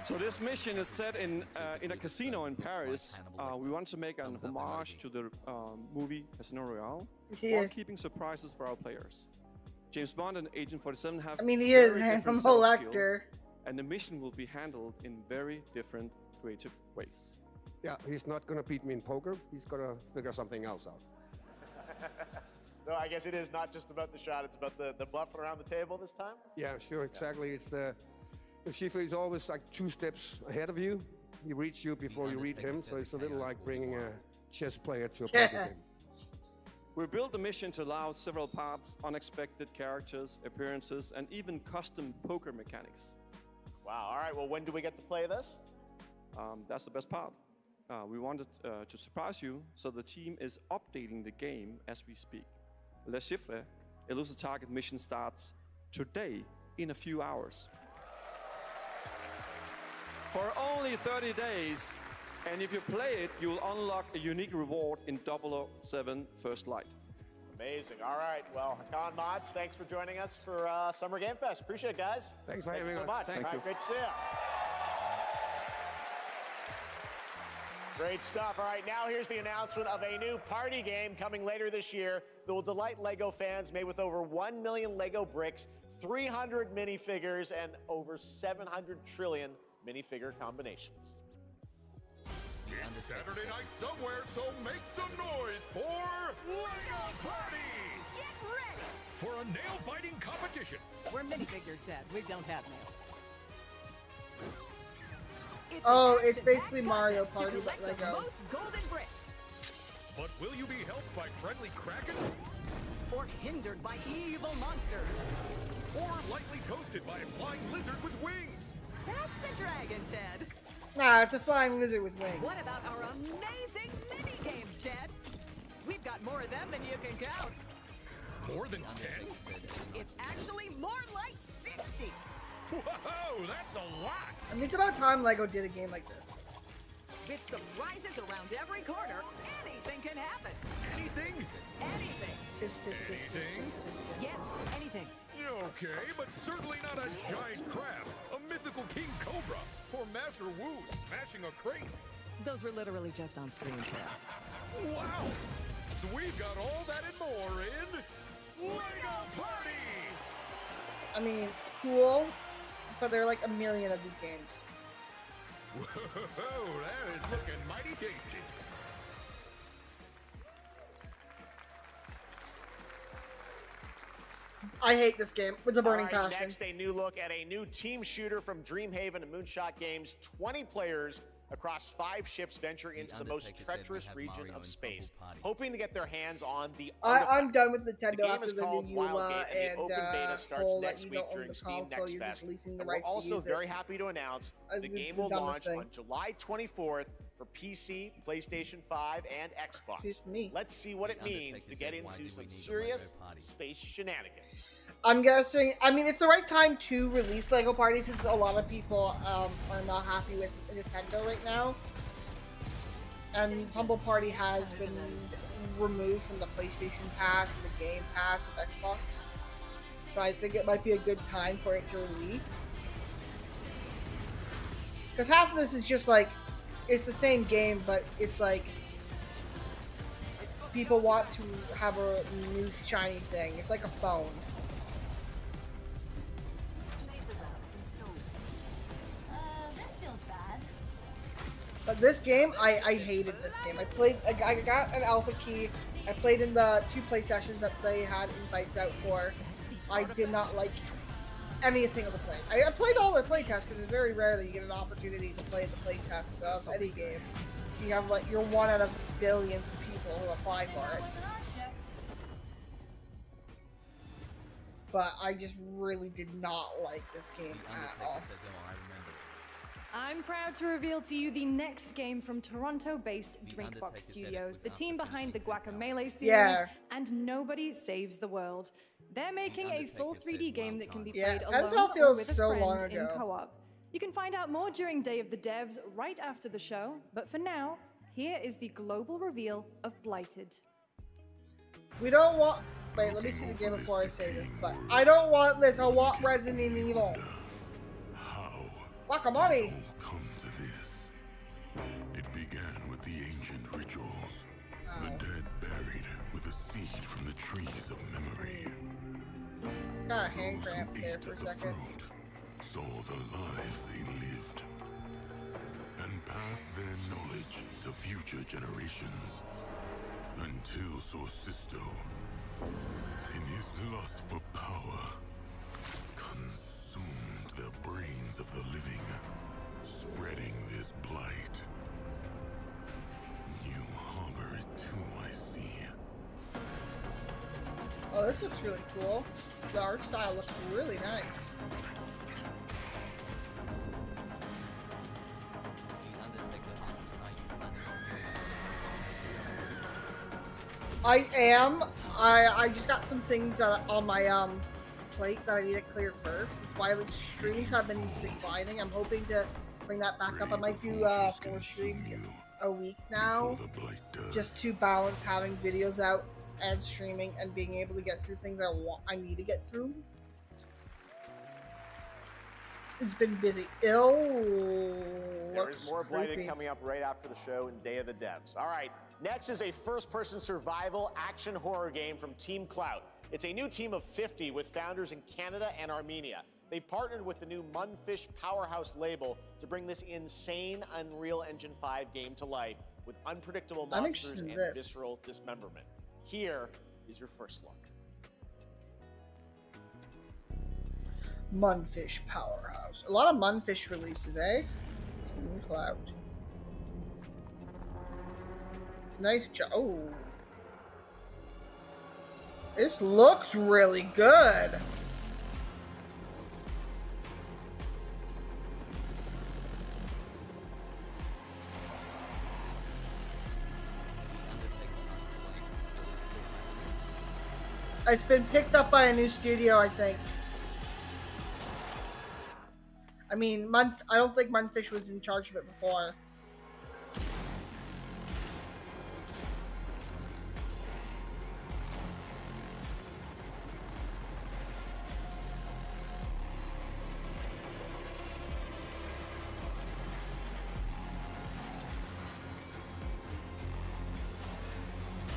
So this mission is set in a casino in Paris. We want to make an homage to the movie Casino Royale, while keeping surprises for our players. James Bond and Agent 47 have he is very Hannibal different sales Lecter. skills, and the mission will be handled in very different creative ways. Yeah, he's not gonna beat me in poker. He's gonna figure something else out. So I guess it is not just about the shot, it's about the bluffing around the table this time? Yeah, sure, exactly. It's the Shifu is always like 2 steps ahead of you. He reads you before you read him, so it's a little like bringing a chess player to a poker game. We built the mission to allow several parts, unexpected characters, appearances, and even custom poker mechanics. Wow, all right, well, when do we get to play this? That's the best part. We wanted to surprise you, so the team is updating the game as we speak. Le Chiffre, Elusive Target mission starts today in a few hours. For only 30 days, and if you play it, you will unlock a unique reward in 007 First Light. Amazing. All right. Well, Hakan Mods, thanks for joining us for Summer Game Fest. Appreciate it, guys. Thanks for having me. so much. Thank you. Great to see you. Great stuff. All right, now here's the announcement of a new party game coming later this year that will delight LEGO fans, made with over 1 million LEGO bricks, 300 minifigures, and over 700 trillion minifigure combinations. It's Saturday night somewhere, so make some noise for LEGO Party! Get ready For a nail-biting competition. We're minifigures, Dad. We don't have nails. It's basically Mario Party, but Lego. Most golden bricks. But will you be helped by friendly krakens? Or hindered by evil monsters. Or lightly toasted by a flying lizard with wings? That's a dragon, Ted. Nah, it's a flying lizard with wings. What about our amazing mini games, Ted? We've got more of them than you can count. More than 10? It's actually more like 60. Whoa, that's a lot! I mean, it's about time LEGO did a game like this. With surprises around every corner, anything can happen. Anything? Anything. Anything? Yes, anything. Okay, but certainly not a giant crab, a mythical king cobra, or Master Wu smashing a crate. Those were literally just on screen, Ted. Wow! We've got all that and more in LEGO Party! I mean, cool, but there are like a million of these games. Whoa, that is looking mighty tasty. I hate this game with a burning All right, passion. next, a new look at a new team shooter from Dreamhaven and Moonshot Games. 20 players across 5 ships venture into the most treacherous region of space, hoping to get their hands on the I'm done with Nintendo The game after is the called new Wild EULA Gate, and the and open beta starts whole that next you week don't own during the Steam console, Next you're Fest. just leasing the And we're rights to also use very it. happy to announce the It's game the will dumbest launch thing. on July 24th for PC, PlayStation 5, and Xbox. Let's see what it means to get into some serious space shenanigans. I'm guessing, I mean, it's the right time to release LEGO Party since a lot of people are not happy with Nintendo right now. And Humble Party has been removed from the PlayStation Pass and the Game Pass of Xbox. So I think it might be a good time for it to release. Because half of this is just like, it's the same game, but it's like, people want to have a new shiny thing. It's like a phone. This feels bad. But this game, I hated this game. I got an alpha key. I played in the 2 play sessions that they had invites out for. I did not like any single of the play. I played all the play tests because it's very rare that you get an opportunity to play the play tests of any game. You have like, you're one out of billions of people who apply for it. But I just really did not like this game at all. I'm proud to reveal to you the next game from Toronto-based Drinkbox Studios, the team behind the Guacamelee series and Nobody Saves the World. They're making a full 3D game that can be played alone or with a friend in co-op. You can find out more during Day of the Devs right after the show, but for now, here is the global reveal of Blighted. We don't want... Wait, let me see the game before I say this, but I don't want this. I want Resident Evil. How Guacamole! Come to this. It began with the ancient rituals. The dead buried with a seed from the trees of memory. Got a hand cramp there for a second. Saw the lives they lived and passed their knowledge to future generations until Sorcisto, in his lust for power, consumed the brains of the living, spreading this blight. You harbor it too, I see. Oh, this looks really cool. The art style looks really nice. I am. I just got some things that on my plate that I need to clear first. That's why like streams have been declining. I'm hoping to bring that back up. I might do 4 streams a week now, just to balance having videos out and streaming and being able to get through things I need to get through. It's been busy. There is more Blighted coming up right after the show in Day of the Devs. All right, next is a first-person survival action horror game from Team Clout. It's a new team of 50 with founders in Canada and Armenia. They partnered with the new Munfish Powerhouse label to bring this insane Unreal Engine 5 game to life with unpredictable monsters and visceral dismemberment. Here is your first look. Munfish Powerhouse. A lot of Munfish releases, eh? Team Clout. Nice job. Oh. This looks really good. It's been picked up by a new studio, I think. I mean, I don't think Munfish was in charge of it before.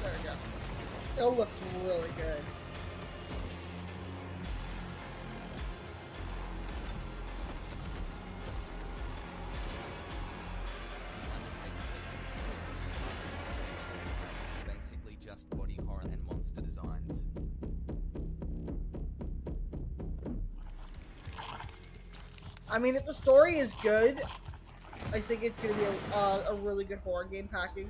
There we go. It looks really good. Body horror and monster designs. I mean, if the story is good, I think it's going to be a really good horror game package.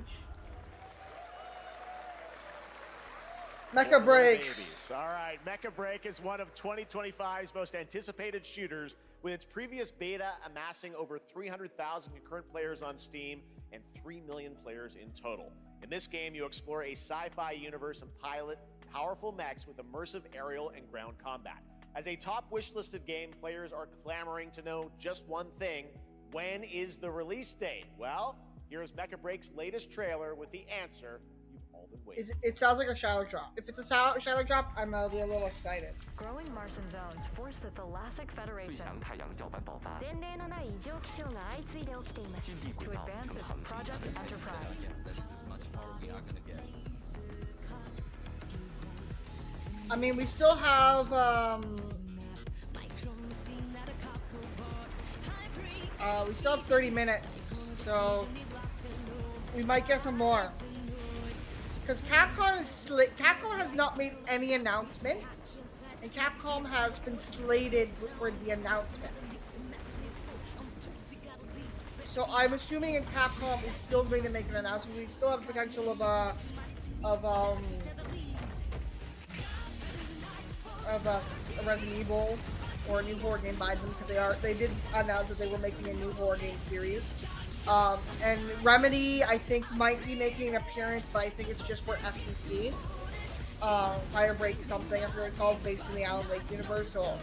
Mecha Break. Babies. All right, Mecha Break is one of 2025's most anticipated shooters, with its previous beta amassing over 300,000 concurrent players on Steam and 3 million players in total. In this game, you explore a sci-fi universe and pilot powerful mechs with immersive aerial and ground combat. As a top wish-listed game, players are clamoring to know just one thing: when is the release date? Well, here's Mecha Break's latest trailer with the answer you've all been waiting for. It sounds like a shadow drop. If it's a shadow drop, I'm a little excited. Growing Martian zones force the Thalassic Federation to advance its Project Enterprise. I mean, we still have we still have 30 minutes, so we might get some more. Because Capcom has not made any announcements, and Capcom has been slated for the announcements. So I'm assuming if Capcom is still going to make an announcement, we still have potential of a Resident Evil or a new horror game by them, because they did announce that they were making a new horror game series. And Remedy, I think, might be making an appearance, but I think it's just for FTC. Firebreak something, I forget what it's called, based in the Alan Wake universe. So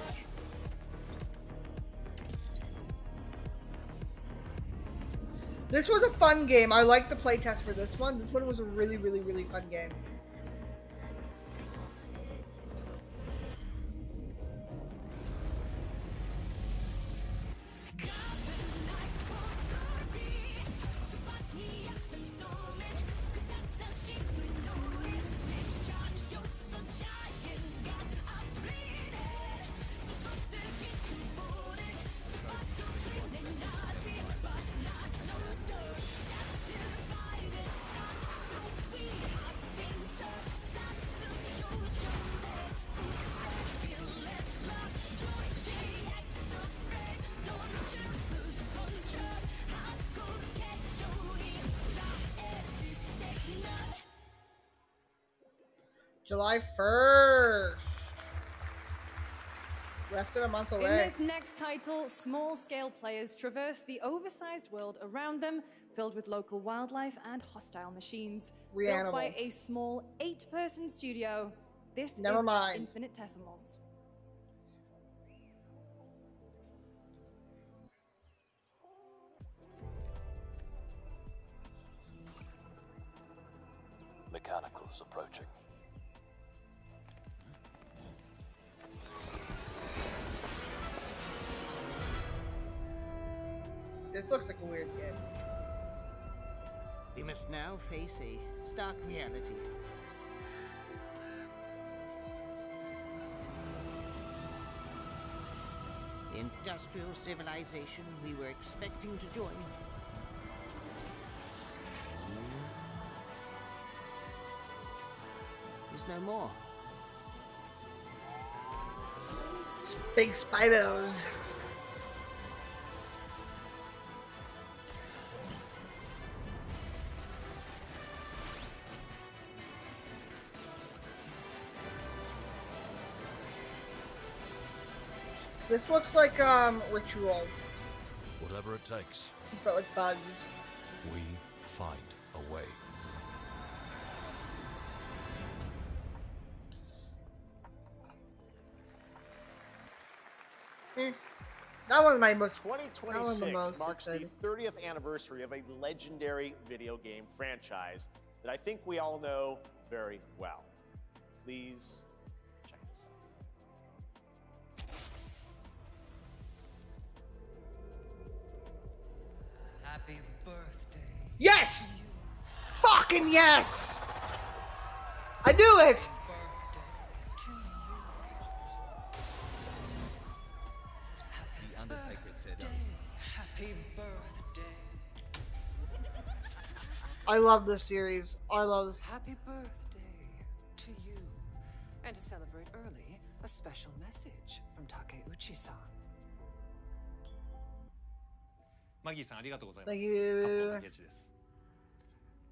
this was a fun game. I liked the playtest for this one. This one was a really, really, really fun game. July 1st. Less than a month away. In this next title, small-scale players traverse the oversized world around them, filled with local wildlife and hostile machines. Built by a small 8-person studio, this is Infinitesimals. Mechanicals approaching. This looks like a weird game. We must now face a stark reality. The industrial civilization we were expecting to join is no more. Big Spidos. This looks like Ritual. Whatever it takes. But with bugs. We find a way. That one's my most. 2026 marks the 30th anniversary of a legendary video game franchise that I think we all know very well. Please check this out. Happy birthday. Yes! Fucking yes! I knew it! The Undertaker said, Happy birthday. I love this series. I love this. Happy birthday to you. And to celebrate early, a special message from Takeuchi-san. マギーさんありがとうございます。 Thank you. タケチです。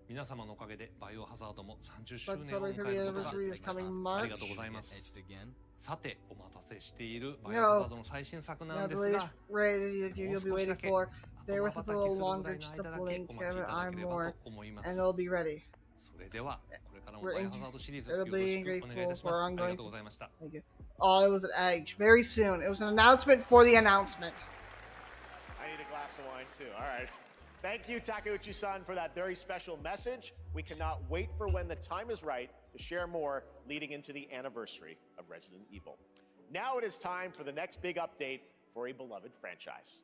皆様のおかげでバイオハザードも30周 But 年を迎 celebrate え the ることがで anniversary き is まし coming た。あり March. がとうございます。 edged again. さてお待たせしているバイオハザードの最新作な Now んで the す latest が、 raid you'll もう be 少し waiting だけ for. Bear with us a 後 little するぐ longer, らいの just 間 a だけ blink, お待ちいただ I'm ければ more, と思いま and す。 it'll be ready. それではこれからも We're バイ in- オハザードシリーズ it'll よろ be しくお願いいたし grateful ます。 for あり ongoing. がとうございました。 Thank you. Oh, it was an edge. Very soon. It was an announcement for the announcement. I need a glass of wine too. All right. Thank you, Takeuchi-san, for that very special message. We cannot wait for when the time is right to share more leading into the anniversary of Resident Evil. Now it is time for the next big update for a beloved franchise.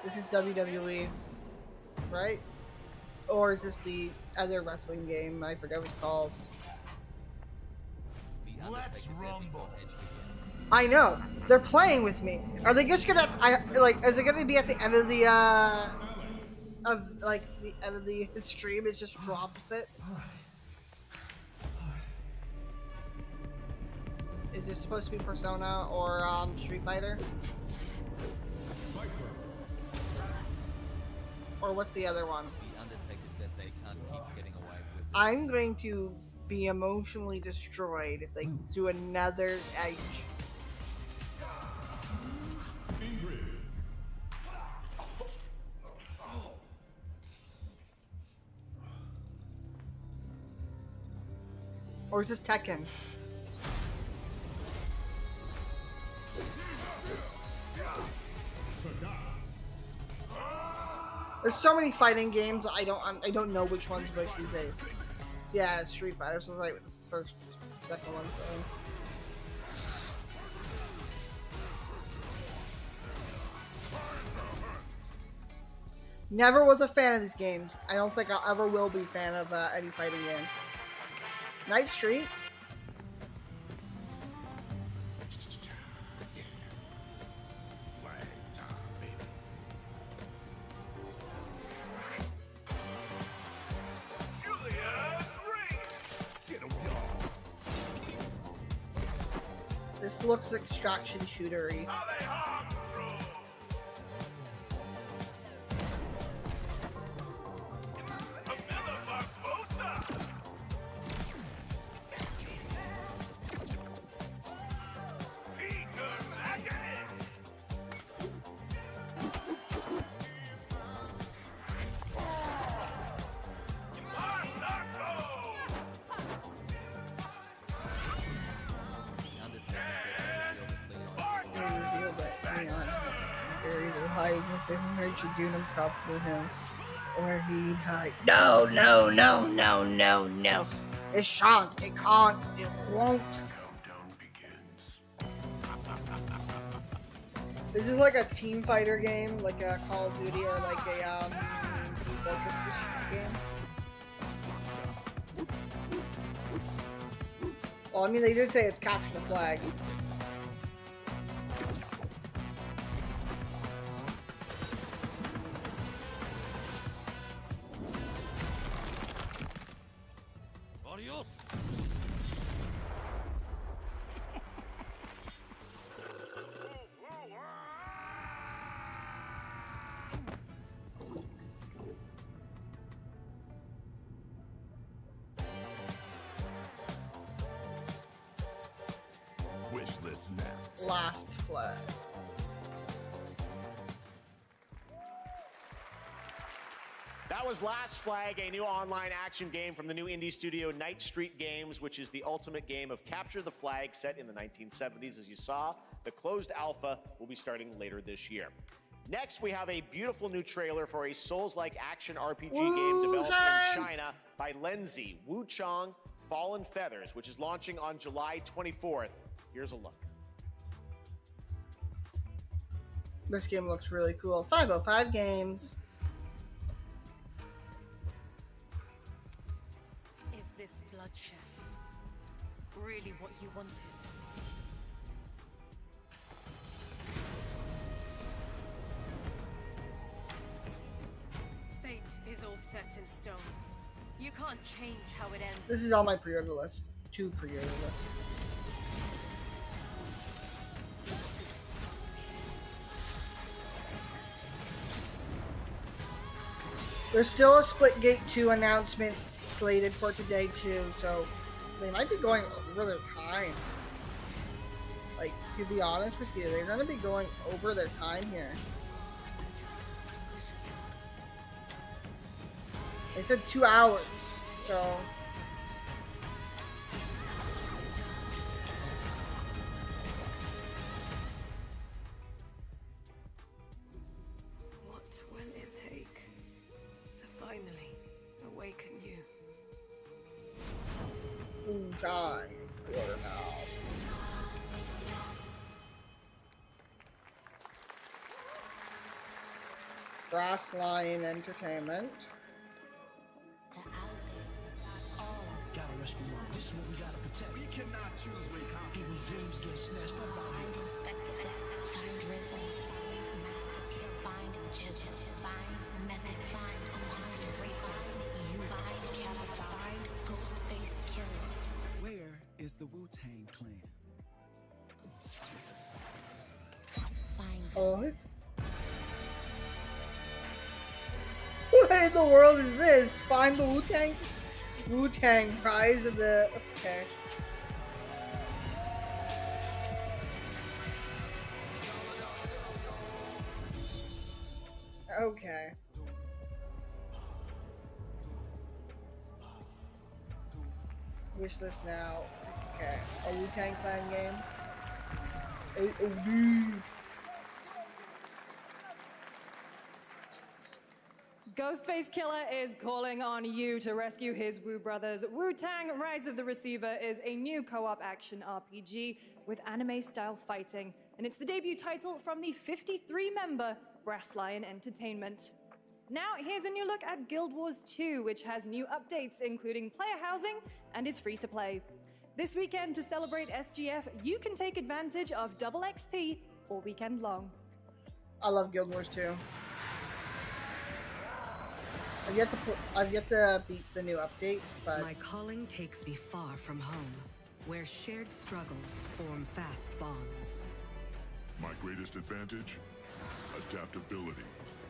This is WWE, right? Or is this the other wrestling game? I forget what it's called. Let's rumble. I know. They're playing with me. Are they just gonna? Is it gonna be at the end of the the end of the stream? It just drops it. Is this supposed to be Persona or Street Fighter? Or what's the other one? The Undertaker said they can't keep getting away with this. I'm going to be emotionally destroyed if they do another edge. Or is this Tekken? There's so many fighting games. I don't know which one's which these days. Yeah, Street Fighter. So right with the first, second one. So. Never was a fan of these games. I don't think I ever will be a fan of any fighting game. Night Street. This looks extraction shootery. if Richard Dunham top with him, or he'd hide. No, no, no, no, no, no. It shan't, it can't, it won't. This is like a team fighter game, like a Call of Duty or like a Team Fortress game. Well, I mean, they did say it's capture the flag. Adios. Wish list now. Last flag. That was Last Flag, a new online action game from the new indie studio Night Street Games, which is the ultimate game of capture the flag set in the 1970s. As you saw, the closed alpha will be starting later this year. Next, we have a beautiful new trailer for a Souls-like action RPG game developed in China by Lenzi, Wuchang Fallen Feathers, which is launching on July 24th. Here's a look. This game looks really cool. 505 Games. Is this bloodshed really what you wanted? Fate is all set in stone. You can't change how it ends. This is on my pre-order list. 2 pre-order lists. There's still a Splitgate 2 announcement slated for today too, so they might be going over their time. Like, to be honest with you, they're gonna be going over their time here. They said 2 hours, so... What will it take to finally awaken you? Wuchang. Order now. Brass Lion Entertainment. Gotta rescue them. This is what we gotta protect. We cannot choose when people's dreams get snatched up out here. Find Rizzo, find Master Kill, find Jizzle, find Method, find Rico, you find Kevin, find Ghostface Killer. Where is the Wu-Tang Clan? What? What in the world is this? Find the Wu-Tang? Wu-Tang, Rise of the... Okay. Okay. Wish list now. Okay. A Wu-Tang Clan game. Oh, dude. Ghostface Killer is calling on you to rescue his Wu brothers. Wu-Tang Rise of the Receiver is a new co-op action RPG with anime-style fighting, and it's the debut title from the 53-member Brass Lion Entertainment. Now, here's a new look at Guild Wars 2, which has new updates, including player housing, and is free to play. This weekend, to celebrate SGF, you can take advantage of double XP all weekend long. I love Guild Wars 2. I've yet to beat the new update, but my calling takes me far from home, where shared struggles form fast bonds. My greatest advantage? Adaptability.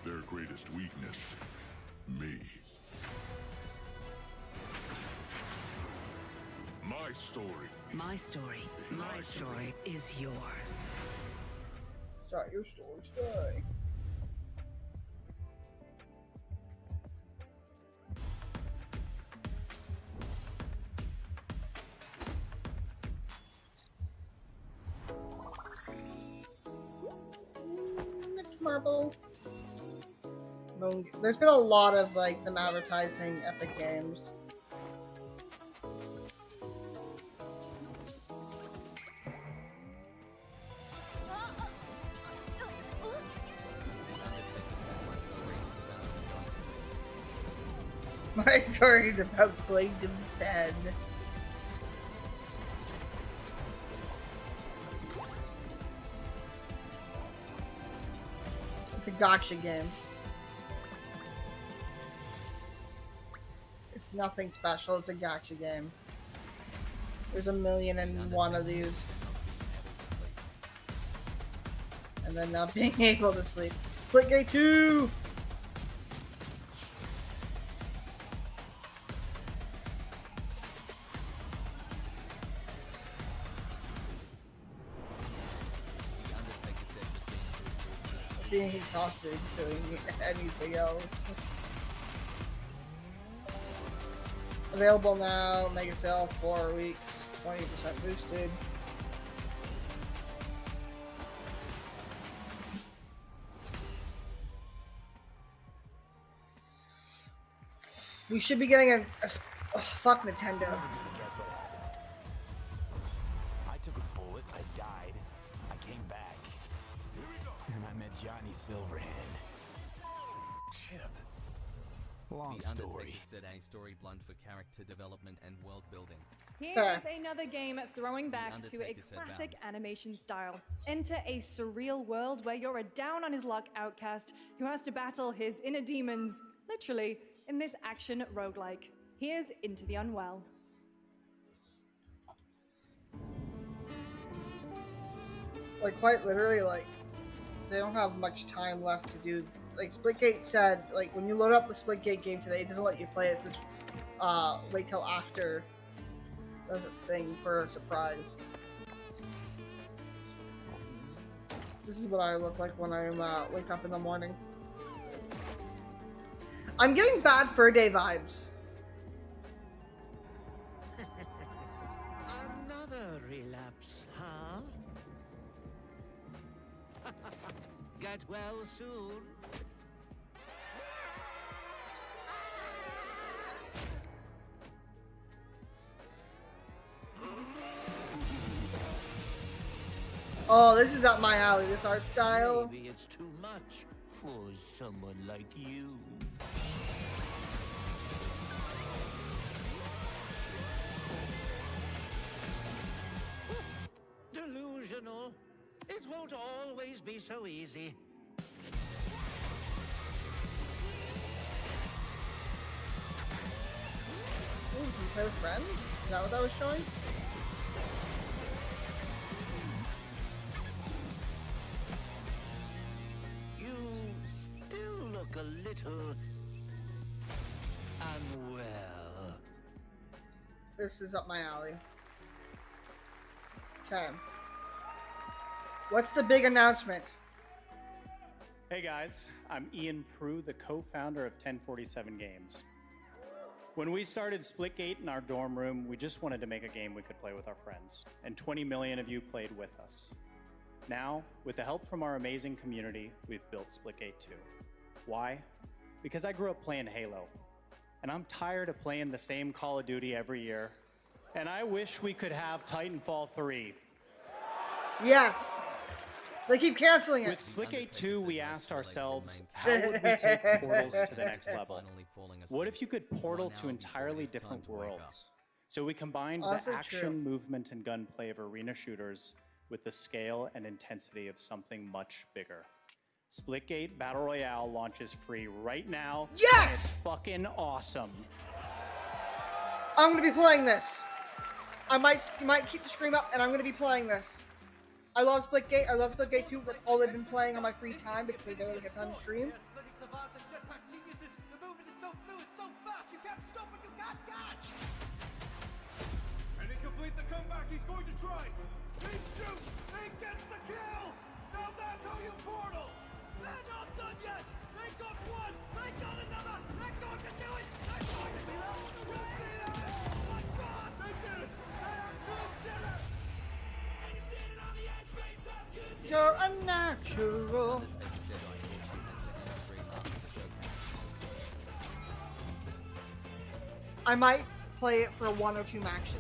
Their greatest weakness? Me. My story. My story. My story is yours. Start your story today. Marble. There's been a lot of like them advertising Epic Games. My story is about going to bed. It's a gotcha game. It's nothing special, it's a gotcha game. There's 1,000,001 of these. And then not being able to sleep. Splitgate 2! Being exhausted doing anything else. Available now, mega sale 4 weeks, 20% boosted. We should be getting a oh, fuck Nintendo. Guess what happened? I took a bullet, I died, I came back, and I met Johnny Silverhand. Chip. Long The story. Undertaker said a story blunt for character development and world building. Here's another game throwing back to a Undertaker said classic Val. animation style. Enter a surreal world where you're a down on his luck outcast who has to battle his inner demons, literally, in this action roguelike. Here's Into the Unwell. Like quite literally, like they don't have much time left to do. Like Splitgate said, like when you load up the Splitgate game today, it doesn't let you play it. It says wait till after the thing for a surprise. This is what I look like when I wake up in the morning. I'm getting bad fur day vibes. Another relapse, huh? Get well soon. Oh, this is up my alley, this art style. Maybe it's too much for someone like you. Delusional. It won't always be so easy. Ooh, can you play with friends? Is that what that was showing? You still look a little unwell. This is up my alley. Okay. What's the big announcement? Hey guys, I'm Ian Prue, the co-founder of 1047 Games. When we started Splitgate in our dorm room, we just wanted to make a game we could play with our friends, and 20 million of you played with us. Now, with the help from our amazing community, we've built Splitgate 2. Why? Because I grew up playing Halo, and I'm tired of playing the same Call of Duty every year, and I wish we could have Titanfall 3. Yes. They keep canceling it. With Splitgate 2, we asked ourselves, how would we take Portals to the next level? What if you could portal to entirely different worlds? So we combined the Also action, true. movement, and gunplay of arena shooters with the scale and intensity of something much bigger. Splitgate Battle Royale launches free right now. Yes! And it's fucking awesome. I'm gonna be playing this. I might keep the stream up, and I'm gonna be playing this. I love Splitgate. I love Splitgate 2. That's all I've been playing on my free time because I don't really have time to stream. And he complete the comeback he's going to try. He shoots, he gets the kill. Now that's how you portal. They're not done yet. They got one, they got another. They're going to do it. They're going to do it. Oh my God, they did it. They actually did it. And he's standing on the edge, face up. You're unnatural. I might play it for 1 or 2 matches.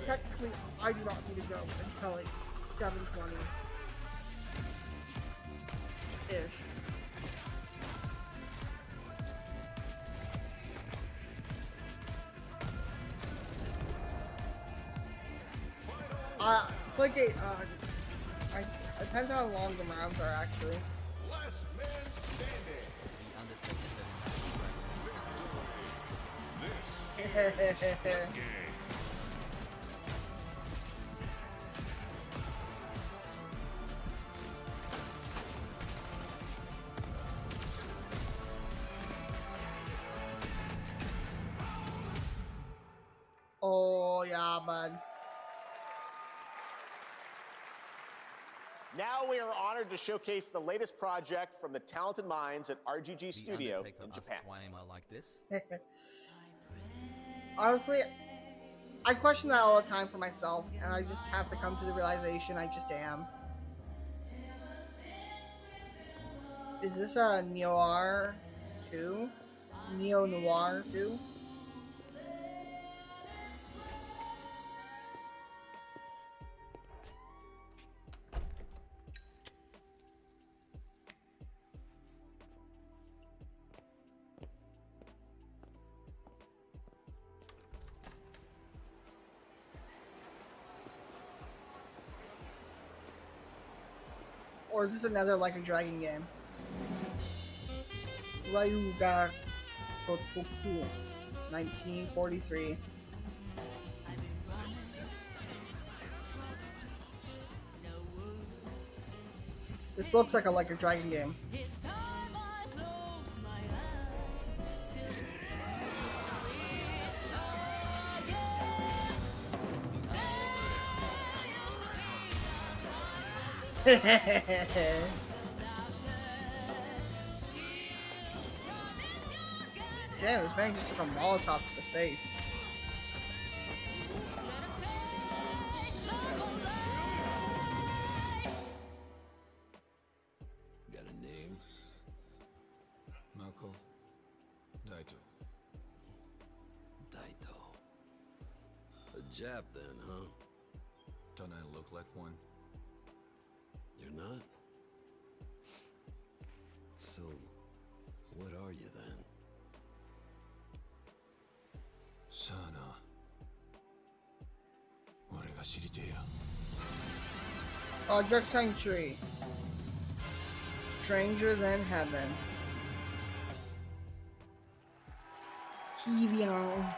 Technically, I do not need to go until like 7:20-ish. Like it depends how long the rounds are actually. Last man standing. This is Split Game. Oh yeah, bud. Now we are honored to showcase the latest project from the talented minds at RGG Studio in Japan. Why am I like this? Honestly, I question that all the time for myself, and I just have to come to the realization I just am. Is this a Noir 2? Neo Noir 2? Or is this another Like a Dragon game? Ryuga Gotoku, 1943. This looks like a Dragon game. Damn, this man just took a Molotov to the face. Got a name? Mako. Daito. Daito. A Jap then, huh? Don't I look like one? You're not? So, what are you then? Sana. 俺が知りてえや。 Project Sanctuary. Stranger Than Heaven. Kivion.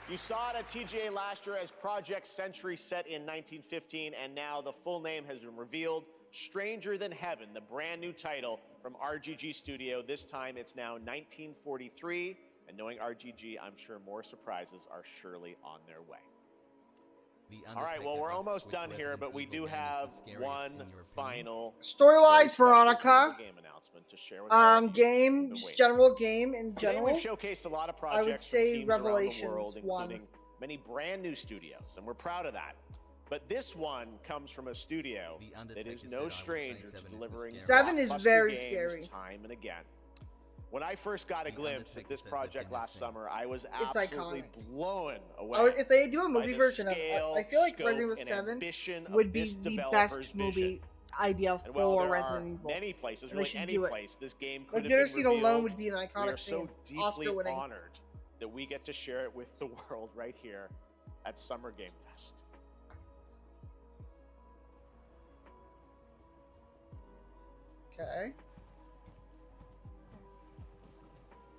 You saw it at TGA last year as Project Century set in 1915, and now the full name has been revealed. Stranger Than Heaven, the brand new title from RGG Studio. This time it's now 1943, and knowing RGG, I'm sure more surprises are surely on their way. All right, well, we're almost done here, but we do have one final Story-wise, Veronica. game announcement to share with all of you. General game in Today general. we've showcased a lot of projects I would say from teams Revelations around the world, 1. including many brand new studios, and we're proud of that. But this one comes from a studio that is no stranger to delivering 7 is blockbuster very games scary. time and again. When I first got a glimpse at this project last summer, I was It's absolutely iconic. blown away. Oh, if they do a by movie the version of scale, I feel like scope, Resident Evil and 7 ambition of would be this the developer's best movie vision. idea And while for there Resident are Evil. many places, And they really should any do it. place, this game could Like have Dinner been Scene revealed. alone would be an We iconic are so scene. deeply Oscar-winning. honored that we get to share it with the world right here at Summer Game Fest. Okay.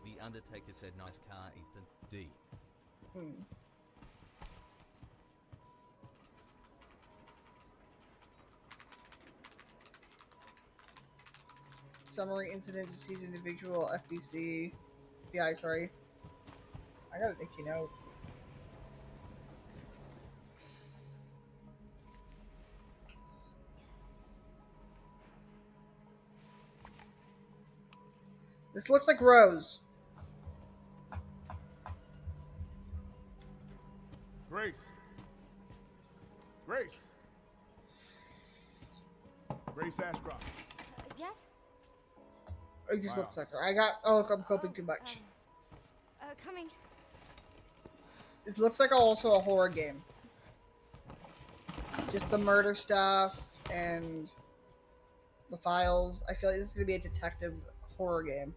The Undertaker said, "Nice car, Ethan." D. Summary incidents, sees individual FBC. Yeah, sorry. I got an itchy nose. This looks like Rose. Grace. Grace. Grace Ashcroft. Yes? It just looks like her. I'm coping too much. Coming. It looks like also a horror game. Just the murder stuff and the files. I feel like this is going to be a detective horror game.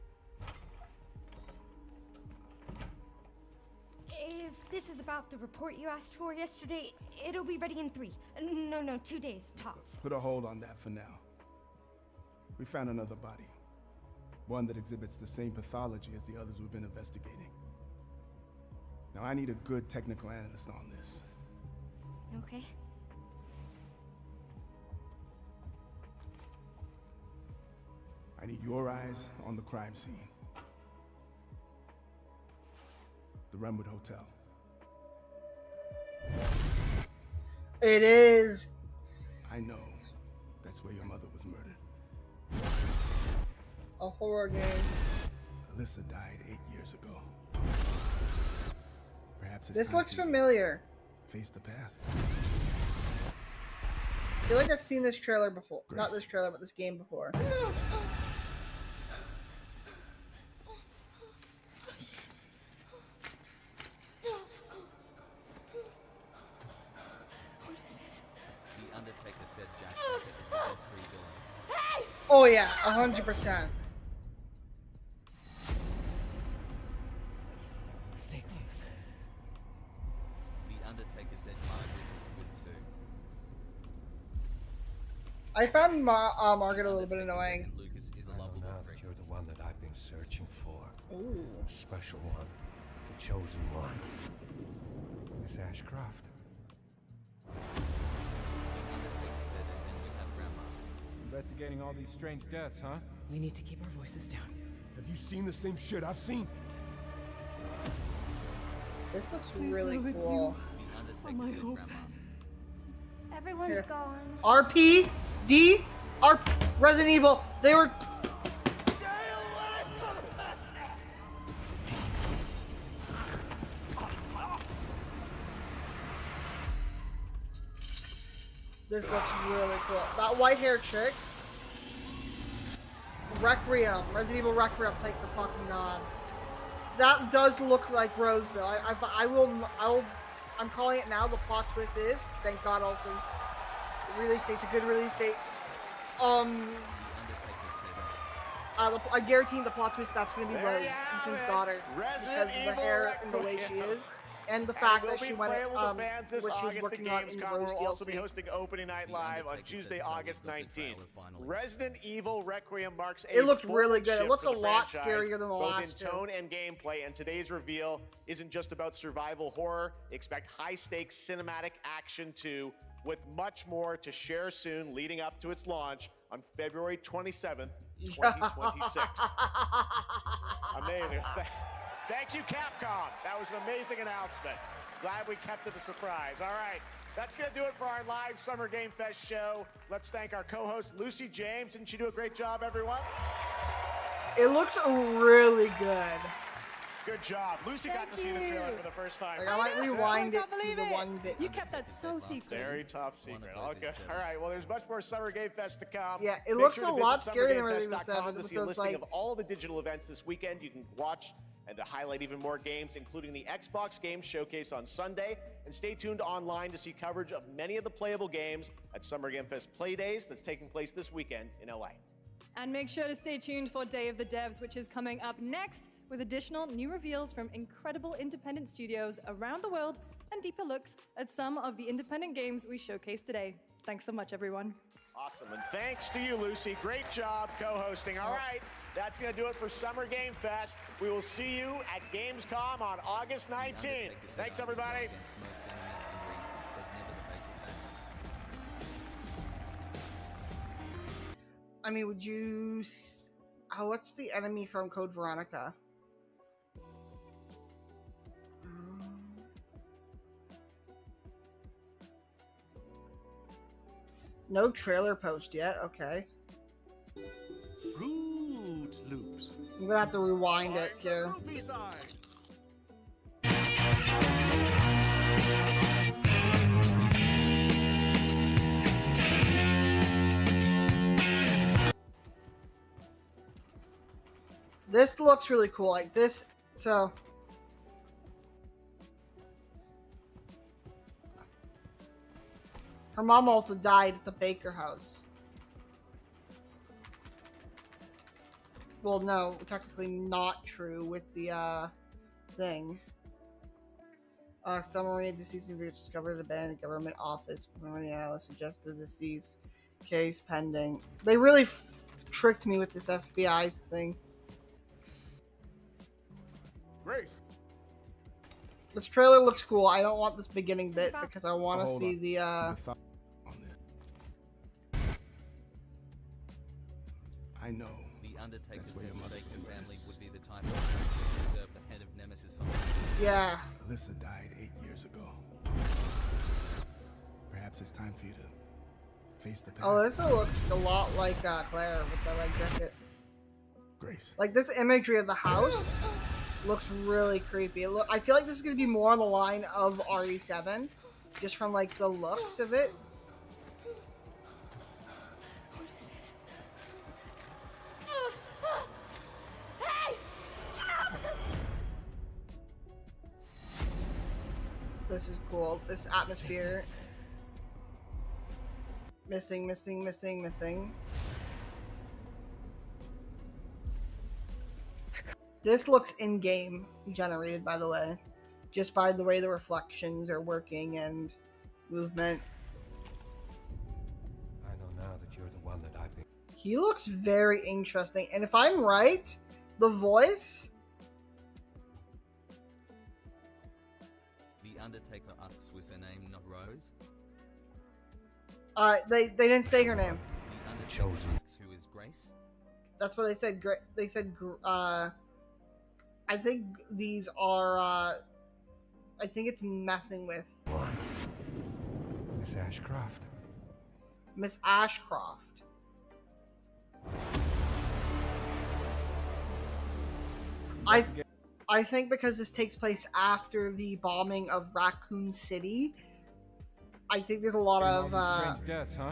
If this is about the report you asked for yesterday, it'll be ready in 2 days tops. Put a hold on that for now. We found another body. One that exhibits the same pathology as the others we've been investigating. Now I need a good technical analyst on this. Okay. I need your eyes on the crime scene. The Renwood Hotel. It is. I know. That's where your mother was murdered. A horror game. Alyssa died 8 years ago. Perhaps it's This time looks to familiar. face the past. I feel like I've seen this trailer before. Not this trailer, but this game before. The Undertaker said Jack Tucker is the best revillain. Oh yeah, 100%. Stay close. The Undertaker said Margaret is good too. I found Margaret a little bit annoying. Lucas is a lovable prick. You're the one that I've been searching for. Ooh. A special one. The chosen one. Miss Ashcroft. Investigating all these strange deaths, huh? We need to keep our voices down. Have you seen the same shit I've seen? This looks really cool. The Undertaker said grandma. Everyone's Here. gone. RP, D, Resident Evil. They were. This looks really cool. That white hair chick. Requiem. Resident Evil Requiem. Thank the fucking god. That does look like Roseville. I'm calling it now. The plot twist is, thank God also, release date's a good release date. I guarantee the plot twist that's going to be Rose, Ethan's daughter, because of the hair and the way she is, and the fact that she went, what she was working on in the Rose We'll also be DLC. hosting Opening Night Live on Tuesday, August 19th. Resident Evil Requiem marks a It looks bold really good. It shift looks for a the lot franchise, scarier than the both in last two. tone and gameplay, and today's reveal isn't just about survival horror. Expect high-stakes cinematic action too, with much more to share soon leading up to its launch on February 27th, 2026. Amazing. Thank you, Capcom. That was an amazing announcement. Glad we kept it a surprise. All right, that's going to do it for our live Summer Game Fest show. Let's thank our co-host, Lucy James. Didn't she do a great job, everyone? It looks really good. Good job. Lucy got to see the trailer for the first time. Like, I might rewind it can't to believe the it. one bit. You kept that so secret. Very top secret. Okay. All right. Well, there's much more Summer Game Fest to come. Yeah, it Make looks sure a to visit lot scarier than Resident Evil summergamefest.com 7 to with see a those, listing like- of all the digital events this weekend. You can watch and to highlight even more games, including the Xbox Games Showcase on Sunday. And stay tuned online to see coverage of many of the playable games at Summer Game Fest Play Days that's taking place this weekend in LA. And make sure to stay tuned for Day of the Devs, which is coming up next with additional new reveals from incredible independent studios around the world and deeper looks at some of the independent games we showcased today. Thanks so much, everyone. Awesome. And thanks to you, Lucy. Great job co-hosting. All right. That's going to do it for Summer Game Fest. We will see you at Gamescom on August 19th. Thanks, everybody. I mean, would you... what's the enemy from Code Veronica? No trailer post yet, okay. Fruit Loops. I'm gonna have to rewind it here. This looks really cool. Like this, so. Her mom also died at the Baker house. Well, no, technically not true with the thing. Summary of deceased individuals discovered at abandoned government office. Preliminary analyst suggested deceased case pending. They really tricked me with this FBI thing. Grace. This trailer looks cool. I don't want this beginning bit because I want to Hold see on. the I know. The Undertaker That's where said your mother Baker was. family would be the type of person to serve the head of Nemesis on Yeah. Alyssa died 8 years ago. Perhaps it's time for you to face the past. Oh, this looks a lot like Claire with the red jacket. Grace. Like this imagery of the house looks really creepy. I feel like this is gonna be more on the line of RE7, just from like the looks of it. This is cool. This atmosphere. Missing. This looks in-game generated, by the way. Just by the way the reflections are working and movement. I know now that you're the one that I've been. He looks very interesting. And if I'm right, the voice... The Undertaker asks, was her name not Rose? They didn't say her name. The Undertaker asks, who is Grace? That's what they said. They said, I think these are, I think it's messing with One. Miss Ashcroft. Miss Ashcroft. I think because this takes place after the bombing of Raccoon City, I think there's a lot of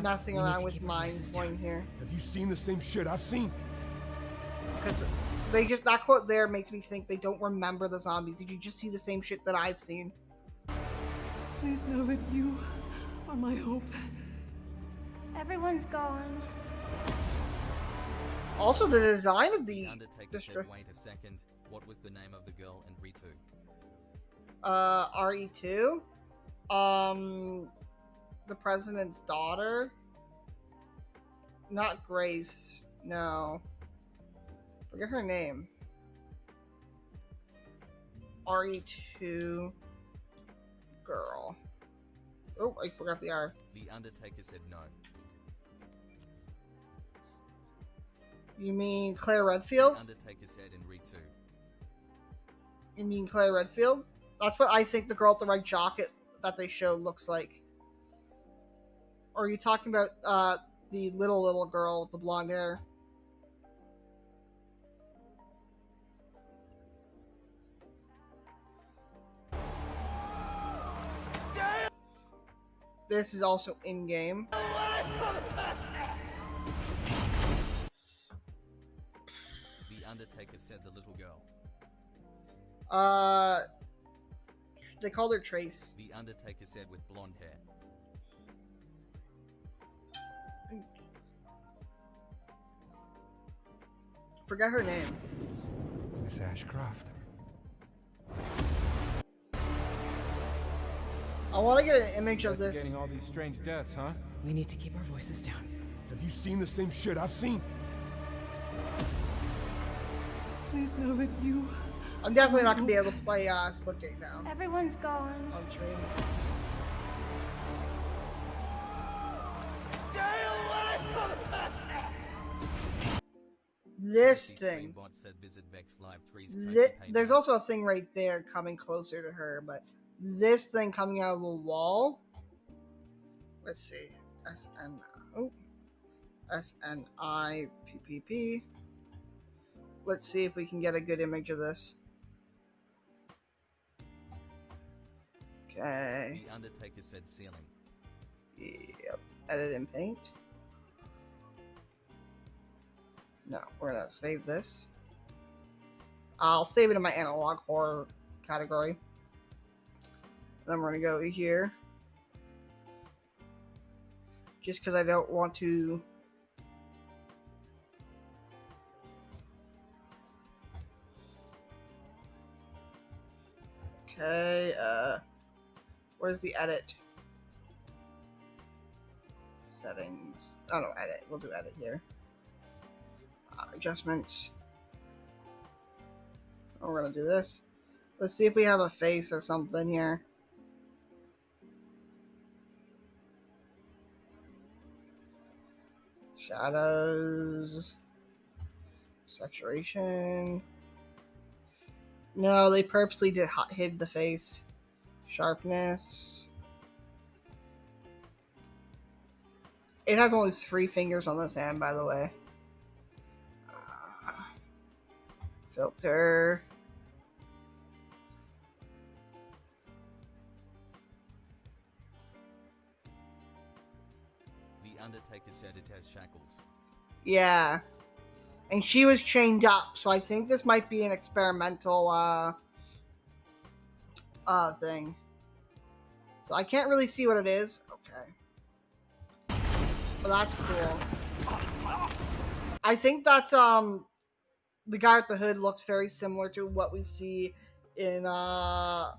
messing around with minds going here. Have you seen the same shit I've seen? Because they just, that quote there makes me think they don't remember the zombies. Did you just see the same shit that I've seen? Please know that you are my hope. Everyone's gone. Also, the design of the Undertaker said, wait a second, what was the name of the girl in RE2? RE2? The president's daughter? Not Grace, no. Forget her name. RE2 girl. Oh, I forgot the R. The Undertaker said no. You mean Claire Redfield? The Undertaker said in RE2. You mean Claire Redfield? That's what I think the girl with the red jacket that they showed looks like. Or are you talking about the little girl with the blonde hair? This is also in-game. The Undertaker said the little girl. They called her Trace. The Undertaker said with blonde hair. Forget her name. Miss Ashcroft. I want to get an image of this. Getting all these strange deaths, huh? We need to keep our voices down. Have you seen the same shit I've seen? Please know that you. I'm definitely not gonna be able to play Splitgate now. Everyone's gone. On stream. This thing. Said visit Vex Live 3's There's also a thing right there coming closer to her, but this thing coming out of the wall. Let's see. SNIPPP. Let's see if we can get a good image of this. Okay. The Undertaker said ceiling. Yep. Edit in Paint. No, we're gonna save this. I'll save it in my analog horror category. Then we're gonna go here. Just because I don't want to. Okay, where's the edit? Settings. Oh no, edit. We'll do edit here. Adjustments. Oh, we're gonna do this. Let's see if we have a face or something here. Shadows. Saturation. No, they purposely hid the face. Sharpness. It has only 3 fingers on this hand, by the way. Filter. The Undertaker said it has shackles. Yeah. And she was chained up, so I think this might be an experimental thing. So I can't really see what it is. Okay. But that's cool. I think that's the guy with the hood looks very similar to what we see in for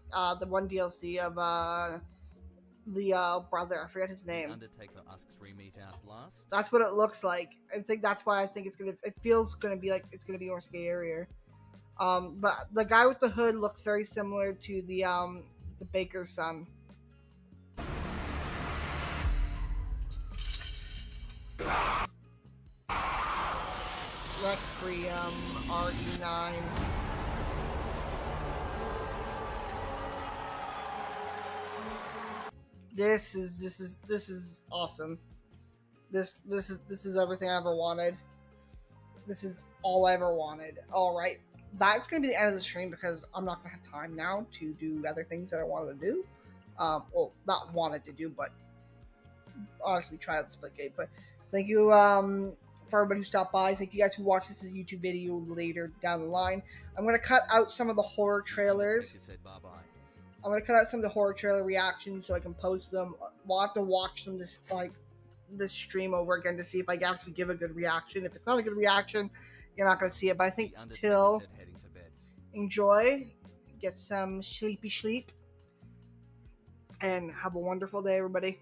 the one DLC of the brother. I forget his name. The Undertaker asks re-meet out last. That's what it looks like. I think that's why I think it's gonna. It feels gonna be like it's gonna be more scarier. But the guy with the hood looks very similar to the baker's son. Requiem RE9. This is awesome. This is everything I ever wanted. This is all I ever wanted. All right, that's gonna be the end of the stream because I'm not gonna have time now to do other things that I wanted to do. Well, not wanted to do, but honestly try out the Splitgate. But thank you for everybody who stopped by. Thank you guys who watched this YouTube video later down the line. I'm gonna cut out some of the horror trailers. I'm gonna cut out some of the horror trailer reactions so I can post them. We'll have to watch them this stream over again to see if I can actually give a good reaction. If it's not a good reaction, you're not gonna see it. But I think till enjoy, get some sleepy sleep, and have a wonderful day, everybody.